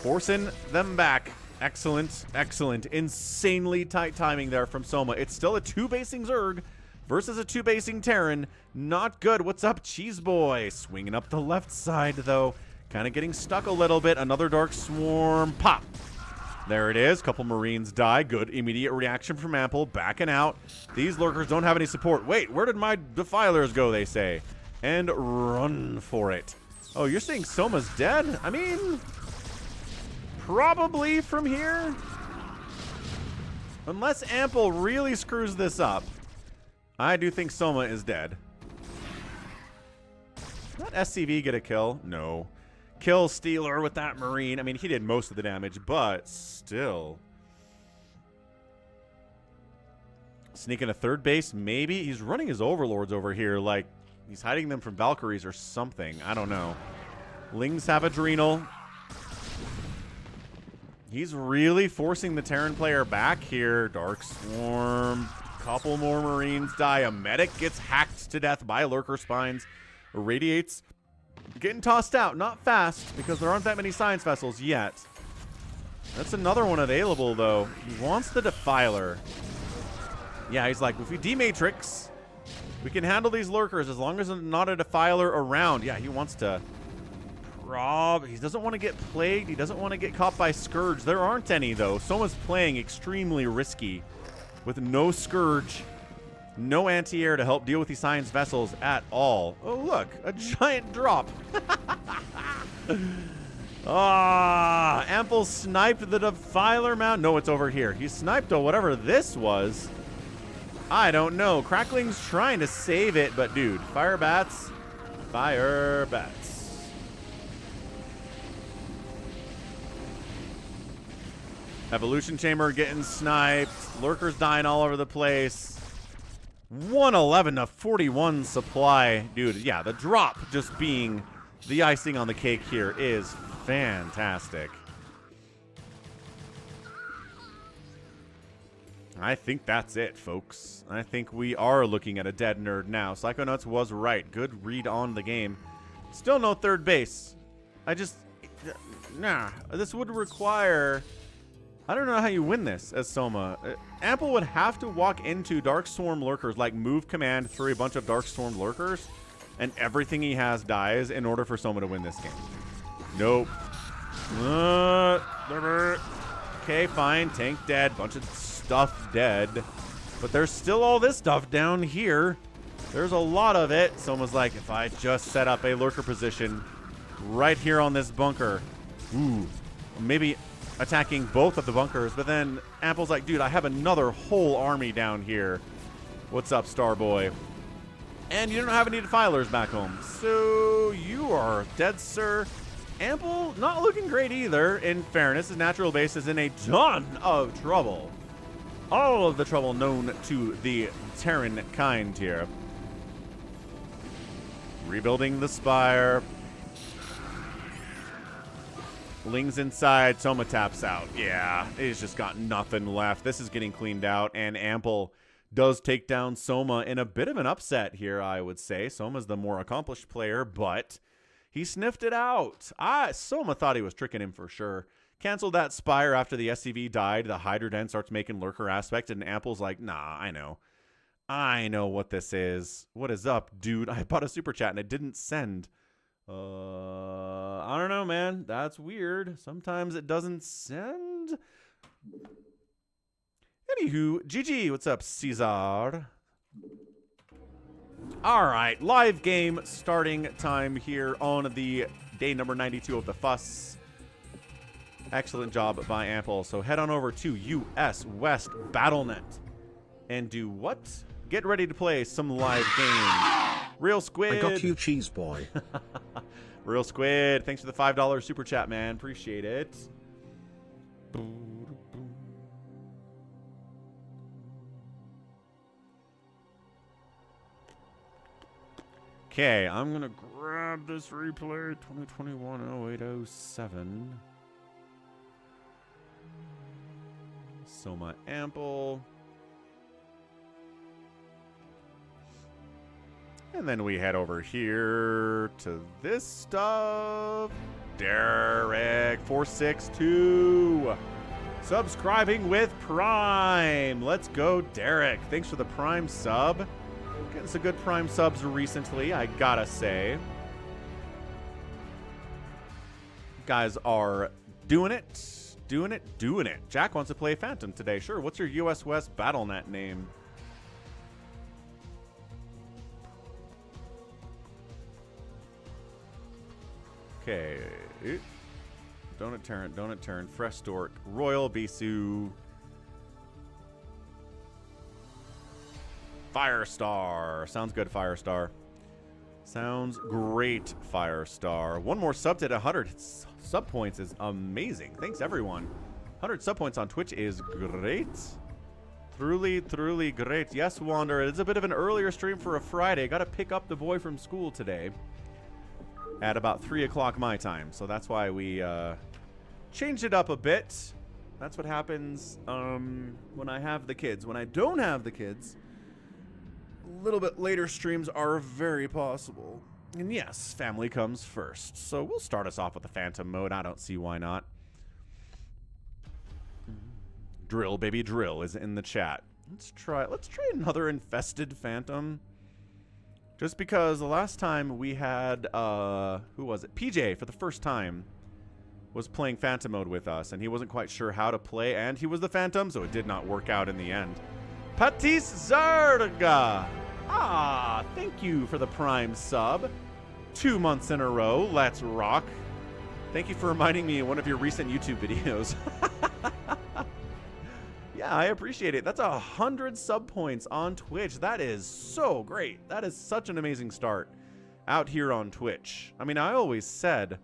forcing them back. Excellent, excellent. Insanely tight timing there from Soma. It's still a 2-basing Zerg versus a 2-basing Terran. Not good. What's up, Cheese Boy? Swinging up the left side, though. Kind of getting stuck a little bit. Another Dark Swarm. Pop. There it is. Couple Marines die. Good immediate reaction from Ample. Backing out. These Lurkers don't have any support. Wait, where did my Defilers go, they say? And run for it. Oh, you're saying Soma's dead? I mean, probably from here. Unless Ample really screws this up, I do think Soma is dead. Did that SCV get a kill? No. Kill Stealer with that Marine. I mean, he did most of the damage, but still. Sneaking a third base, maybe. He's running his Overlords over here, like he's hiding them from Valkyries or something. I don't know. Lings have Adrenal. He's really forcing the Terran player back here. Dark Swarm. Couple more Marines die. A medic gets hacked to death by Lurker Spines. Irradiates. Getting tossed out. Not fast, because there aren't that many Science Vessels yet. That's another one available, though. He wants the Defiler. Yeah, he's like, if we dematrix, we can handle these Lurkers as long as there's not a Defiler around. Yeah, he wants to rob. He doesn't want to get plagued. He doesn't want to get caught by Scourge. There aren't any, though. Soma's playing extremely risky with no Scourge. No anti-air to help deal with these Science Vessels at all. Oh, look. A giant drop. Ah, Ample sniped the Defiler mount. No, it's over here. He sniped whatever this was. I don't know. Crackling's trying to save it, but dude, fire bats. Fire bats. Evolution Chamber getting sniped. Lurkers dying all over the place. 111 to 41 supply. Dude, yeah, the drop just being the icing on the cake here is fantastic. I think that's it, folks. I think we are looking at a dead nerd now. Psychonauts was right. Good read on the game. Still no third base. Nah. This would require... I don't know how you win this as Soma. Ample would have to walk into Dark Swarm Lurkers, like move command through a bunch of Dark Swarm Lurkers, and everything he has dies in order for Soma to win this game. Nope. Okay, fine. Tank dead. Bunch of stuff dead. But there's still all this stuff down here. There's a lot of it. Soma's like, if I just set up a Lurker position right here on this bunker. Ooh. Maybe... attacking both of the bunkers, but then Ample's like, dude, I have another whole army down here. What's up, Starboy? And you don't have any Defilers back home. So you are dead, sir. Ample not looking great either, in fairness. His natural base is in a ton of trouble. All of the trouble known to the Terran kind here. Rebuilding the Spire. Ling's inside. Soma taps out. Yeah, he's just got nothing left. This is getting cleaned out, and Ample does take down Soma in a bit of an upset here, I would say. Soma's the more accomplished player, but he sniffed it out. Soma thought he was tricking him for sure. Canceled that Spire after the SCV died. The Hydra Den starts making Lurker aspect, and Ample's like, nah, I know. I know what this is. What is up, dude? I bought a super chat, and it didn't send. I don't know, man. That's weird. Sometimes it doesn't send. Anywho, GG, what's up, Caesar? All right, live game starting time here on the day number 92 of the fuss. Excellent job by Ample. So head on over to US West Battle.net and do what? Get ready to play some live games. Real Squid. I got you, cheese boy. Real Squid. Thanks for the $5 super chat, man. Appreciate it. Okay, I'm going to grab this replay. 2021-0807. Soma Ample. And then we head over here to this stuff. Derek462. Subscribing with Prime. Let's go, Derek. Thanks for the Prime sub. Getting some good Prime subs recently, I gotta say. Guys are doing it. Doing it. Doing it. Jack wants to play Phantom today. Sure. What's your US West Battle.net name? Okay. Doniterran, Fresh Stork, RoyaL, Bisu, Firestar. Sounds good, Firestar. Sounds great, Firestar. One more sub to 100 sub points is amazing. Thanks, everyone. 100 sub points on Twitch is great. Truly, truly great. Yes, Wander, it's a bit of an earlier stream for a Friday. Got to pick up the boy from school today at about 3 o'clock my time. So that's why we changed it up a bit. That's what happens when I have the kids. When I don't have the kids, a little bit later streams are very possible. And yes, family comes first. So we'll start us off with the Phantom mode. I don't see why not. Drill, baby, drill is in the chat. Let's try another Infested Phantom. Just because the last time we had, who was it? PJ, for the first time, was playing Phantom mode with us, and he wasn't quite sure how to play, and he was the Phantom, so it did not work out in the end. Patis Zarga! Ah, thank you for the Prime sub. 2 months in a row. Let's rock. Thank you for reminding me of one of your recent YouTube videos. Yeah, I appreciate it. That's 100 sub points on Twitch. That is so great. That is such an amazing start out here on Twitch. I mean, I always said,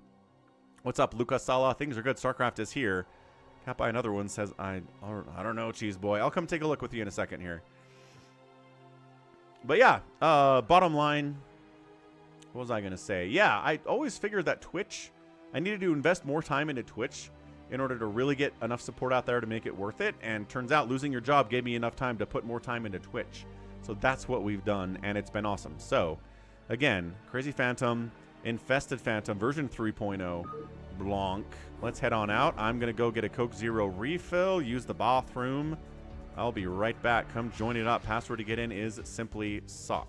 what's up, Lucas Sala? Things are good. StarCraft is here. Cat by another one says, I don't know, Cheese Boy. I'll come take a look with you in a second here. But yeah, bottom line, what was I going to say? Yeah, I always figured that Twitch, I needed to invest more time into Twitch in order to really get enough support out there to make it worth it. And turns out losing your job gave me enough time to put more time into Twitch. So that's what we've done, and it's been awesome. So, again, Crazy Phantom, Infested Phantom, version 3.0, Blanc. Let's head on out. I'm going to go get a Coke Zero refill, use the bathroom. I'll be right back. Come join it up. Password to get in is simply SOC.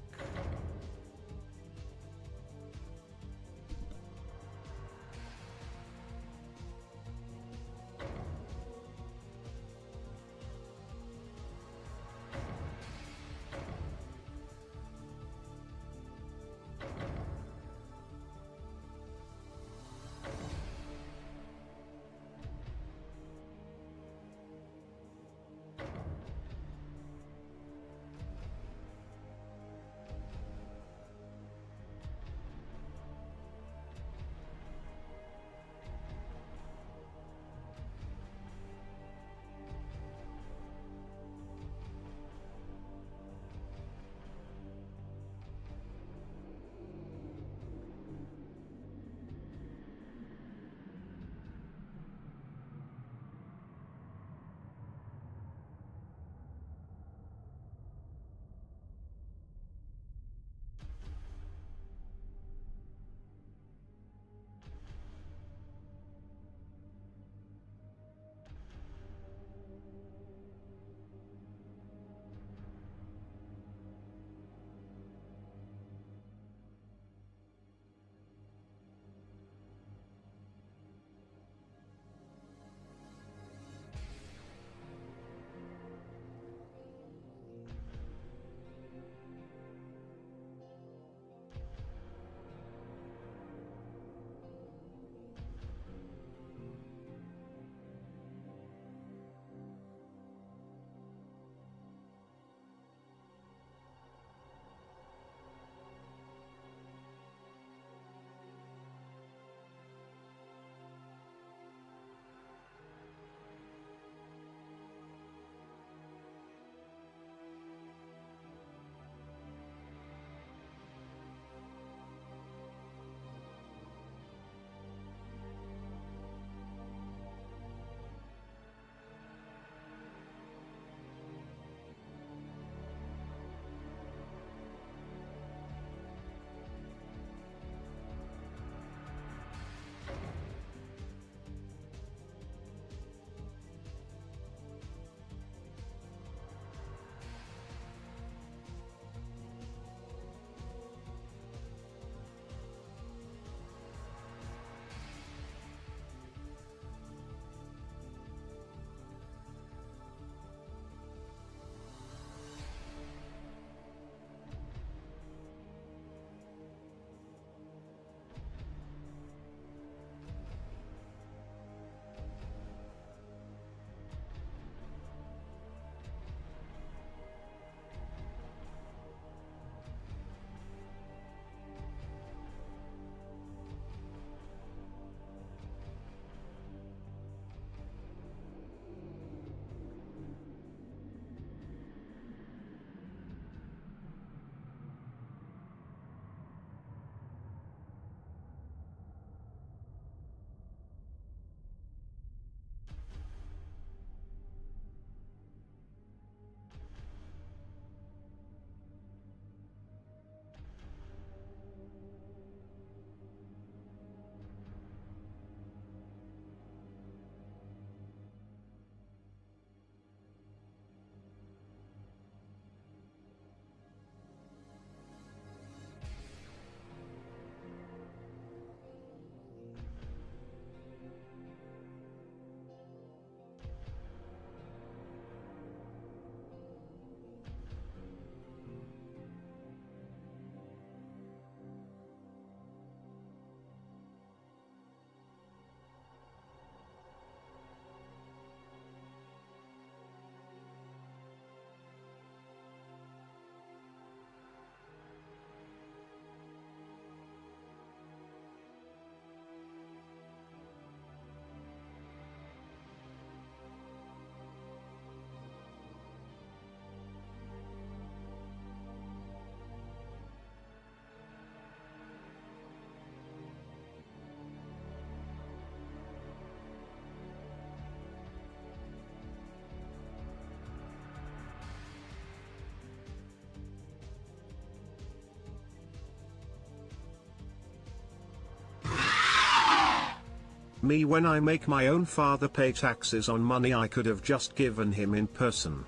Me when I make my own father pay taxes on money I could have just given him in person.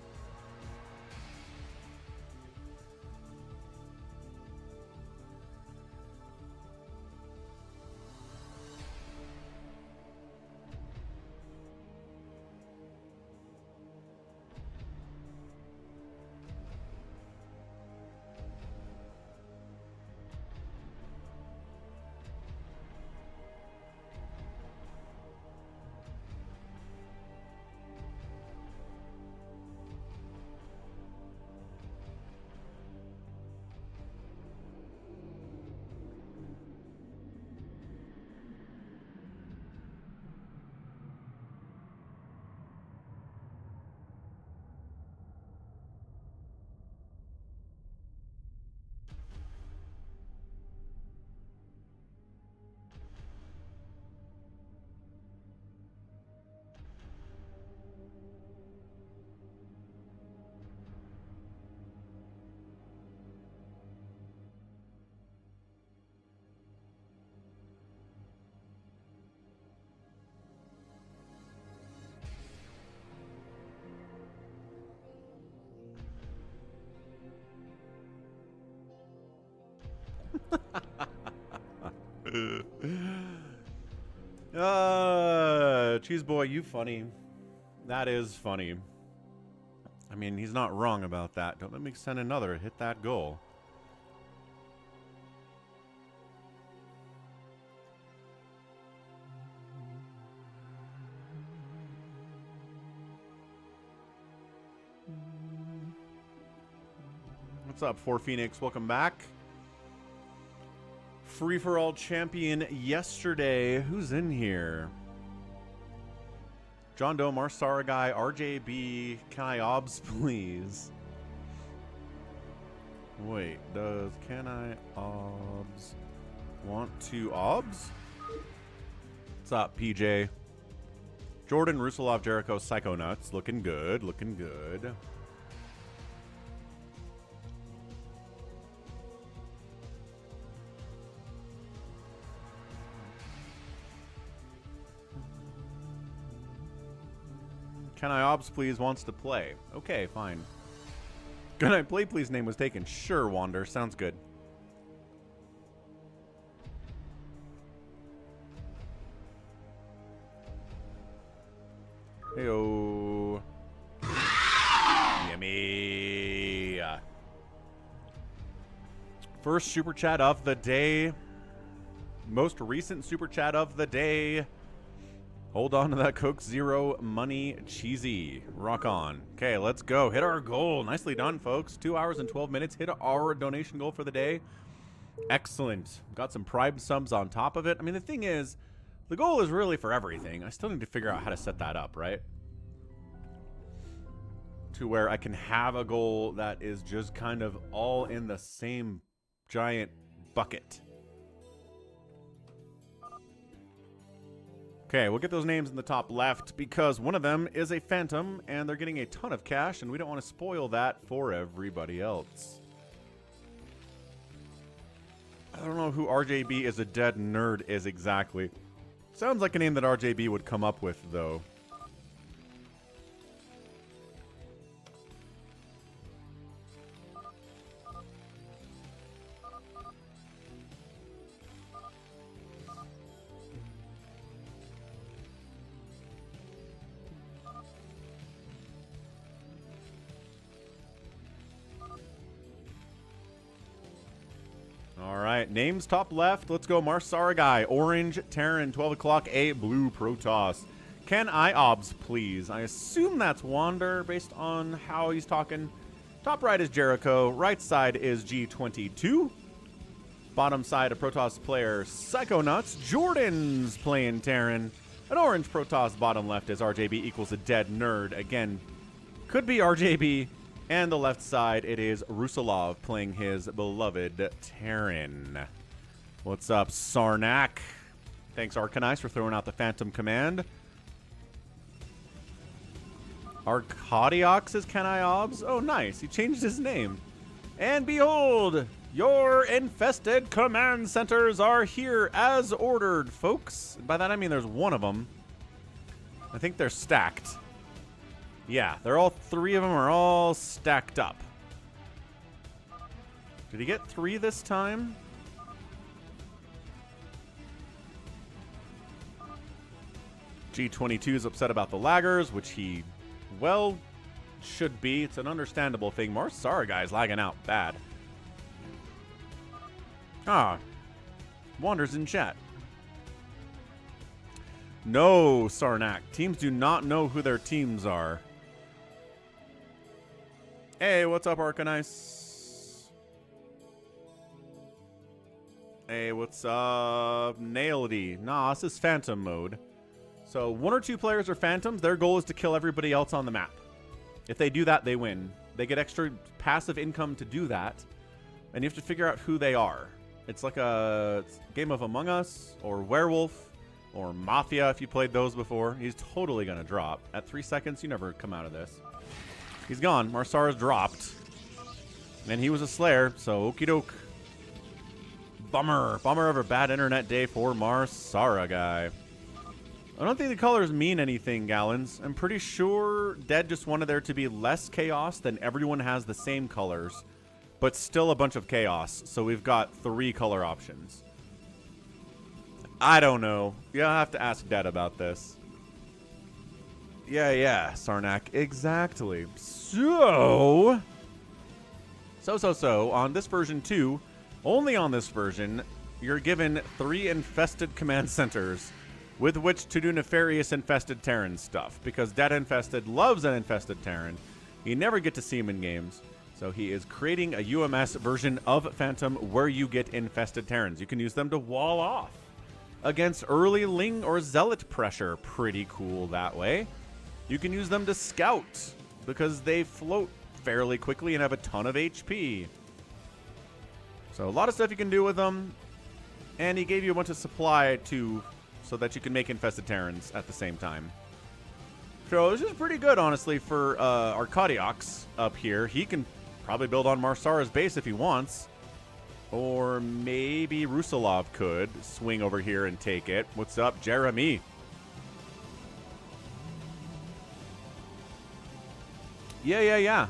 Cheese boy, you funny. That is funny. I mean, he's not wrong about that. Don't let me send another. Hit that goal. What's up, 4Phoenix? Welcome back. Free-for-all champion yesterday. Who's in here? John Doe, Marsara guy, RJB. Can I obs, please? Wait, does can I obs want to obs? What's up, PJ? Jordan, Rusalov, Jericho, Psychonauts. Looking good, looking good. Can I obs please wants to play. Okay, fine. Can I play please name was taken. Sure, Wander. Sounds good. Heyo. Yummy. First super chat of the day. Most recent super chat of the day. Hold on to that Coke Zero money, cheesy. Rock on. Okay, let's go. Hit our goal. Nicely done, folks. 2 hours and 12 minutes. Hit our donation goal for the day. Excellent. Got some Prime subs on top of it. I mean, the thing is, the goal is really for everything. I still need to figure out how to set that up, right? To where I can have a goal that is just kind of all in the same giant bucket. Okay, we'll get those names in the top left because one of them is a Phantom and they're getting a ton of cash and we don't want to spoil that for everybody else. I don't know who RJB is a dead nerd is exactly. Sounds like a name that RJB would come up with though. Alright, names top left. Let's go Marsara guy. Orange, Terran, 12 o'clock, A, blue, Protoss. Can I obs, please? I assume that's Wander based on how he's talking. Top right is Jericho. Right side is G22. Bottom side, a Protoss player, Psychonauts. Jordan's playing Terran. An orange Protoss. Bottom left is RJB equals a dead nerd. Again, could be RJB. And the left side, it is Rusalov playing his beloved Terran. What's up, Sarnak? Thanks, Arcanized, for throwing out the Phantom command. Arcadiox is Can I obs? Oh, nice. He changed his name. And behold, Your infested command centers are here as ordered, folks. By that I mean there's one of them. I think they're stacked. Yeah, they're all 3 of them are all stacked up. Did he get 3 this time? G22 is upset about the laggers, which he, well, should be. It's an understandable thing. Marsara guy's lagging out bad. Ah, Wanders in chat. No, Sarnak. Teams do not know who their teams are. Hey, what's up, Arcanice? Hey, what's up, Nailedy? Nah, this is Phantom mode. So 1 or 2 players are Phantoms. Their goal is to kill everybody else on the map. If they do that, they win. They get extra passive income to do that. And you have to figure out who they are. It's like a game of Among Us or Werewolf or Mafia if you played those before. He's totally going to drop. At 3 seconds, you never come out of this. He's gone. Marsara's dropped. And he was a Slayer, so okie doke. Bummer. Bummer of a bad internet day for Marsara guy. I don't think the colors mean anything, Gallons. I'm pretty sure Dead just wanted there to be less chaos than everyone has the same colors, but still a bunch of chaos. So we've got 3 color options. I don't know. You'll have to ask Dead about this. Yeah, Sarnak. Exactly. So, on this version 2, only on this version, you're given 3 infested command centers with which to do nefarious infested Terran stuff, because Dead Infested loves an infested Terran. You never get to see him in games, so he is creating a UMS version of Phantom where you get infested Terrans. You can use them to wall off against early Ling or Zealot pressure. Pretty cool that way. You can use them to scout because they float fairly quickly and have a ton of HP. So a lot of stuff you can do with them, and he gave you a bunch of supply too, so that you can make infested Terrans at the same time. So this is pretty good, honestly, for Arkadiox up here. He can probably build on Marsara's base if he wants. Or maybe Rusalov could swing over here and take it. What's up, Jeremy? Yeah.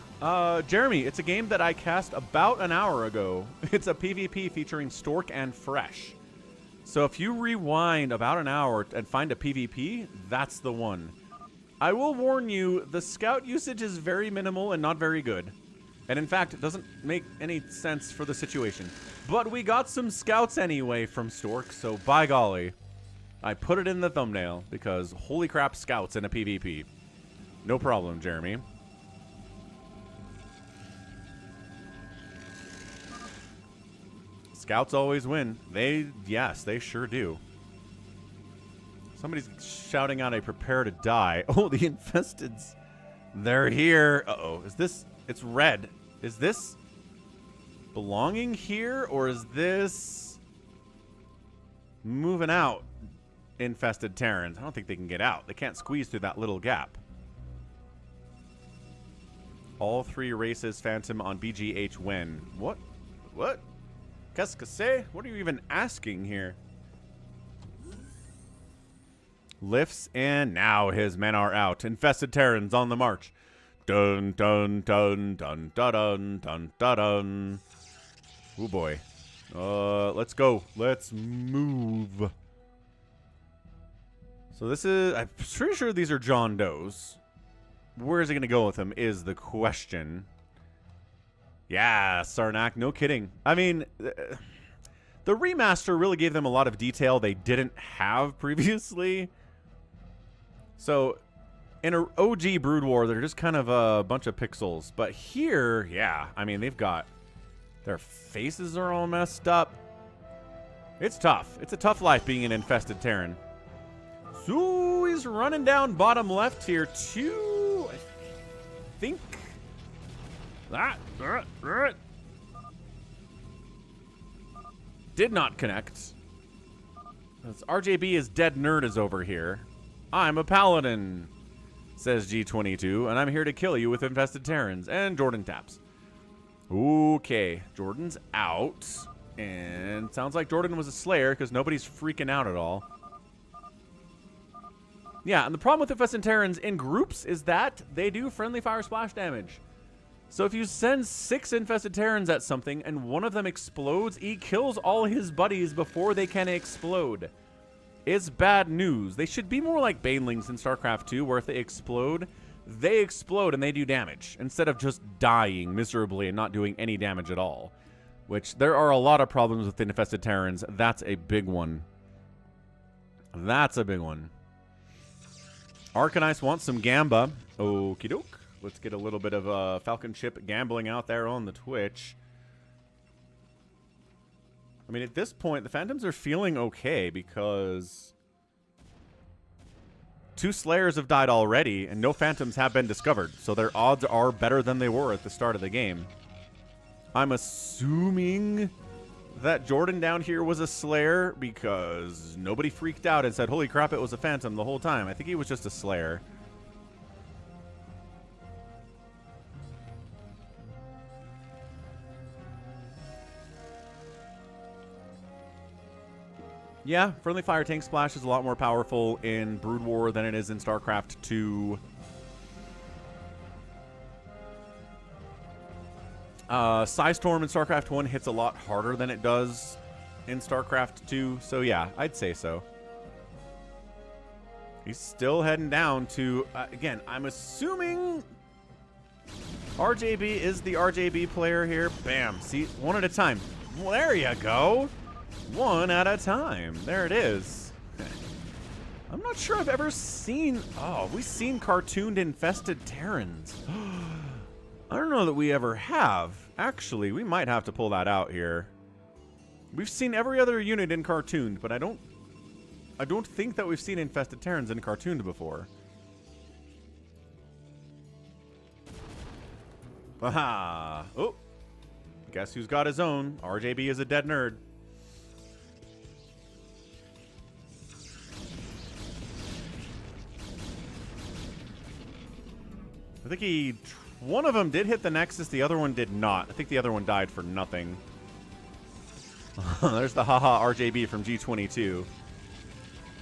Jeremy, it's a game that I cast about an hour ago. It's a PvP featuring Stork and Fresh. So if you rewind about an hour and find a PvP, that's the one. I will warn you, the scout usage is very minimal and not very good. And in fact, it doesn't make any sense for the situation. But we got some scouts anyway from Stork, so by golly, I put it in the thumbnail because holy crap, scouts in a PvP. No problem, Jeremy. Scouts always win. Yes, they sure do. Somebody's shouting out, I prepare to die. Oh, the infesteds. They're here. Uh-oh. Is this... It's red. Is this belonging here, or is this moving out infested Terrans? I don't think they can get out. They can't squeeze through that little gap. All 3 races Phantom on BGH when? What? Qu'est-ce que c'est? What are you even asking here? Lifts, and now his men are out. Infested Terrans on the march. Dun dun dun dun dun dun dun dun dun. Oh boy. Let's go. Let's move. So this is, I'm pretty sure these are John Does. Where is he going to go with them is the question. Yeah, Sarnak, no kidding. I mean, the remaster really gave them a lot of detail they didn't have previously. So, in an OG Brood War, they're just kind of a bunch of pixels. But here, yeah, I mean, they've got... Their faces are all messed up. It's tough. It's a tough life being an infested Terran. So, he's running down bottom left here, too. I think... Did not connect. RJB is dead nerd is over here. I'm a paladin, says G22, and I'm here to kill you with infested Terrans. And Jordan taps. Okay, Jordan's out. And sounds like Jordan was a Slayer because nobody's freaking out at all. Yeah, and the problem with Infested Terrans in groups is that they do friendly fire splash damage. So if you send 6 Infested Terrans at something and one of them explodes, he kills all his buddies before they can explode. It's bad news. They should be more like Banelings in StarCraft 2, where if they explode and they do damage, instead of just dying miserably and not doing any damage at all. Which, there are a lot of problems with Infested Terrans. That's a big one. That's a big one. Arcanice wants some Gamba. Okie doke. Let's get a little bit of Falcon Chip gambling out there on the Twitch. I mean, at this point, the Phantoms are feeling okay because 2 Slayers have died already, and no Phantoms have been discovered. So their odds are better than they were at the start of the game. I'm assuming that Jordan down here was a Slayer because nobody freaked out and said, holy crap, it was a Phantom the whole time. I think he was just a Slayer. Yeah, Friendly Fire Tank Splash is a lot more powerful in Brood War than it is in StarCraft 2. Psystorm in StarCraft 1 hits a lot harder than it does in StarCraft 2. So yeah, I'd say so. He's still heading down to, again, I'm assuming RJB is the RJB player here. Bam. See, one at a time. Well, there you go. One at a time. There it is. I'm not sure I've ever seen... Oh, we've seen cartooned Infested Terrans. I don't know that we ever have. Actually, we might have to pull that out here. We've seen every other unit in cartooned, but I don't think that we've seen Infested Terrans in cartooned before. Aha! Oh! Guess who's got his own? RJB is a dead nerd. I think one of them did hit the Nexus, the other one did not. I think the other one died for nothing. There's the haha RJB from G22.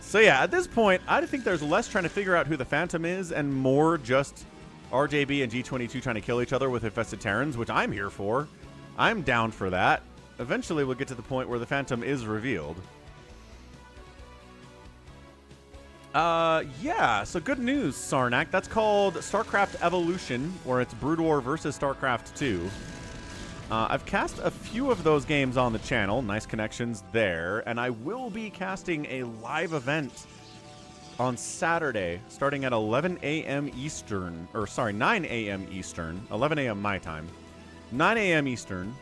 So yeah, at this point, I think there's less trying to figure out who the Phantom is and more just RJB and G22 trying to kill each other with Infested Terrans, which I'm here for. I'm down for that. Eventually we'll get to the point where the Phantom is revealed. Yeah, so good news, Sarnak. That's called StarCraft Evolution, where it's Brood War versus StarCraft 2. I've cast a few of those games on the channel. Nice connections there. And I will be casting a live event on Saturday, starting at 11 a.m. Eastern. Or, sorry, 9 a.m. Eastern. 11 a.m. my time. 9 a.m. Eastern.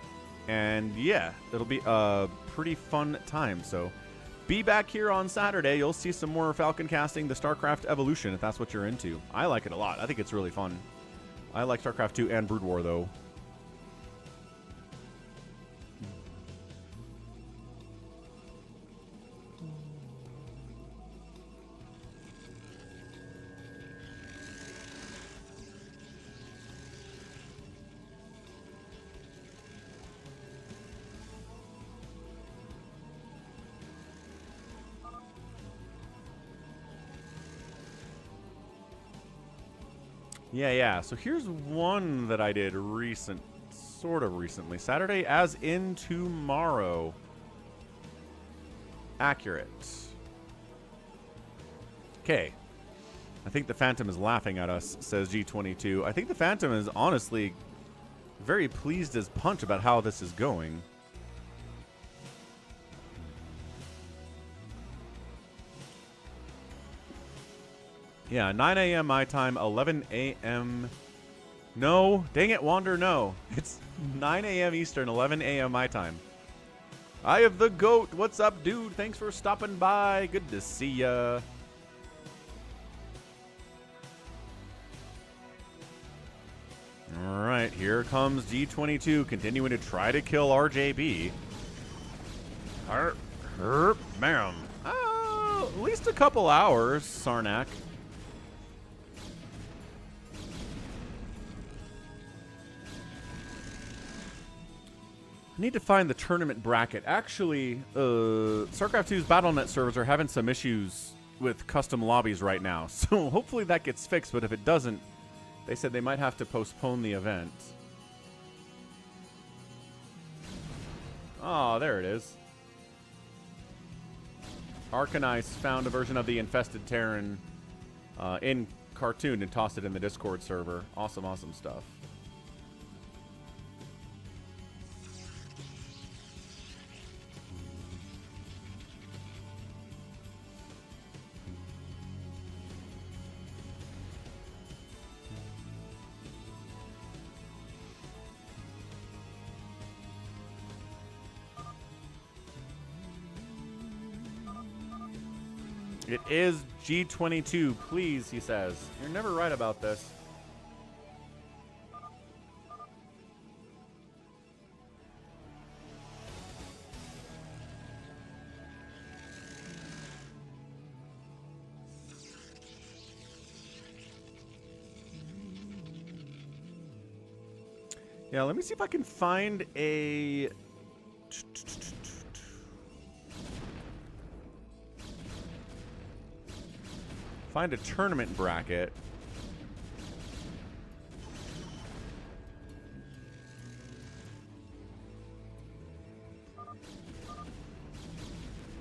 And, yeah, it'll be a pretty fun time, so... Be back here on Saturday. You'll see some more Falcon casting, the StarCraft Evolution, if that's what you're into. I like it a lot. I think it's really fun. I like StarCraft 2 and Brood War, though. Yeah. So here's one that I did sort of recently. Saturday as in tomorrow. Accurate. Okay. I think the Phantom is laughing at us, says G22. I think the Phantom is honestly very pleased as punch about how this is going. Yeah, 9 a.m. my time, 11 a.m. No, dang it, Wander, no. It's 9 a.m. Eastern, 11 a.m. my time. I have the GOAT. What's up, dude? Thanks for stopping by. Good to see ya. All right, here comes G22, continuing to try to kill RJB. Bam. At least a couple hours, Sarnak. I need to find the tournament bracket. Actually, StarCraft 2's BattleNet servers are having some issues with custom lobbies right now. So hopefully that gets fixed, but if it doesn't, they said they might have to postpone the event. Oh, there it is. Arcanice found a version of the Infested Terran in cartoon and tossed it in the Discord server. Awesome, awesome stuff. It is G22, please, he says. You're never right about this. Yeah, let me see if I can find a... Find a tournament bracket.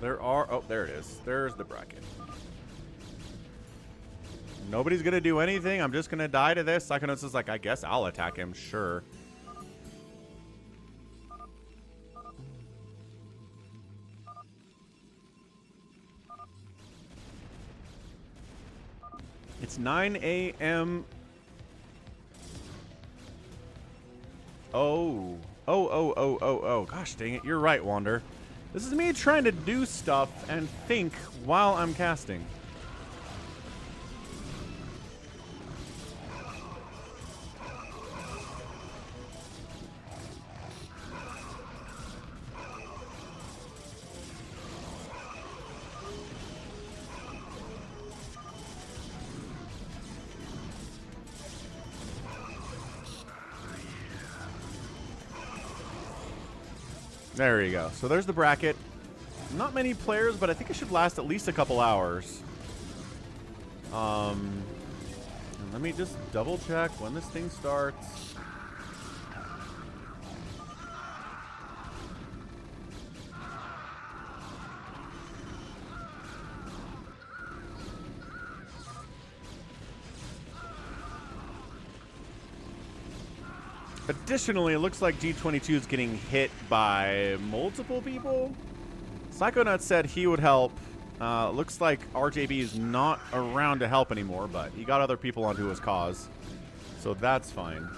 There are... Oh, there it is. There's the bracket. Nobody's going to do anything. I'm just going to die to this. Psychonauts is like, I guess I'll attack him. Sure. It's 9 a.m. Oh. Oh. Gosh dang it. You're right, Wander. This is me trying to do stuff and think while I'm casting. There you go. So there's the bracket. Not many players, but I think it should last at least a couple hours. And let me just double check when this thing starts. Additionally, it looks like G22 is getting hit by multiple people. Psychonauts said he would help. Looks like RJB is not around to help anymore, but he got other people onto his cause. So that's fine.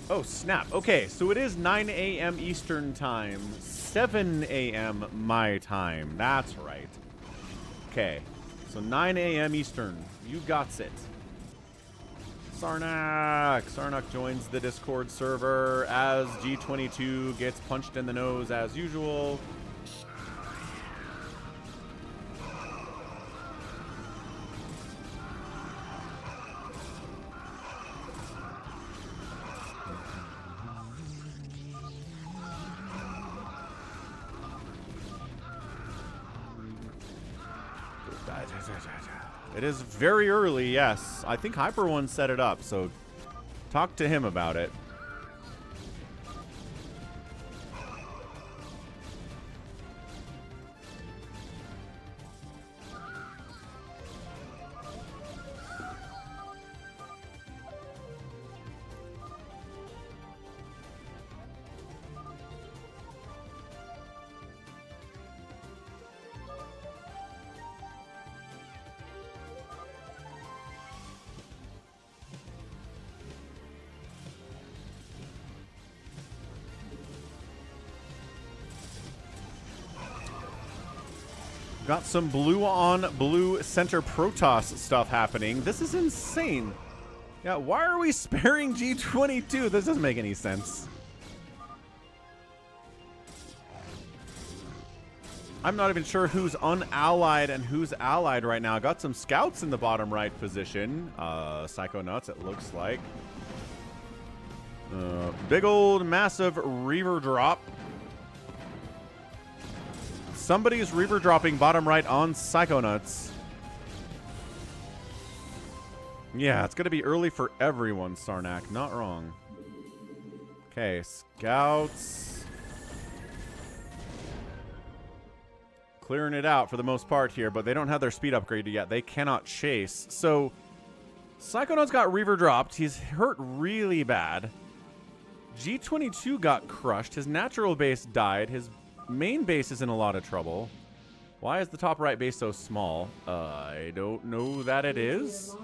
Oh, snap. Okay, so it is 9 a.m. Eastern time, 7 a.m. my time. That's right. Okay, so 9 a.m. Eastern. You got it. Sarnak joins the Discord server as G22 gets punched in the nose as usual. It is very early, yes. I think Hyper One set it up, so talk to him about it. Got some blue on blue center Protoss stuff happening. This is insane. Yeah, why are we sparing G22? This doesn't make any sense. I'm not even sure who's unallied and who's allied right now. Got some scouts in the bottom right position. Psychonauts, it looks like. Big old massive Reaver drop. Somebody's Reaver dropping bottom right on Psychonauts. Yeah, it's going to be early for everyone, Sarnak. Not wrong. Okay, scouts. Clearing it out for the most part here, but they don't have their speed upgraded yet. They cannot chase. So, Psychonauts got Reaver dropped. He's hurt really bad. G22 got crushed. His natural base died. His main base is in a lot of trouble. Why is the top right base so small? I don't know that it is.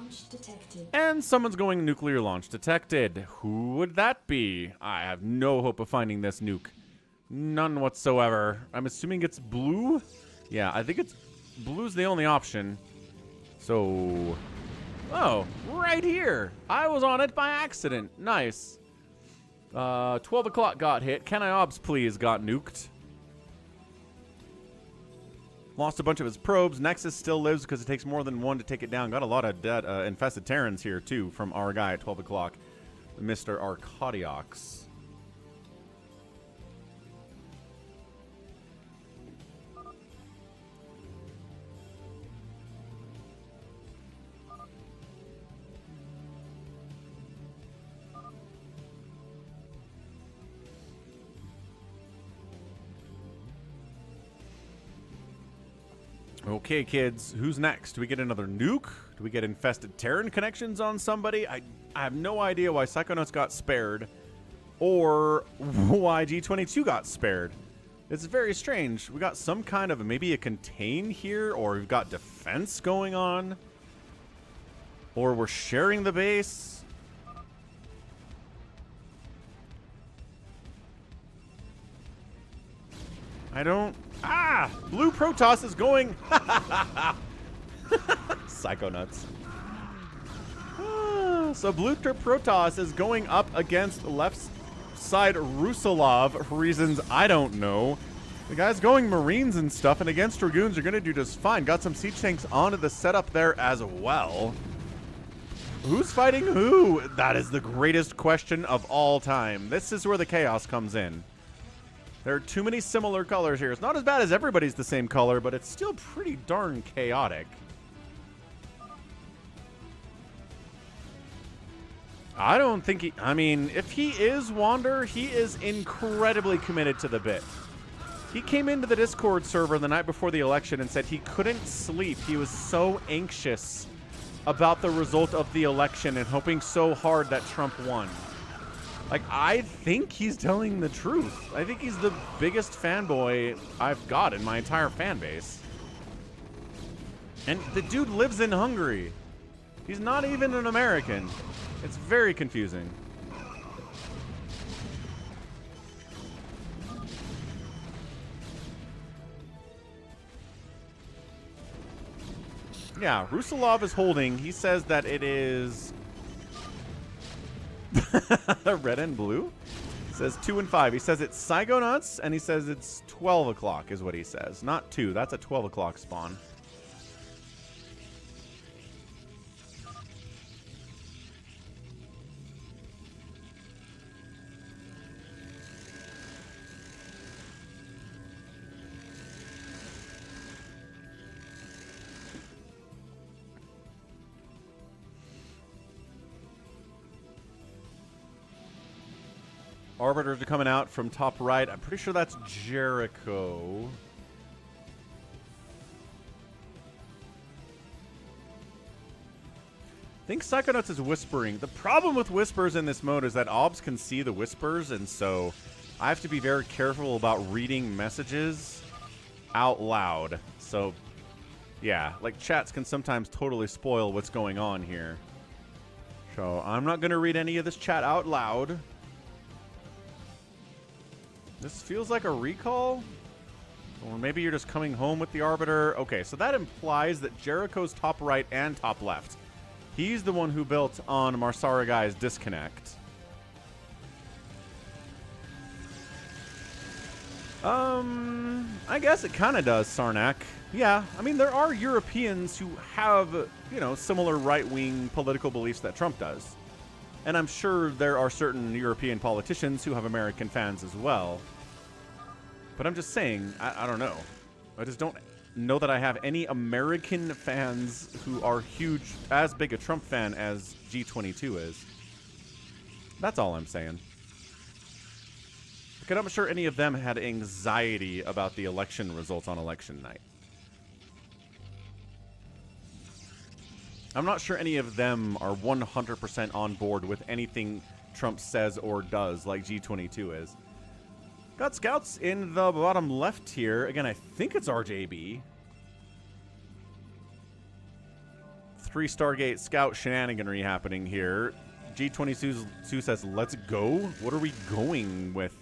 And someone's going nuclear launch detected. Who would that be? I have no hope of finding this nuke. None whatsoever. I'm assuming it's blue? Yeah, I think it's blue's the only option. So, oh, right here. I was on it by accident. Nice. 12 o'clock got hit. Can I obs please got nuked. Lost a bunch of his probes. Nexus still lives because it takes more than one to take it down. Got a lot of dead infested Terrans here, too, from our guy at 12 o'clock, Mr. Arcadiox. Okay, kids, who's next? Do we get another nuke? Do we get infested Terran connections on somebody? I have no idea why Psychonauts got spared or why G22 got spared. It's very strange. We got some kind of maybe a contain here, or we've got defense going on, or we're sharing the base. I don't... Ah! Blue Protoss is going... Psychonauts. So Blue Protoss is going up against left side Rusalov for reasons I don't know. The guy's going Marines and stuff, and against Dragoons are going to do just fine. Got some siege tanks onto the setup there as well. Who's fighting who? That is the greatest question of all time. This is where the chaos comes in. There are too many similar colors here. It's not as bad as everybody's the same color, but it's still pretty darn chaotic. I don't think he... I mean, if he is Wander, he is incredibly committed to the bit. He came into the Discord server the night before the election and said he couldn't sleep. He was so anxious about the result of the election and hoping so hard that Trump won. Like, I think he's telling the truth. I think he's the biggest fanboy I've got in my entire fan base. And the dude lives in Hungary. He's not even an American. It's very confusing. Yeah, Rusalov is holding. He says that it is... red and blue? He says 2 and 5. He says it's Psychonauts, and he says it's 12 o'clock is what he says. Not 2. That's a 12 o'clock spawn. Arbiters are coming out from top right. I'm pretty sure that's Jericho. I think Psychonauts is whispering. The problem with whispers in this mode is that obs can see the whispers, and so I have to be very careful about reading messages out loud. So, yeah, like chats can sometimes totally spoil what's going on here. So I'm not going to read any of this chat out loud. This feels like a recall? Or maybe you're just coming home with the Arbiter. Okay, so that implies that Jericho's top right and top left. He's the one who built on Marsara Guy's disconnect. I guess it kind of does, Sarnak. Yeah, I mean, there are Europeans who have, you know, similar right-wing political beliefs that Trump does. And I'm sure there are certain European politicians who have American fans as well. But I'm just saying, I don't know. I just don't know that I have any American fans who are huge, as big a Trump fan as G22 is. That's all I'm saying. Because I'm sure any of them had anxiety about the election results on election night. I'm not sure any of them are 100% on board with anything Trump says or does like G22 is. Got scouts in the bottom left here. Again, I think it's RJB. 3 Stargate scout shenaniganry happening here. G22 says, let's go. What are we going with?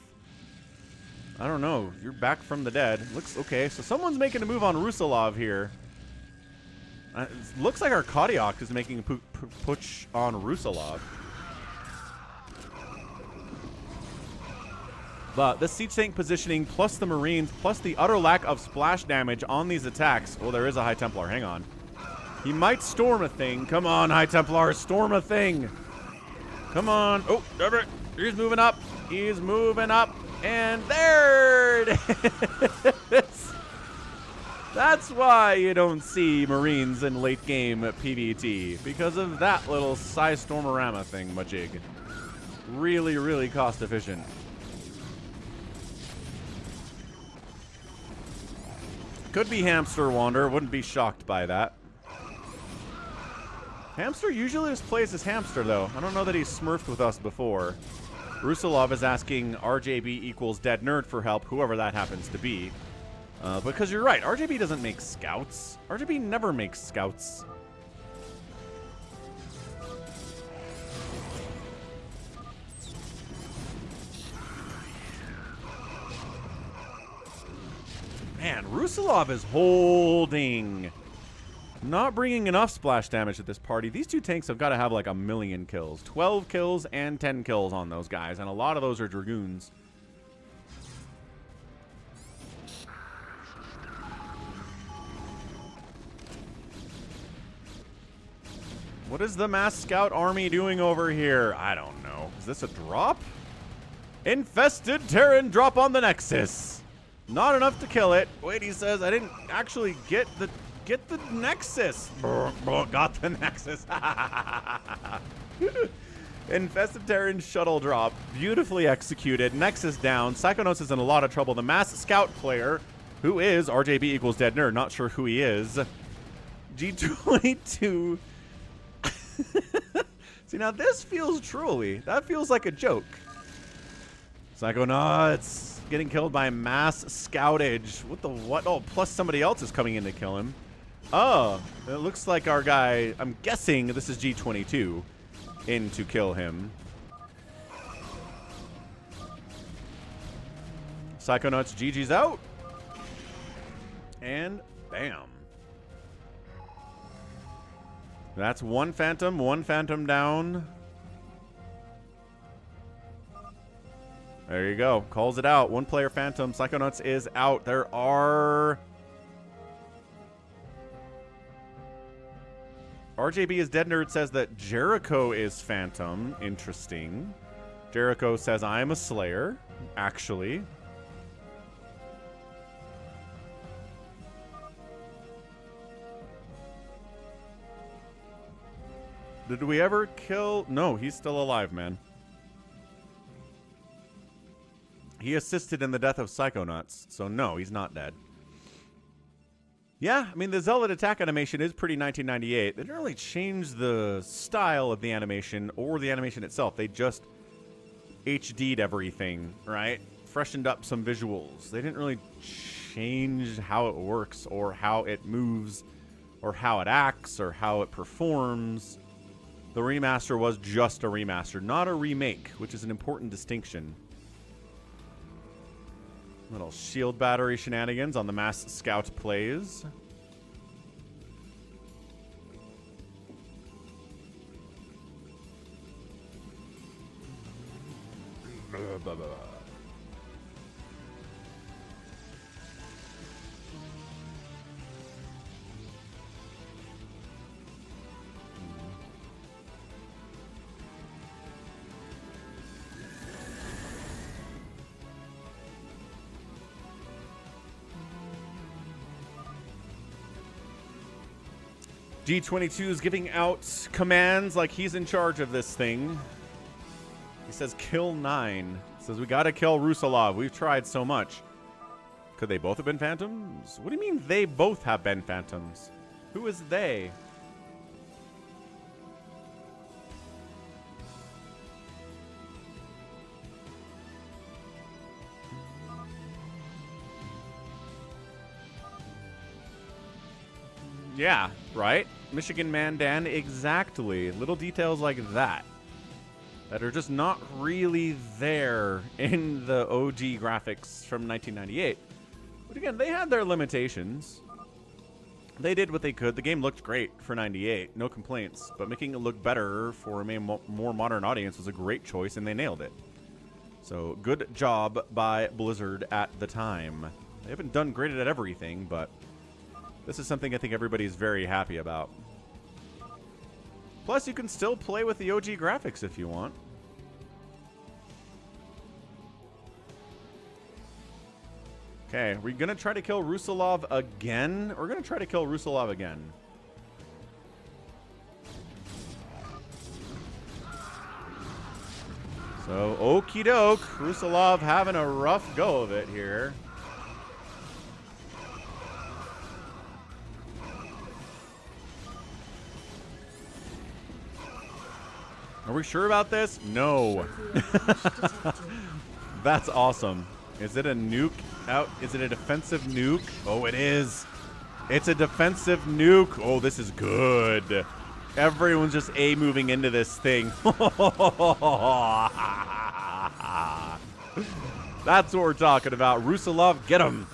I don't know. You're back from the dead. Looks okay. So someone's making a move on Rusalov here. It looks like our Kodiak is making a push on Rusalov. But the siege tank positioning, plus the Marines, plus the utter lack of splash damage on these attacks. Oh, there is a High Templar. Hang on. He might storm a thing. Come on, High Templar. Storm a thing. Come on. Oh, he's moving up. He's moving up. And there it is. That's why you don't see Marines in late game PvT. Because of that little Stormorama thing, majig. Really, really cost efficient. Could be Hamster Wander. Wouldn't be shocked by that. Hamster usually just plays as Hamster, though. I don't know that he's smurfed with us before. Rusalov is asking RJB equals dead nerd for help, whoever that happens to be. Because you're right, RJB doesn't make scouts. RJB never makes scouts. Man, Rusalov is holding. Not bringing enough splash damage at this party. These two tanks have got to have like 1,000,000 kills. 12 kills and 10 kills on those guys. And a lot of those are Dragoons. What is the mass scout army doing over here? I don't know. Is this a drop? Infested Terran drop on the Nexus. Not enough to kill it. Wait, he says, I didn't actually get the Nexus. Got the Nexus. Infested Terran shuttle drop. Beautifully executed. Nexus down. Psychonauts is in a lot of trouble. The mass scout player, who is RJB equals dead nerd. Not sure who he is. G22. See, now this feels truly. That feels like a joke. Psychonauts getting killed by mass scoutage. What the what? Oh, plus somebody else is coming in to kill him. Oh, it looks like our guy, I'm guessing this is G22, in to kill him. Psychonauts GG's out. And bam. That's one Phantom down. There you go. Calls it out. One player Phantom. Psychonauts is out. There are... RJB is dead nerd says that Jericho is Phantom. Interesting. Jericho says I am a Slayer. Actually. Did we ever kill... No, he's still alive, man. He assisted in the death of Psychonauts, so no, he's not dead. Yeah, I mean, the Zealot attack animation is pretty 1998. They didn't really change the style of the animation or the animation itself. They just HD'd everything, right? Freshened up some visuals. They didn't really change how it works or how it moves or how it acts or how it performs. The remaster was just a remaster, not a remake, which is an important distinction. Little shield battery shenanigans on the mass scout plays. G22 is giving out commands like he's in charge of this thing. He says kill 9. Says we gotta kill Rusalov. We've tried so much. Could they both have been Phantoms? What do you mean they both have been Phantoms? Who is they? Yeah, right? Michigan Mandan, exactly. Little details like that are just not really there in the OG graphics from 1998. But again, they had their limitations. They did what they could. The game looked great for 98, no complaints. But making it look better for a more modern audience was a great choice, and they nailed it. So good job by Blizzard at the time. They haven't done great at everything, but this is something I think everybody's very happy about. Plus, you can still play with the OG graphics if you want. Okay, we're going to try to kill Rusalov again. We're going to try to kill Rusalov again. So, okie doke. Rusalov having a rough go of it here. Are we sure about this? No. That's awesome. Is it a nuke out? Is it a defensive nuke? Oh, it is. It's a defensive nuke. Oh, this is good. Everyone's just A-moving into this thing. That's what we're talking about. Rusalov, get him.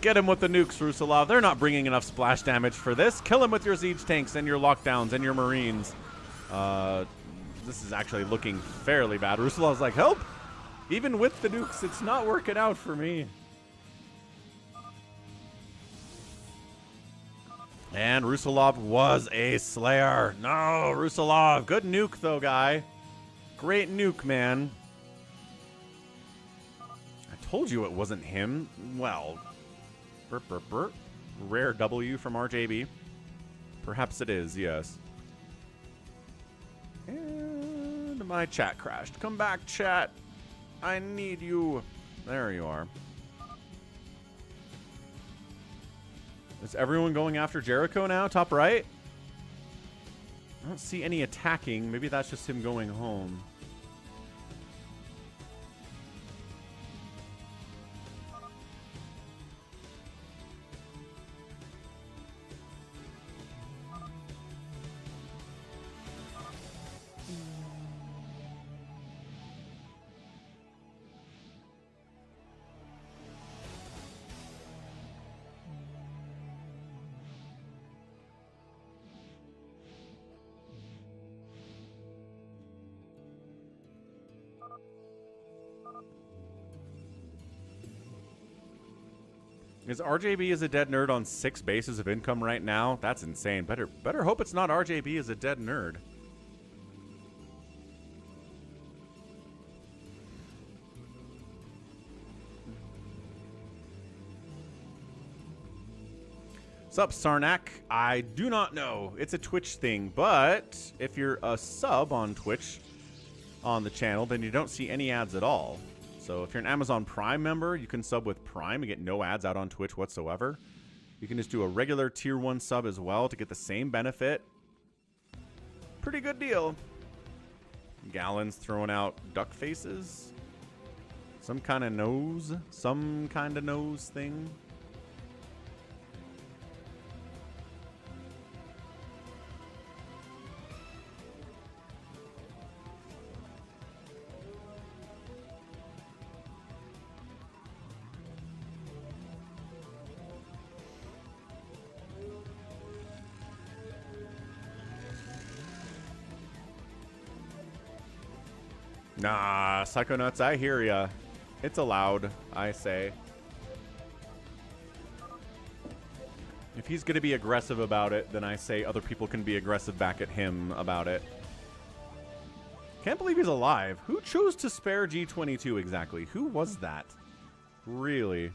Get him with the nukes, Rusalov. They're not bringing enough splash damage for this. Kill him with your siege tanks and your lockdowns and your marines. This is actually looking fairly bad. Rusalov's like, help! Even with the nukes, it's not working out for me. And Rusalov was a slayer. No, Rusalov. Good nuke, though, guy. Great nuke, man. I told you it wasn't him. Well, burp, burp, burp. Rare W from RJB. Perhaps it is, yes. And my chat crashed. Come back, chat. I need you. There you are. Is everyone going after Jericho now? Top right? I don't see any attacking. Maybe that's just him going home. Is RJB is a dead nerd on 6 bases of income right now? That's insane. Better hope it's not RJB is a dead nerd. Sup, Sarnak? I do not know. It's a Twitch thing, but if you're a sub on Twitch on the channel, then you don't see any ads at all. So if you're an Amazon Prime member, you can sub with Prime and get no ads out on Twitch whatsoever. You can just do a regular tier 1 sub as well to get the same benefit. Pretty good deal. Gallons throwing out duck faces. Some kind of nose. Some kind of nose thing. Nah, Psychonauts, I hear ya. It's allowed, I say. If he's going to be aggressive about it, then I say other people can be aggressive back at him about it. Can't believe he's alive. Who chose to spare G22 exactly? Who was that? Really?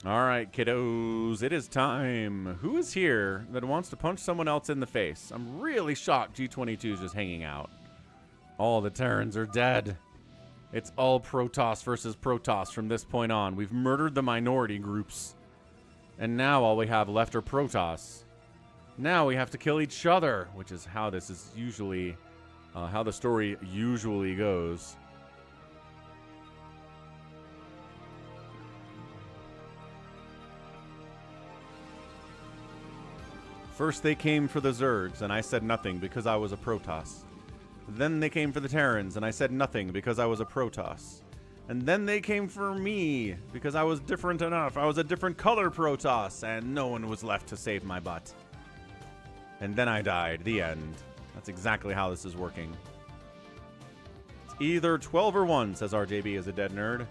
All right, kiddos, it is time. Who is here that wants to punch someone else in the face? I'm really shocked G22 is just hanging out. All the Terrans are dead. It's all Protoss versus Protoss from this point on. We've murdered the minority groups. And now all we have left are Protoss. Now we have to kill each other, which is how this is usually, how the story usually goes. First they came for the Zergs, and I said nothing because I was a Protoss. Then they came for the Terrans, and I said nothing because I was a Protoss. And then they came for me because I was different enough. I was a different color Protoss, and no one was left to save my butt. And then I died. The end. That's exactly how this is working. It's either 12 or 1, says RJB as a dead nerd.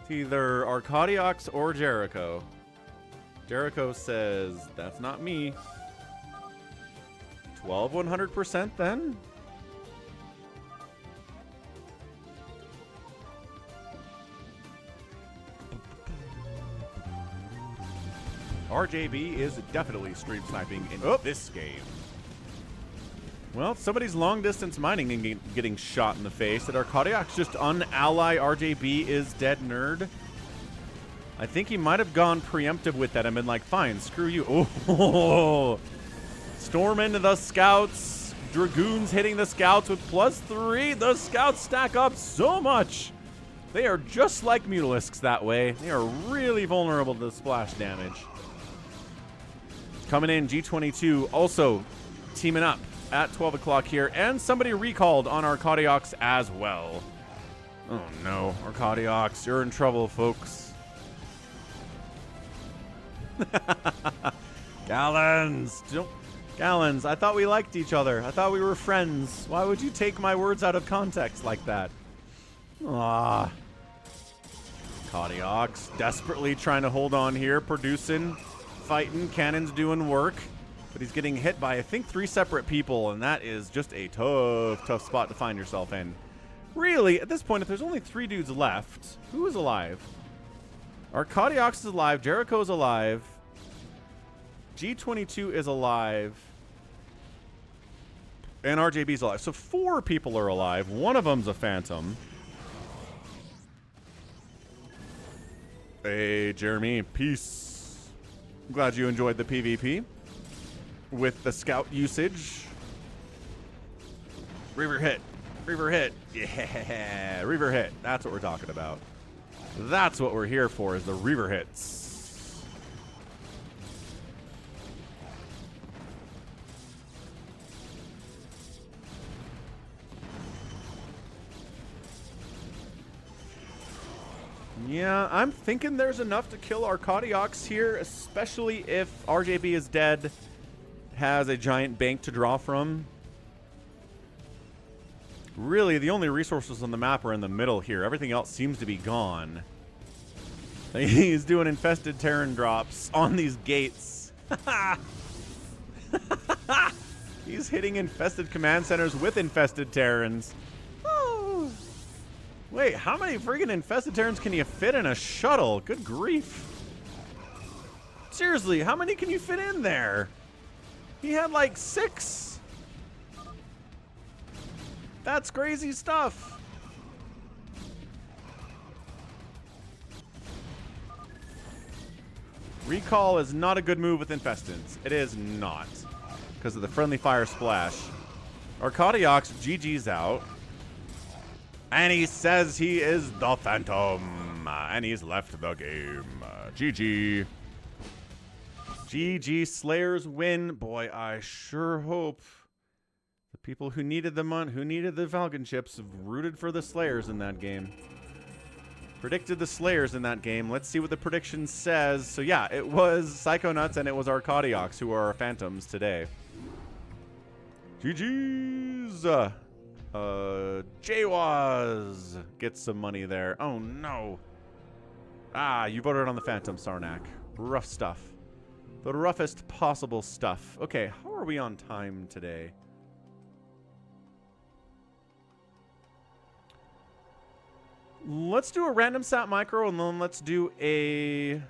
It's either Arcadiox or Jericho. Jericho says, that's not me. 12 100% then? RJB is definitely stream sniping in this game. Well, somebody's long distance mining and getting shot in the face. Did Arcadiox just unally RJB is dead nerd? I think he might have gone preemptive with that and been like, fine, screw you. Oh, storm into the scouts. Dragoons hitting the scouts with +3. The scouts stack up so much. They are just like Mutalisks that way. They are really vulnerable to the splash damage. Coming in, G22 also teaming up at 12 o'clock here. And somebody recalled on Arcadiox as well. Oh no, Arcadiox, you're in trouble, folks. Gallons! Gallons, I thought we liked each other. I thought we were friends. Why would you take my words out of context like that? Ah. Arcadiox desperately trying to hold on here, producing, fighting, cannons doing work. But he's getting hit by, I think, 3 separate people, and that is just a tough spot to find yourself in. Really, at this point, if there's only 3 dudes left, who is alive? Arcadiox is alive, Jericho is alive, G22 is alive, and RJB is alive. So 4 people are alive. One of them's a Phantom. Hey, Jeremy, peace. I'm glad you enjoyed the PvP with the scout usage. Reaver hit. Reaver hit. Yeah, Reaver hit. That's what we're talking about. That's what we're here for, is the Reaver hits. Yeah, I'm thinking there's enough to kill Arcadiox here, especially if RJB is dead, has a giant bank to draw from. Really, the only resources on the map are in the middle here. Everything else seems to be gone. He's doing infested Terran drops on these gates. He's hitting infested command centers with infested Terrans. Oh. Wait, how many friggin' infested Terrans can you fit in a shuttle? Good grief. Seriously, how many can you fit in there? He had like 6. That's crazy stuff. Recall is not a good move with infestants. It is not. Because of the friendly fire splash. Arcadiox GG's out. And he says he is the Phantom. And he's left the game. GG. GG, Slayers win. Boy, I sure hope the people who needed the who needed the Falcon chips have rooted for the Slayers in that game. Predicted the Slayers in that game. Let's see what the prediction says. So yeah, it was Psychonauts and it was Arcadiox who are our Phantoms today. GG's. Jawaz gets some money there. Oh no. Ah, you voted on the Phantom, Sarnak. Rough stuff. The roughest possible stuff. Okay, how are we on time today? Let's do a random sat micro, and then let's do a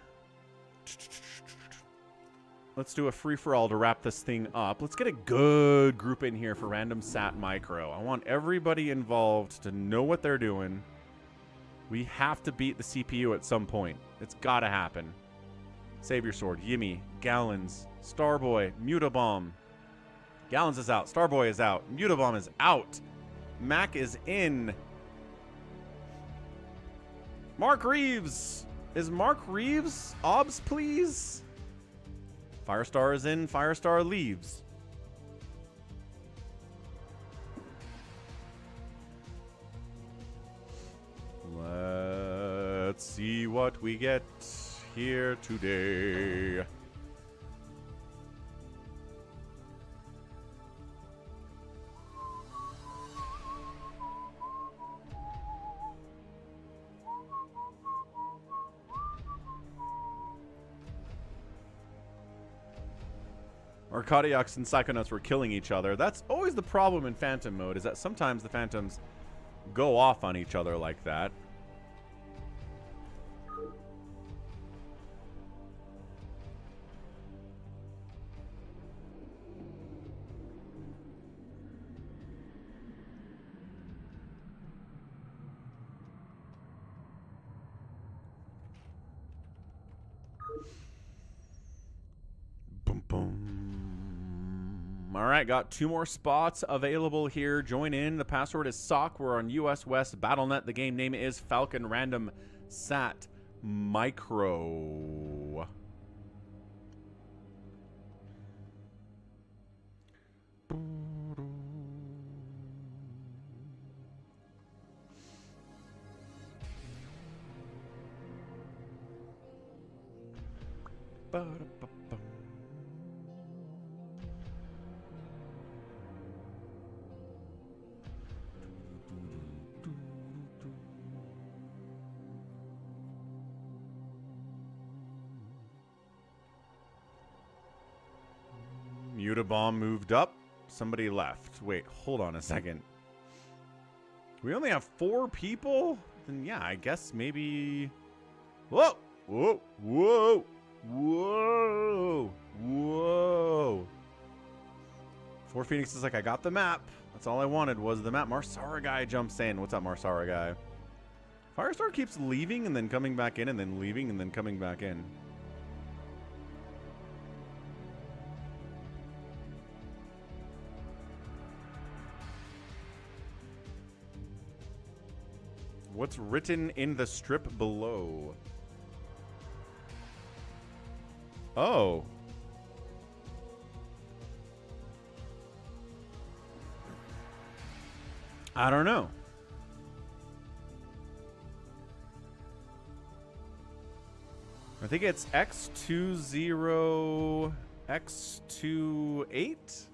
free-for-all to wrap this thing up. Let's get a good group in here for random sat micro. I want everybody involved to know what they're doing. We have to beat the CPU at some point. It's got to happen. Savior Sword, Yimmy, Gallons, Starboy, Mutabomb. Gallons is out. Starboy is out. Mutabomb is out. Mac is in. Mark Reeves. Is Mark Reeves? Obs, please. Firestar is in. Firestar leaves. Let's see what we get here today. Arcadiacs and Psychonauts were killing each other. That's always the problem in Phantom mode, is that sometimes the Phantoms go off on each other like that. Boom, boom. All right, got 2 more spots available here. Join in. The password is SOC. We're on US West BattleNet. The game name is Falcon Random Sat Micro. Mutabomb moved up. Somebody left. Wait, hold on a second. We only have 4 people? Then yeah, I guess maybe... Whoa! Whoa! Whoa! Whoa! Whoa! 4 Phoenix is like, I got the map. That's all I wanted was the map. Marsara guy jumps in. What's up, Marsara guy? Firestar keeps leaving and then coming back in and then leaving and then coming back in. What's written in the strip below? Oh. I don't know. I think it's X20 X28.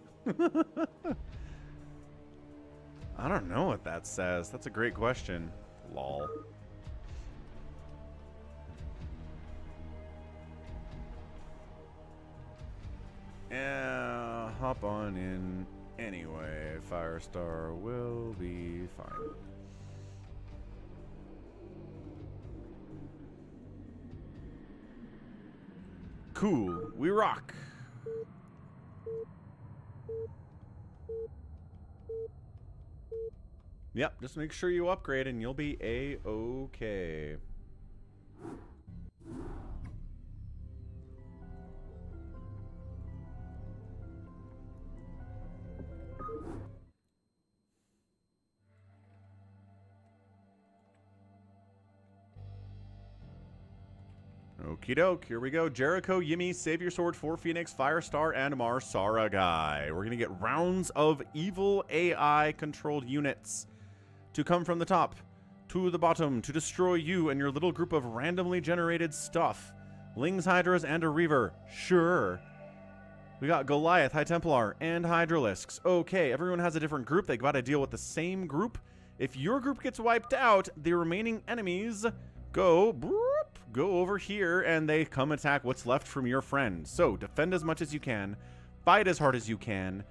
I don't know what that says. That's a great question. Lol. Yeah, hop on in anyway. Firestar will be fine. Cool. We rock. Yep, just make sure you upgrade and you'll be A-okay. Okie doke, here we go. Jericho, Yimmy, Savior Sword, 4 Phoenix, Firestar, and Marsara guy. We're gonna get rounds of evil AI controlled units to come from the top to the bottom to destroy you and your little group of randomly generated stuff. Lings, Hydras, and a Reaver. Sure. We got Goliath, High Templar, and Hydralisks. Okay, everyone has a different group. They gotta deal with the same group. If your group gets wiped out, the remaining enemies go over here and they come attack what's left from your friend. So defend as much as you can. Fight as hard as you can.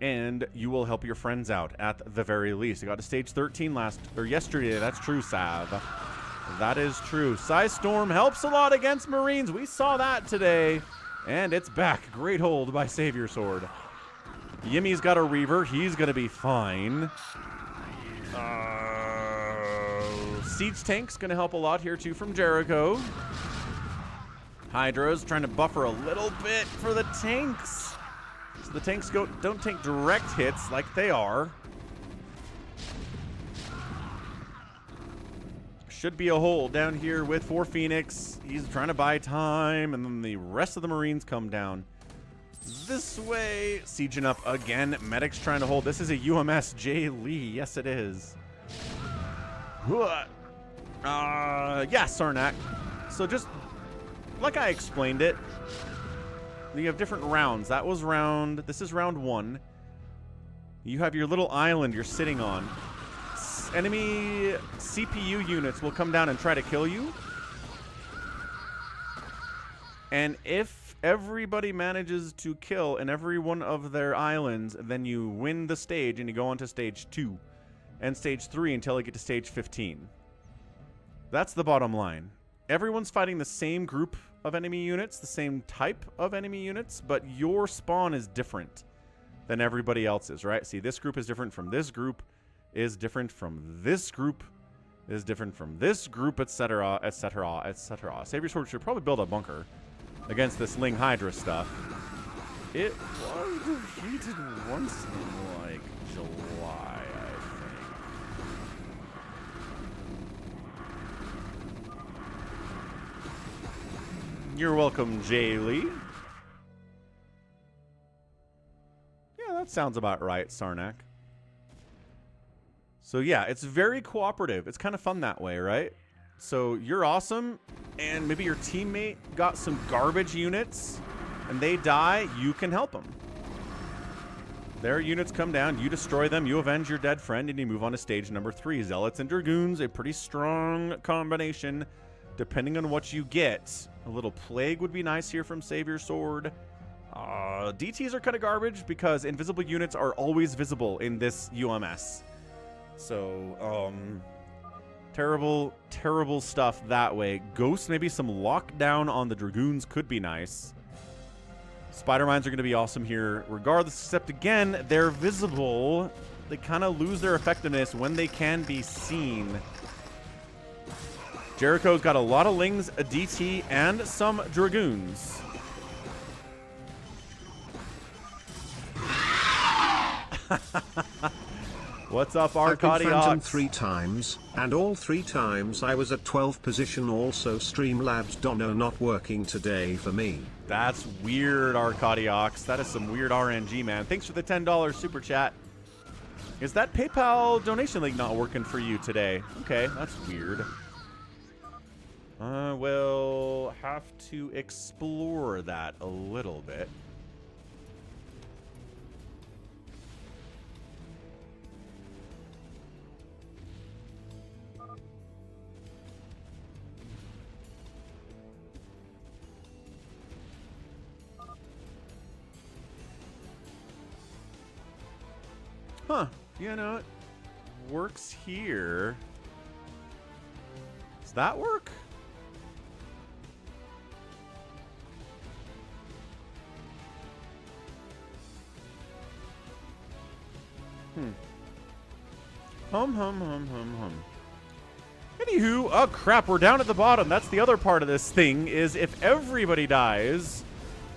and you will help your friends out at the very least. I got to stage 13 yesterday. That's true, Sav. That is true. Storm helps a lot against Marines. We saw that today, and it's back. Great hold by Savior Sword. Yimmy's got a Reaver. He's going to be fine. Siege Tank's going to help a lot here, too, from Jericho. Hydra's trying to buffer a little bit for the tanks. So the tanks don't take direct hits like they are. Should be a hole down here for Phoenix. He's trying to buy time, and then the rest of the Marines come down this way. Sieging up again. Medic's trying to hold. This is a UMS J. Lee. Yes, it is. Yeah, Sarnak. So just like I explained it, you have different rounds. This is round 1. You have your little island you're sitting on. Enemy CPU units will come down and try to kill you. And if everybody manages to kill in every one of their islands, then you win the stage and you go on to stage 2 and stage 3 until you get to stage 15. That's the bottom line. Everyone's fighting the same group of enemy units, the same type of enemy units, but your spawn is different than everybody else's, right? See, this group is different from this group, is different from this group, is different from this group, etc., etc., etc. Savior Sword should probably build a bunker against this Ling Hydra stuff. It was defeated once in, like, July, I think. You're welcome, Jaylee. Yeah, that sounds about right, Sarnak. So yeah, it's very cooperative. It's kind of fun that way, right? So you're awesome, and maybe your teammate got some garbage units, and they die, you can help them. Their units come down, you destroy them, you avenge your dead friend, and you move on to stage number 3. Zealots and Dragoons, a pretty strong combination, depending on what you get. A little Plague would be nice here from Savior Sword. DTs are kind of garbage because invisible units are always visible in this UMS. So, terrible, terrible stuff that way. Ghosts, maybe some lockdown on the Dragoons could be nice. Spider Mines are going to be awesome here regardless, except again, they're visible. They kind of lose their effectiveness when they can be seen. Jericho's got a lot of Lings, a DT, and some Dragoons. What's up, Arcadiox? Phantom 3 times, and all 3 times I was at 12th position. Also, Streamlabs Dono not working today for me. That's weird, Arcadiox. That is some weird RNG, man. Thanks for the $10 super chat. Is that PayPal donation link not working for you today? Okay, that's weird. We'll have to explore that a little bit. Huh, you know, it works here. Does that work? Anywho, oh crap, we're down at the bottom. That's the other part of this thing, is if everybody dies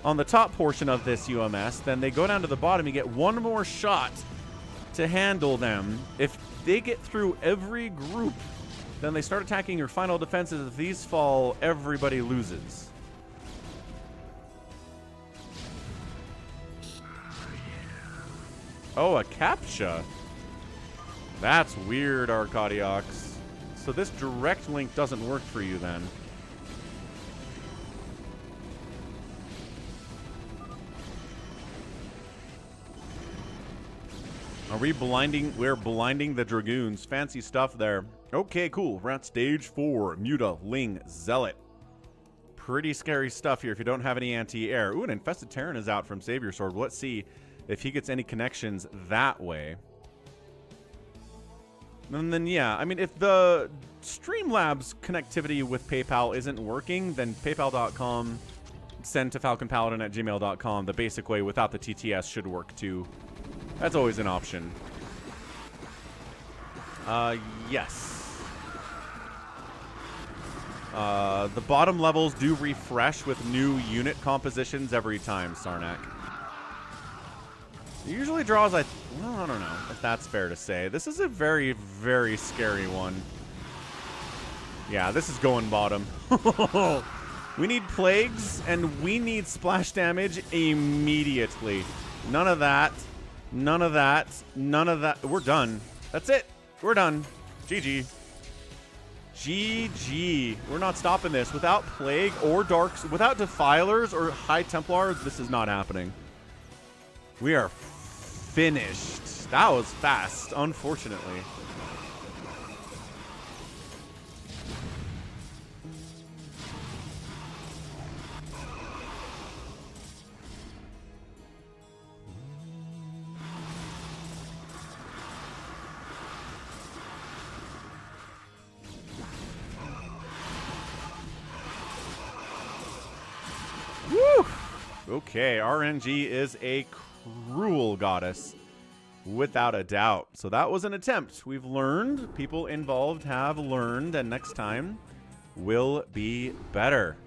on the top portion of this UMS, then they go down to the bottom. You get one more shot to handle them. If they get through every group, then they start attacking your final defenses. If these fall, everybody loses. Oh, a CAPTCHA. That's weird, Arcadiox. So this direct link doesn't work for you then. Are we blinding? We're blinding the Dragoons. Fancy stuff there. Okay, cool. We're at stage 4. Muta, Ling, Zealot. Pretty scary stuff here if you don't have any anti-air. Ooh, an Infested Terran is out from Savior Sword. Let's see. if he gets any connections that way. And then, yeah, I mean, if the Streamlabs connectivity with PayPal isn't working, then paypal.com, send to falconpaladin@gmail.com. The basic way without the TTS should work too. That's always an option. Yes. The bottom levels do refresh with new unit compositions every time, Sarnak. It usually draws, well, I don't know if that's fair to say. This is a very, very scary one. Yeah, this is going bottom. We need plagues, and we need splash damage immediately. None of that. None of that. None of that. We're done. That's it. We're done. GG. GG. We're not stopping this. Without Plague or Darks, without Defilers or High Templars, this is not happening. We are finished. That was fast, unfortunately. Woo! Okay, RNG is a cruel goddess, without a doubt. So that was an attempt. We've learned. People involved have learned, and next time will be better.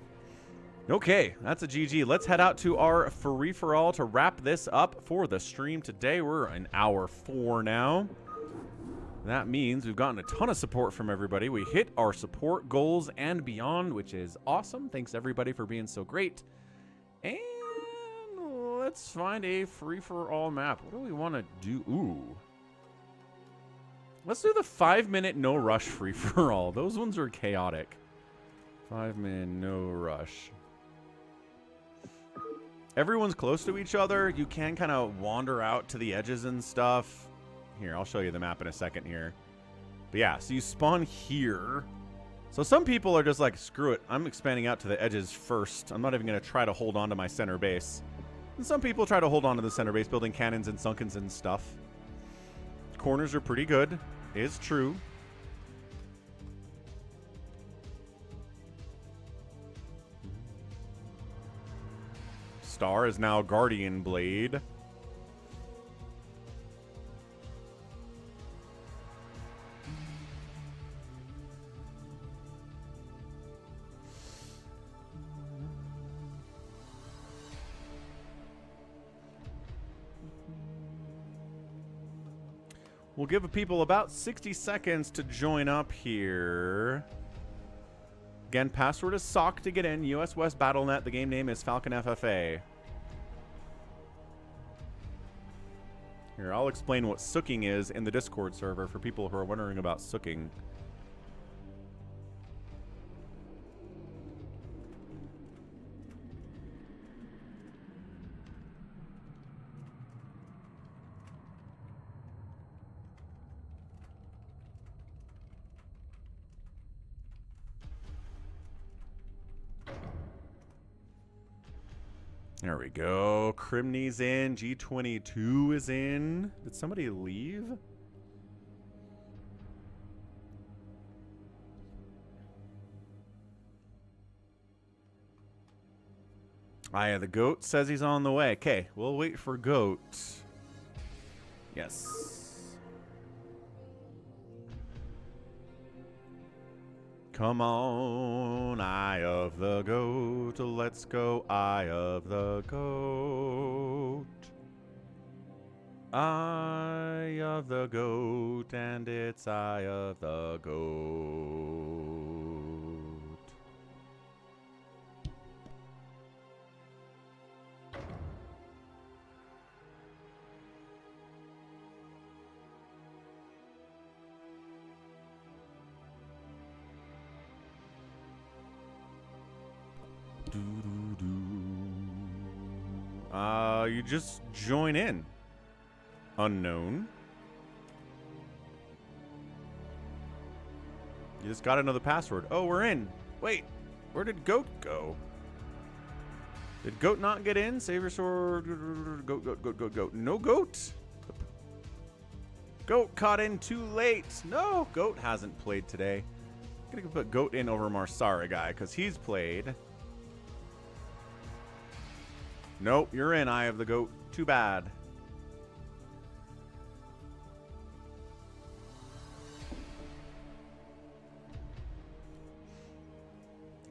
Okay, that's a GG. Let's head out to our free-for-all to wrap this up for the stream today. We're in hour 4 now. That means we've gotten a ton of support from everybody. We hit our support goals and beyond, which is awesome. Thanks, everybody, for being so great. And let's find a free-for-all map. What do we want to do? Ooh. Let's do the 5-minute no rush free-for-all. Those ones are chaotic. 5-minute no rush. Everyone's close to each other. You can kind of wander out to the edges and stuff. Here, I'll show you the map in a second here. But yeah, so you spawn here. So some people are just like, screw it. I'm expanding out to the edges first. I'm not even going to try to hold on to my center base. And some people try to hold on to the center base, building cannons and sunkens and stuff. Corners are pretty good. Is true. Star is now Guardian Blade. We'll give people about 60 seconds to join up here. Again, password is SOC to get in. US West BattleNet. The game name is Falcon FFA. Here, I'll explain what sooking is in the Discord server for people who are wondering about sooking. There we go. Crimney's in. G22 is in. Did somebody leave? Yeah, the goat says he's on the way. Okay, we'll wait for goat. Yes. Come on, Eye of the Goat, let's go, Eye of the Goat. Eye of the Goat, and it's Eye of the Goat. You just join in. Unknown. You just got another password. Oh, we're in. Wait, where did Goat go? Did Goat not get in? Save your sword. Goat, goat, goat, goat, goat. No Goat. Goat caught in too late. No, Goat hasn't played today. I'm gonna put Goat in over Marsara guy because he's played. Nope, you're in, Eye of the Goat. Too bad.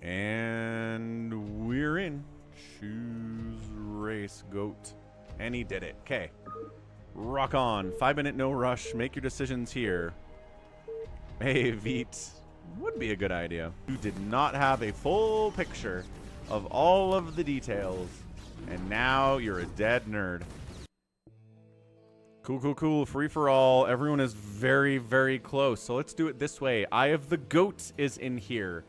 And we're in. Choose race, Goat. And he did it. Okay. Rock on. 5-minute no rush. Make your decisions here. Hey, Veet. Would be a good idea. You did not have a full picture of all of the details. And now you're a dead nerd. Cool, cool, cool. Free for all. Everyone is very, very close. So let's do it this way. Eye of the Goat is in here.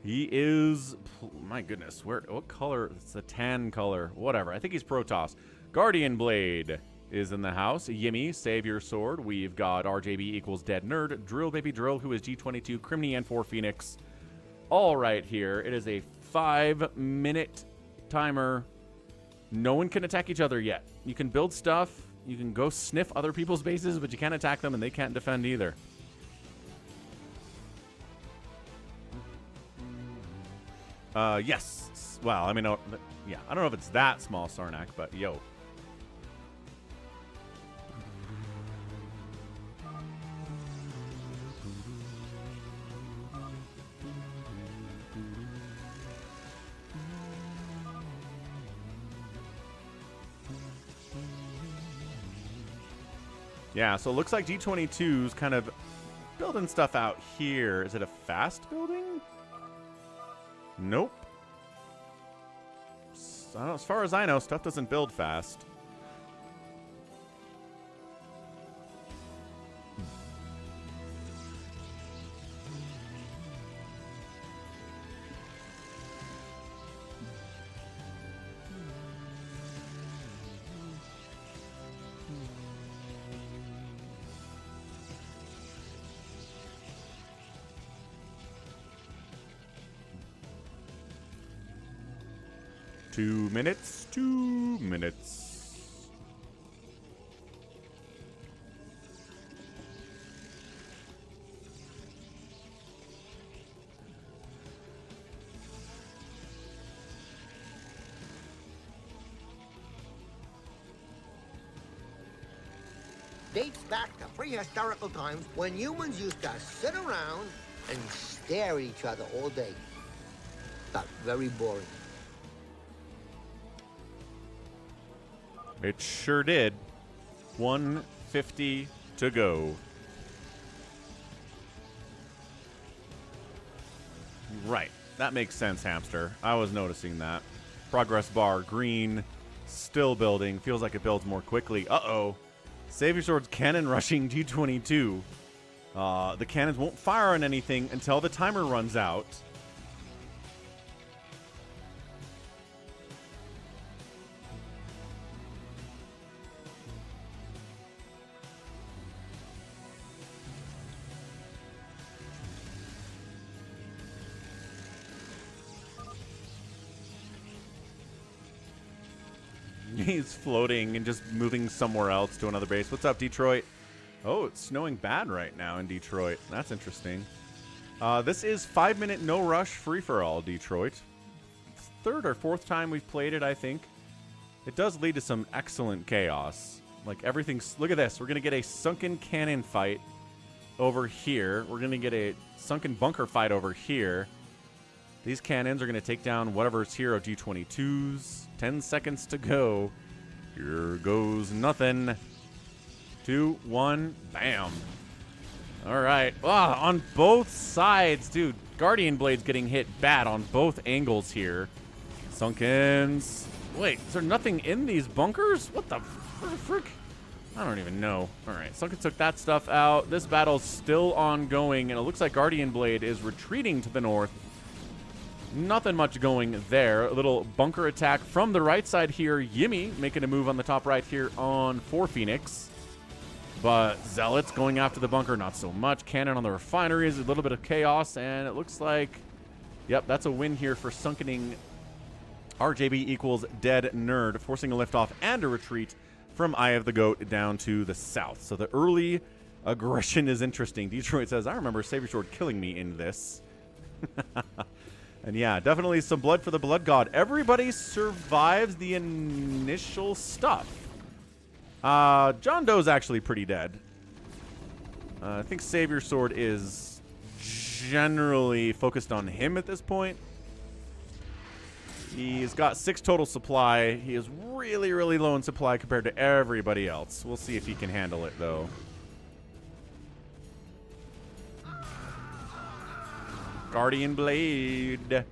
He is, my goodness, what color? It's a tan color. Whatever. I think he's Protoss. Guardian Blade is in the house. Yimmy, save your sword. We've got RJB equals dead nerd. Drill Baby Drill, who is G22. Criminy and 4 Phoenix. All right here. It is a 5-minute timer. No one can attack each other yet. You can build stuff. You can go sniff other people's bases, but you can't attack them, and they can't defend either. Yes. Well, I mean, yeah. I don't know if it's that small, Sarnak, but yo. Yeah, so it looks like G22's kind of building stuff out here. Is it a fast building? Nope. So, as far as I know, stuff doesn't build fast. Two minutes. Dates back to prehistorical times when humans used to sit around and stare at each other all day. Got very boring. It sure did. 150 to go. Right. That makes sense, Hamster. I was noticing that. Progress bar, green, still building. Feels like it builds more quickly. Uh-oh. Save your swords, cannon rushing G22. The cannons won't fire on anything until the timer runs out. He's floating and just moving somewhere else to another base. What's up, Detroit? Oh, it's snowing bad right now in Detroit. That's interesting. This is 5-minute no rush free-for-all, Detroit. It's third or fourth time we've played it, I think. It does lead to some excellent chaos. Like, everything's... Look at this. We're going to get a sunken cannon fight over here. We're going to get a sunken bunker fight over here. These cannons are going to take down whatever's here of G22s. 10 seconds to go. Here goes nothing. 2, 1, bam. All right. On both sides, dude. Guardian Blade's getting hit bad on both angles here. Sunkens. Wait, is there nothing in these bunkers? What the frick? I don't even know. All right, Sunken took that stuff out. This battle's still ongoing, and it looks like Guardian Blade is retreating to the north. Nothing much going there. A little bunker attack from the right side here. Yimmy making a move on the top right here on 4 Phoenix. But Zealots going after the bunker, not so much. Cannon on the refineries, a little bit of chaos, and it looks like, yep, that's a win here for sunkening RJB equals dead nerd, forcing a liftoff and a retreat from Eye of the Goat down to the south. So the early aggression is interesting. Detroit says, I remember Savior Sword killing me in this. And yeah, definitely some blood for the Blood God. Everybody survives the initial stuff. John Doe's actually pretty dead. I think Savior Sword is generally focused on him at this point. He's got 6 total supply. He is really, really low in supply compared to everybody else. We'll see if he can handle it, though. Guardian Blade.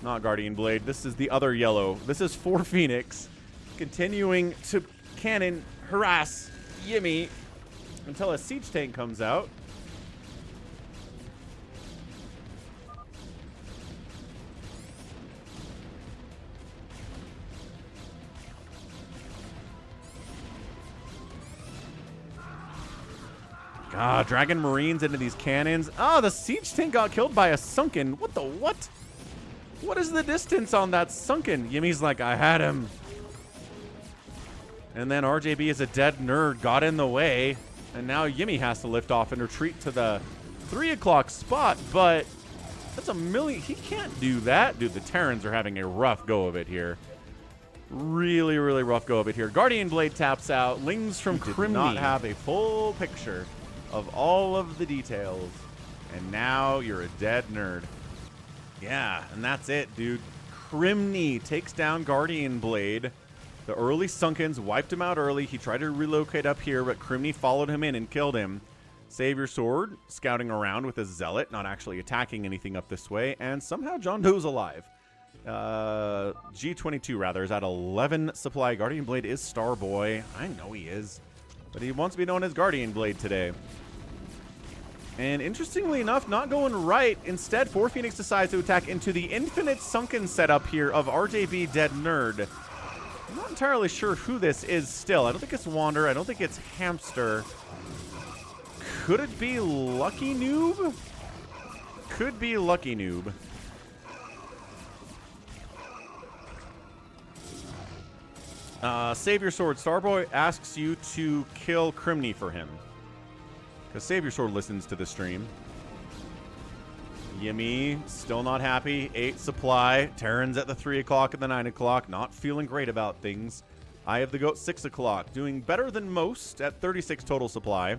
Not Guardian Blade. This is the other yellow. This is 4 Phoenix. Continuing to cannon harass Yimmy until a siege tank comes out. Ah, Dragon Marines into these cannons. Ah, the siege tank got killed by a sunken. What the what? What is the distance on that sunken? Yimmy's like, I had him. And then RJB is a dead nerd, got in the way. And now Yimmy has to lift off and retreat to the 3 o'clock spot. But that's a million. He can't do that. Dude, the Terrans are having a rough go of it here. Really, really rough go of it here. Guardian Blade taps out. Lings from Crimney. Did not have a full picture of all of the details, and now you're a dead nerd. Yeah, and that's it, dude. Crimney takes down Guardian Blade. The early Sunkens wiped him out early. He tried to relocate up here, but Crimney followed him in and killed him. Savior Sword scouting around with a Zealot, not actually attacking anything up this way, and somehow John Doe's alive. G22, rather, is at 11 supply. Guardian Blade is Starboy. I know he is, but he wants to be known as Guardian Blade today. And interestingly enough, not going right. Instead, 4 Phoenix decides to attack into the infinite sunken setup here of RJB Dead Nerd. I'm not entirely sure who this is still. I don't think it's Wander. I don't think it's Hamster. Could it be Lucky Noob? Could be Lucky Noob. Savior Sword. Starboy asks you to kill Crimney for him, because Savior Sword listens to the stream. Yimmy, still not happy. 8 supply. Terrans at the 3 o'clock and the 9 o'clock. Not feeling great about things. Eye of the Goat, 6 o'clock. Doing better than most at 36 total supply.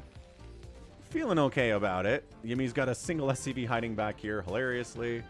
Feeling okay about it. Yimmy's got a single SCV hiding back here, hilariously.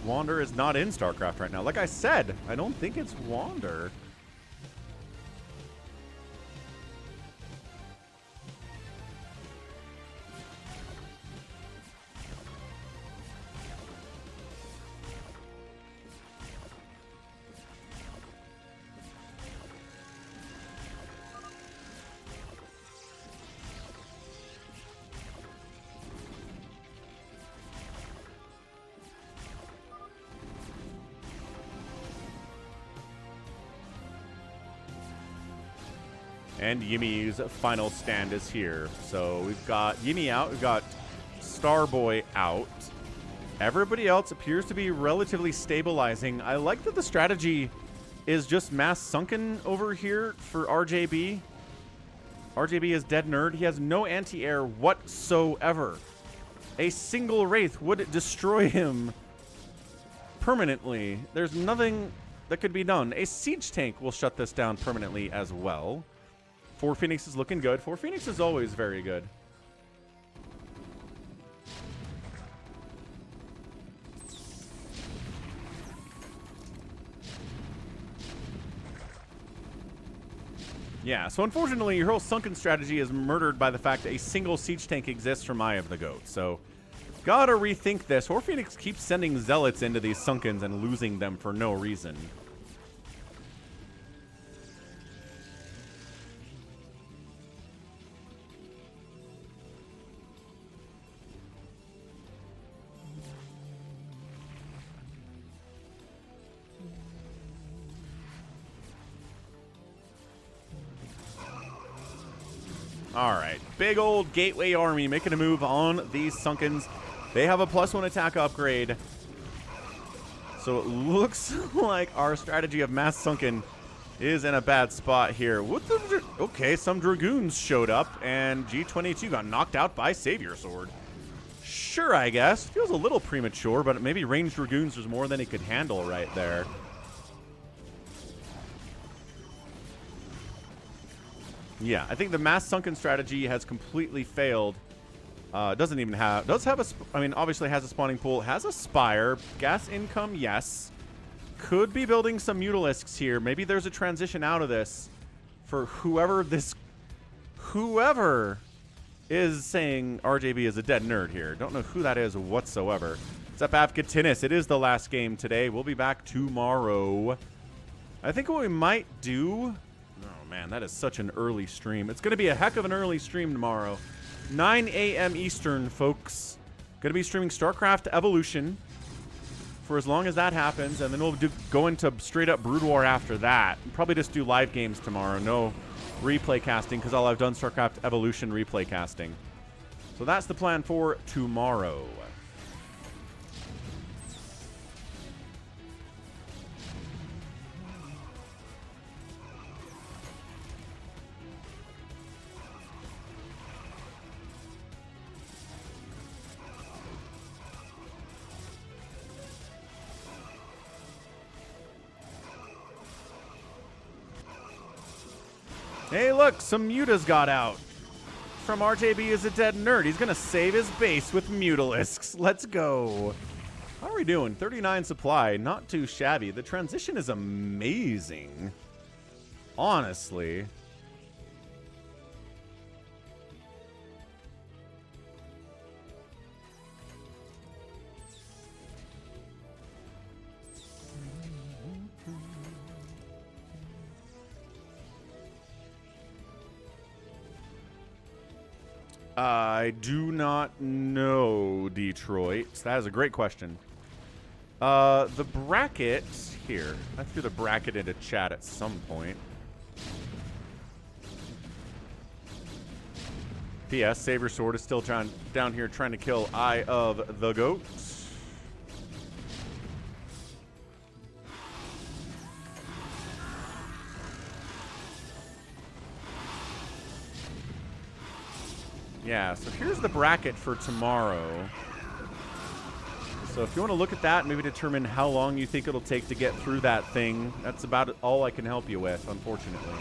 Wander is not in StarCraft right now. Like I said, I don't think it's Wander. And Yimmy's final stand is here. So we've got Yimmy out. We've got Starboy out. Everybody else appears to be relatively stabilizing. I like that the strategy is just mass sunken over here for RJB. RJB is dead nerd. He has no anti-air whatsoever. A single Wraith would destroy him permanently. There's nothing that could be done. A siege tank will shut this down permanently as well. 4 Phoenix is looking good. 4 Phoenix is always very good. Yeah, so unfortunately, your whole sunken strategy is murdered by the fact that a single siege tank exists from Eye of the Goat. So Gotta rethink this. Or Phoenix keeps sending zealots into these Sunkens and losing them for no reason. All right, big old Gateway Army making a move on these Sunkens. They have a +1 attack upgrade. So it looks like our strategy of Mass Sunken is in a bad spot here. Okay, some Dragoons showed up, and G22 got knocked out by Savior Sword. Sure, I guess. Feels a little premature, but maybe ranged Dragoons was more than he could handle right there. Yeah, I think the Mass Sunken strategy has completely failed. Doesn't even have... Does have a... I mean, obviously has a spawning pool. Has a Spire. Gas income, yes. Could be building some Mutalisks here. Maybe there's a transition out of this for whoever is saying RJB is a dead nerd here. Don't know who that is whatsoever. What's up, Afgatinis? It is the last game today. We'll be back tomorrow. I think what we might do... Oh, man, that is such an early stream. It's going to be a heck of an early stream tomorrow. 9 a.m. Eastern, folks. Going to be streaming StarCraft Evolution for as long as that happens, and then we'll go into straight-up Brood War after that. Probably just do live games tomorrow. No replay casting, because I've done StarCraft Evolution replay casting. So that's the plan for tomorrow. Hey, look, some Mutas got out. From RJB is a dead nerd. He's going to save his base with Mutalisks. Let's go. How are we doing? 39 supply. Not too shabby. The transition is amazing. Honestly. I do not know, Detroit. That is a great question. The bracket here. I threw the bracket into chat at some point. P.S. Savior Sword is still down here trying to kill Eye of the Goat. Yeah, so here's the bracket for tomorrow. So if you want to look at that and maybe determine how long you think it'll take to get through that thing, that's about all I can help you with, unfortunately.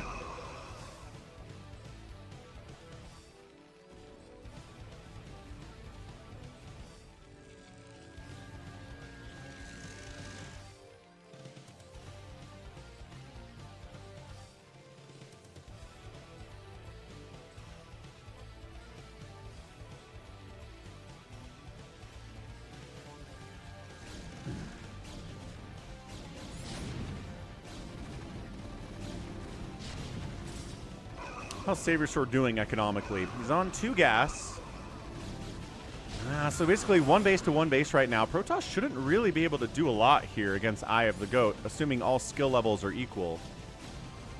How's Savior Sword doing economically? He's on 2 gas. So basically 1 base to 1 base right now. Protoss shouldn't really be able to do a lot here against Eye of the Goat, assuming all skill levels are equal.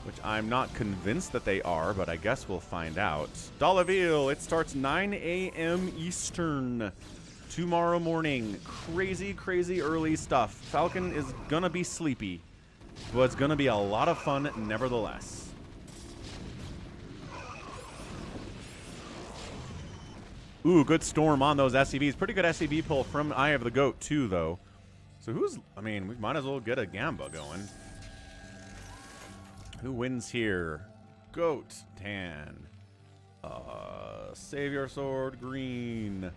Which I'm not convinced that they are, but I guess we'll find out. Dollaville, it starts 9 a.m. Eastern tomorrow morning. Crazy, crazy early stuff. Falcon is gonna be sleepy, but it's gonna be a lot of fun nevertheless. Ooh, good storm on those SCVs. Pretty good SCV pull from Eye of the Goat, too, though. So who's... I mean, we might as well get a Gamba going. Who wins here? Goat, tan. Savior Sword, green.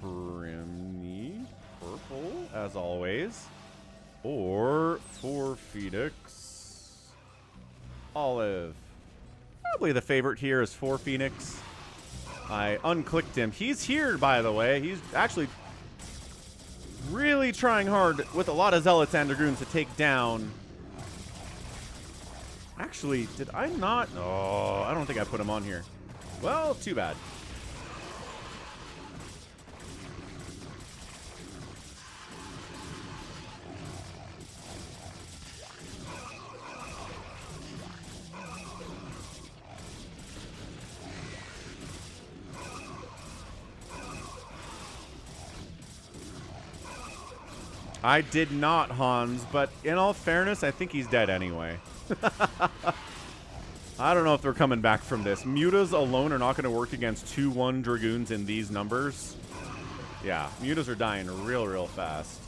Criminy, purple, as always. Or, for Phoenix, olive. Probably the favorite here is 4 Phoenix. I unclicked him. He's here, by the way. He's actually really trying hard with a lot of Zealots and Dragoons to take down. Actually, did I not? Oh, I don't think I put him on here. Well, too bad. I did not, Hans, but in all fairness, I think he's dead anyway. I don't know if they're coming back from this. Mutas alone are not going to work against 2-1 Dragoons in these numbers. Yeah, Mutas are dying real fast.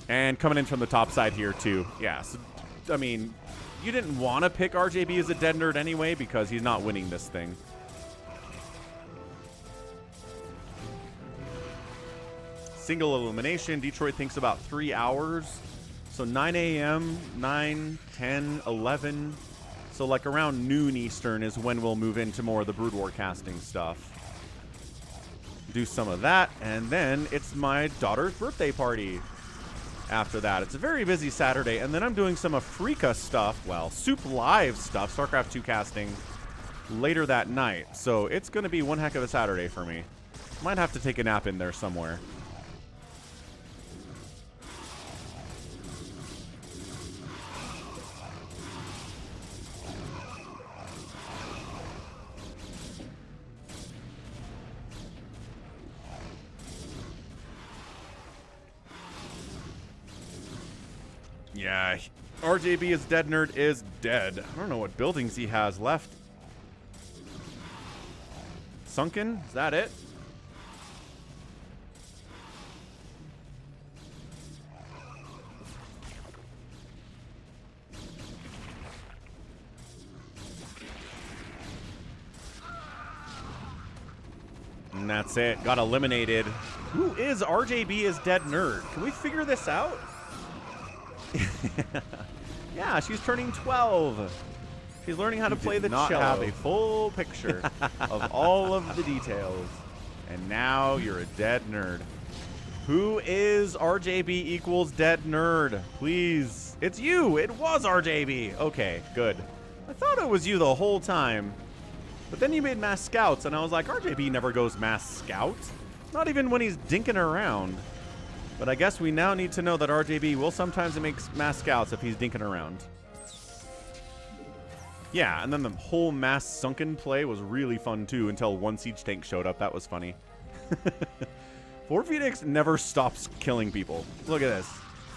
And coming in from the top side here, too. Yeah, so, I mean, you didn't want to pick RJB as a dead nerd anyway because he's not winning this thing. Single elimination. Detroit thinks about 3 hours. So 9 a.m., 9, 10, 11. So like around noon Eastern is when we'll move into more of the Brood War casting stuff. Do some of that. And then it's my daughter's birthday party after that. It's a very busy Saturday. And then I'm doing some Afrika stuff. Well, Soup Live stuff. StarCraft 2 casting later that night. So it's going to be one heck of a Saturday for me. Might have to take a nap in there somewhere. Yeah, RJB is dead nerd is dead. I don't know what buildings he has left. Sunken? Is that it? And that's it. Got eliminated. Who is RJB is dead nerd? Can we figure this out? Yeah, she's turning 12. She's learning how to play the cello. Have a full picture of all of the details. And now you're a dead nerd. Who is RJB equals dead nerd? Please. It's you. It was RJB. Okay, good. I thought it was you the whole time. But then you made mass scouts, and I was like, RJB never goes mass scout. Not even when he's dinking around. But I guess we now need to know that RJB will sometimes make mass scouts if he's dinking around. Yeah, and then the whole mass sunken play was really fun too until one siege tank showed up. That was funny. 4 Phoenix never stops killing people. Look at this.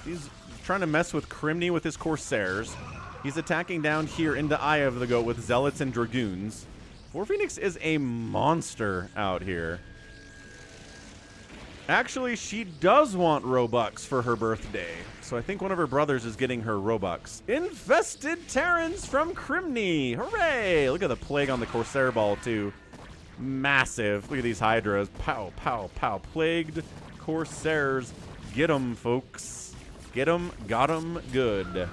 He's trying to mess with Criminy with his Corsairs. He's attacking down here into Eye of the Goat with Zealots and Dragoons. 4 Phoenix is a monster out here. Actually, she does want Robux for her birthday. So I think one of her brothers is getting her Robux. Infested Terrans from Criminy. Hooray! Look at the plague on the Corsair ball, too. Massive. Look at these Hydras. Pow, pow, pow. Plagued Corsairs. Get them, folks. Get them. Got them good.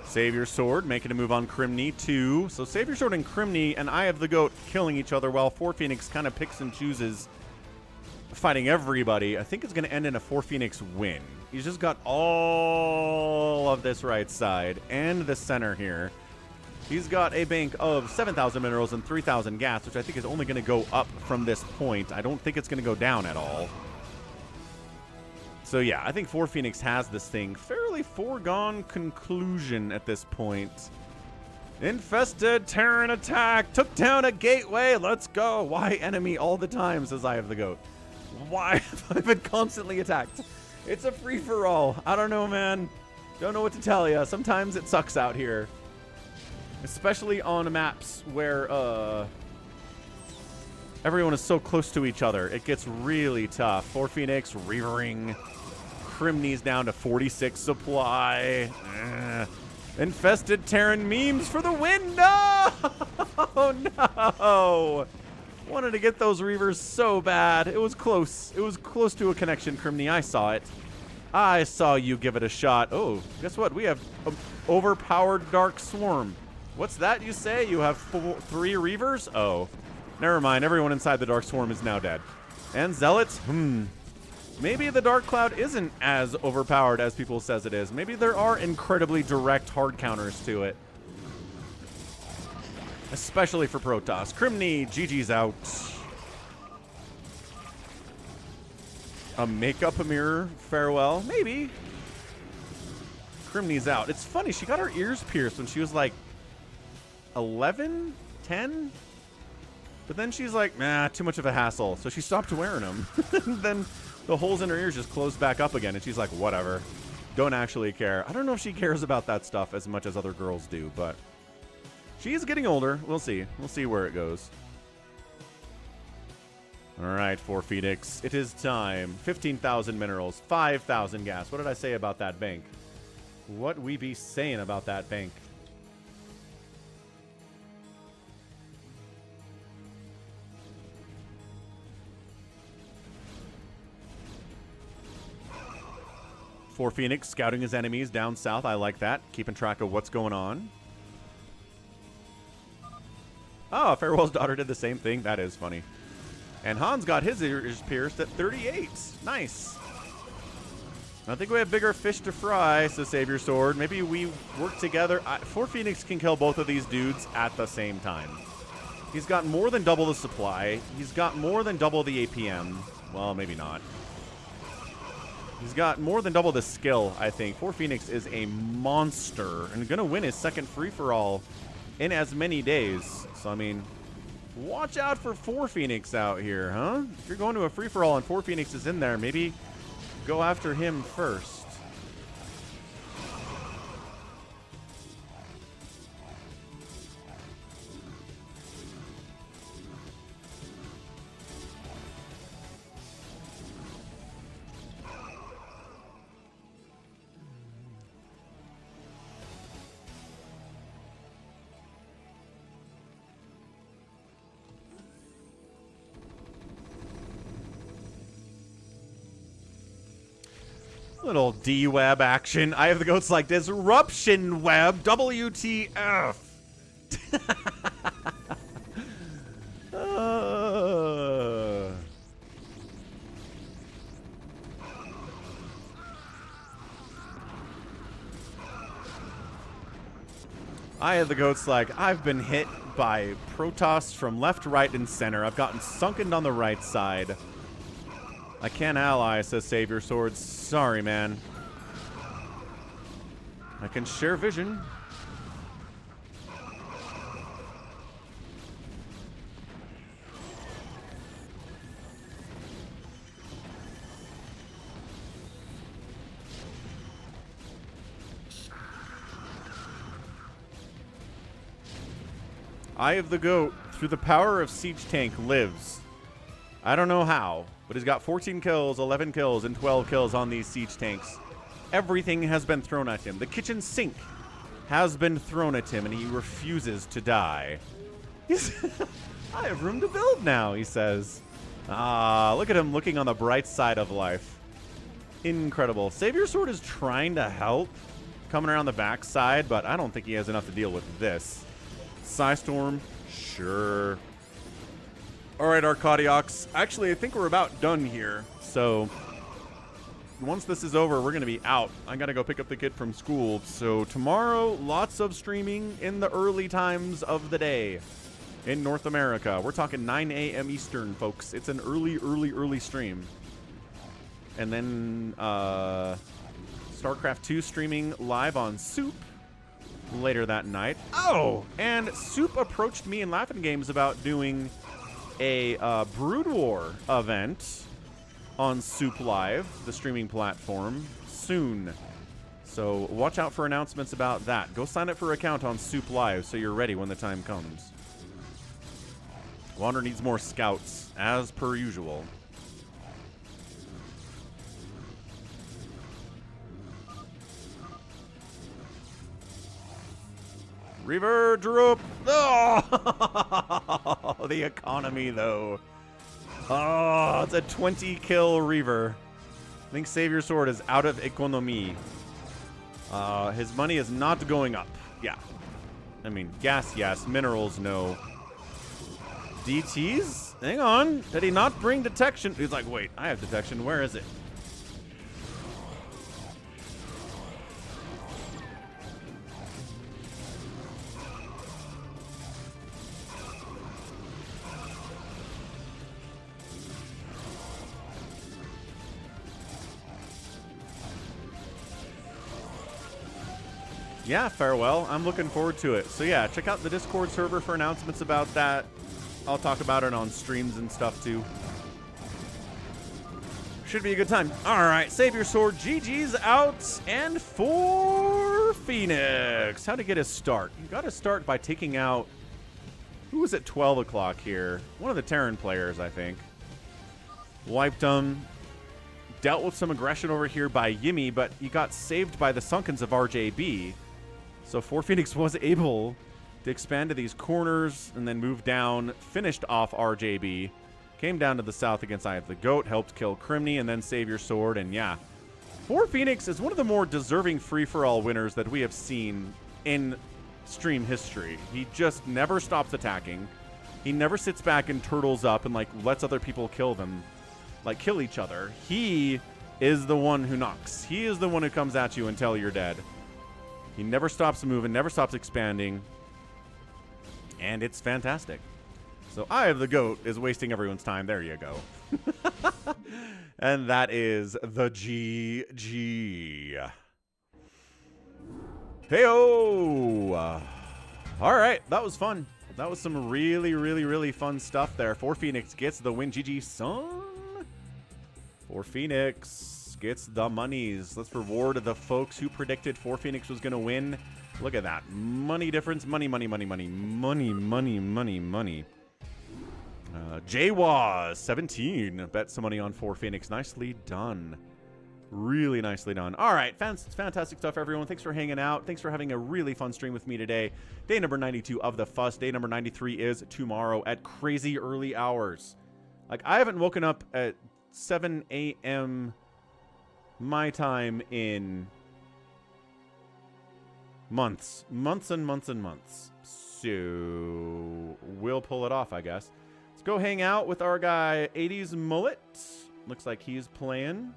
Savior Sword making a move on Criminy too. So Savior Sword and Criminy and Eye of the Goat killing each other while 4 Phoenix kind of picks and chooses fighting everybody. I think it's going to end in a 4 Phoenix win. He's just got all of this right side and the center here. He's got a bank of 7,000 minerals and 3,000 gas, which I think is only going to go up from this point. I don't think it's going to go down at all. So yeah, I think 4 Phoenix has this thing. Fairly foregone conclusion at this point. Infested Terran attack. Took down a gateway. Let's go. Why enemy all the time, says Eye of the Goat. Why have I been constantly attacked? It's a free-for-all. I don't know, man. Don't know what to tell you. Sometimes it sucks out here. Especially on maps where everyone is so close to each other. It gets really tough. 4 Phoenix, Reavering. Crimini's down to 46 supply. Infested Terran memes for the win. No! Oh, no. Wanted to get those Reavers so bad. It was close. It was close to a connection, Crimney. I saw it. I saw you give it a shot. Oh, guess what? We have an overpowered Dark Swarm. What's that you say? You have 3 Reavers? Oh, never mind. Everyone inside the Dark Swarm is now dead. And Zealots? Maybe the Dark Cloud isn't as overpowered as people says it is. Maybe there are incredibly direct hard counters to it. Especially for Protoss. Crimney, GG's out. A makeup, a mirror, farewell. Maybe. Crimney's out. It's funny, she got her ears pierced when she was like 11, 10? But then she's like, nah, too much of a hassle. So she stopped wearing them. Then the holes in her ears just closed back up again. And she's like, whatever. Don't actually care. I don't know if she cares about that stuff as much as other girls do, but she is getting older. We'll see. We'll see where it goes. All right, for Phoenix, it is time. 15,000 minerals, 5,000 gas. What did I say about that bank? What we be saying about that bank? For Phoenix, scouting his enemies down south. I like that. Keeping track of what's going on. Oh, Farewell's daughter did the same thing. That is funny. And Hans got his ears pierced at 38. Nice. I think we have bigger fish to fry, says Savior Sword. Maybe we work together. For Phoenix can kill both of these dudes at the same time. He's got more than double the supply. He's got more than double the APM. Well, maybe not. He's got more than double the skill, I think. For Phoenix is a monster and going to win his second free-for-all in as many days. So, I mean, watch out for Phoenix out here, huh? If you're going to a free-for-all and 4 Phoenix is in there, maybe go after him first. Little D-Web action. I have the goats like Disruption Web. WTF. I have the goats like, I've been hit by Protoss from left, right, and center. I've gotten sunken on the right side. I can't ally, says Savior Swords. Sorry, man. I can share vision. Eye of the Goat, through the power of Siege Tank, lives. I don't know how, but he's got 14 kills, 11 kills, and 12 kills on these siege tanks. Everything has been thrown at him. The kitchen sink has been thrown at him, and he refuses to die. I have room to build now, he says. Ah, look at him looking on the bright side of life. Incredible. Savior Sword is trying to help, coming around the backside, but I don't think he has enough to deal with this. Psystorm, sure. All right, Arcadiox. Actually, I think we're about done here. So once this is over, we're going to be out. I got to go pick up the kid from school. So tomorrow, lots of streaming in the early times of the day in North America. We're talking 9 a.m. Eastern, folks. It's an early stream. And then StarCraft 2 streaming live on Soup later that night. Oh, and Soup approached me in Laughing Games about doing a Brood War event on Soup Live, the streaming platform, soon. So watch out for announcements about that. Go sign up for an account on Soup Live so you're ready when the time comes. Wander needs more scouts, as per usual. Reaver, droop. Oh, the economy, though. Oh, it's a 20-kill Reaver. I think Savior Sword is out of economy. His money is not going up. Yeah. I mean, gas, yes. Minerals, no. DTs? Hang on. Did he not bring detection? He's like, wait, I have detection. Where is it? Yeah, farewell. I'm looking forward to it. So yeah, check out the Discord server for announcements about that. I'll talk about it on streams and stuff too. Should be a good time. All right, Savior Sword, GG's out. And for Phoenix, how to get his start. You got to start by taking out, who was at 12 o'clock here? One of the Terran players, I think. Wiped him. Dealt with some aggression over here by Yimmy, but he got saved by the Sunkens of RJB. So 4 Phoenix was able to expand to these corners and then move down, finished off RJB, came down to the south against Eye of the Goat, helped kill Crimney, and then Savior Sword. And yeah, 4 Phoenix is one of the more deserving free-for-all winners that we have seen in stream history. He just never stops attacking. He never sits back and turtles up and like lets other people kill them, like kill each other. He is the one who knocks. He is the one who comes at you until you're dead. He never stops moving, never stops expanding. And it's fantastic. So Eye of the Goat is wasting everyone's time. There you go. And that is the GG. Hey-oh! All right, that was fun. That was some really, really, really fun stuff there. 4 Phoenix gets the win. GG, son. 4 Phoenix gets the monies. Let's reward the folks who predicted 4 Phoenix was going to win. Look at that. Money difference. Money, money, money, money. Money, money, money, money. JWAS, 17. Bet some money on 4 Phoenix. Nicely done. Really nicely done. All right. Fantastic stuff, everyone. Thanks for hanging out. Thanks for having a really fun stream with me today. Day number 92 of the fuss. Day number 93 is tomorrow at crazy early hours. Like, I haven't woken up at 7 a.m. my time in months and months and months. So we'll pull it off, I guess. Let's go hang out with our guy 80s Mullet. Looks like he's playing.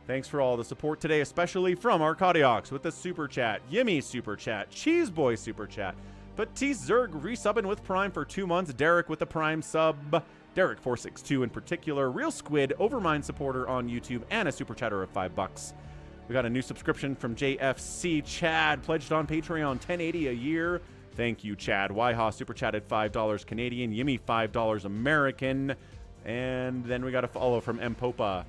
Thanks for all the support today, especially from Arcadiox with the super chat, Yimmy super chat, Cheese Boy super chat, Petite Zerg resubbing with Prime for 2 months, Derek with the Prime sub, Derek462 in particular, Real Squid, Overmind supporter on YouTube, and a super chatter of $5. We got a new subscription from JFC. Chad pledged on Patreon, $10.80 a year. Thank you, Chad. Waiha super chatted $5 Canadian, Yimmy $5 American, and then we got a follow from M Popa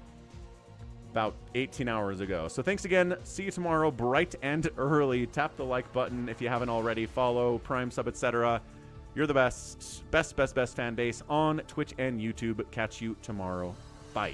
about 18 hours ago. So thanks again. See you tomorrow, bright and early. Tap the like button if you haven't already. Follow, Prime sub, etc. You're the best fan base on Twitch and YouTube. Catch you tomorrow. Bye.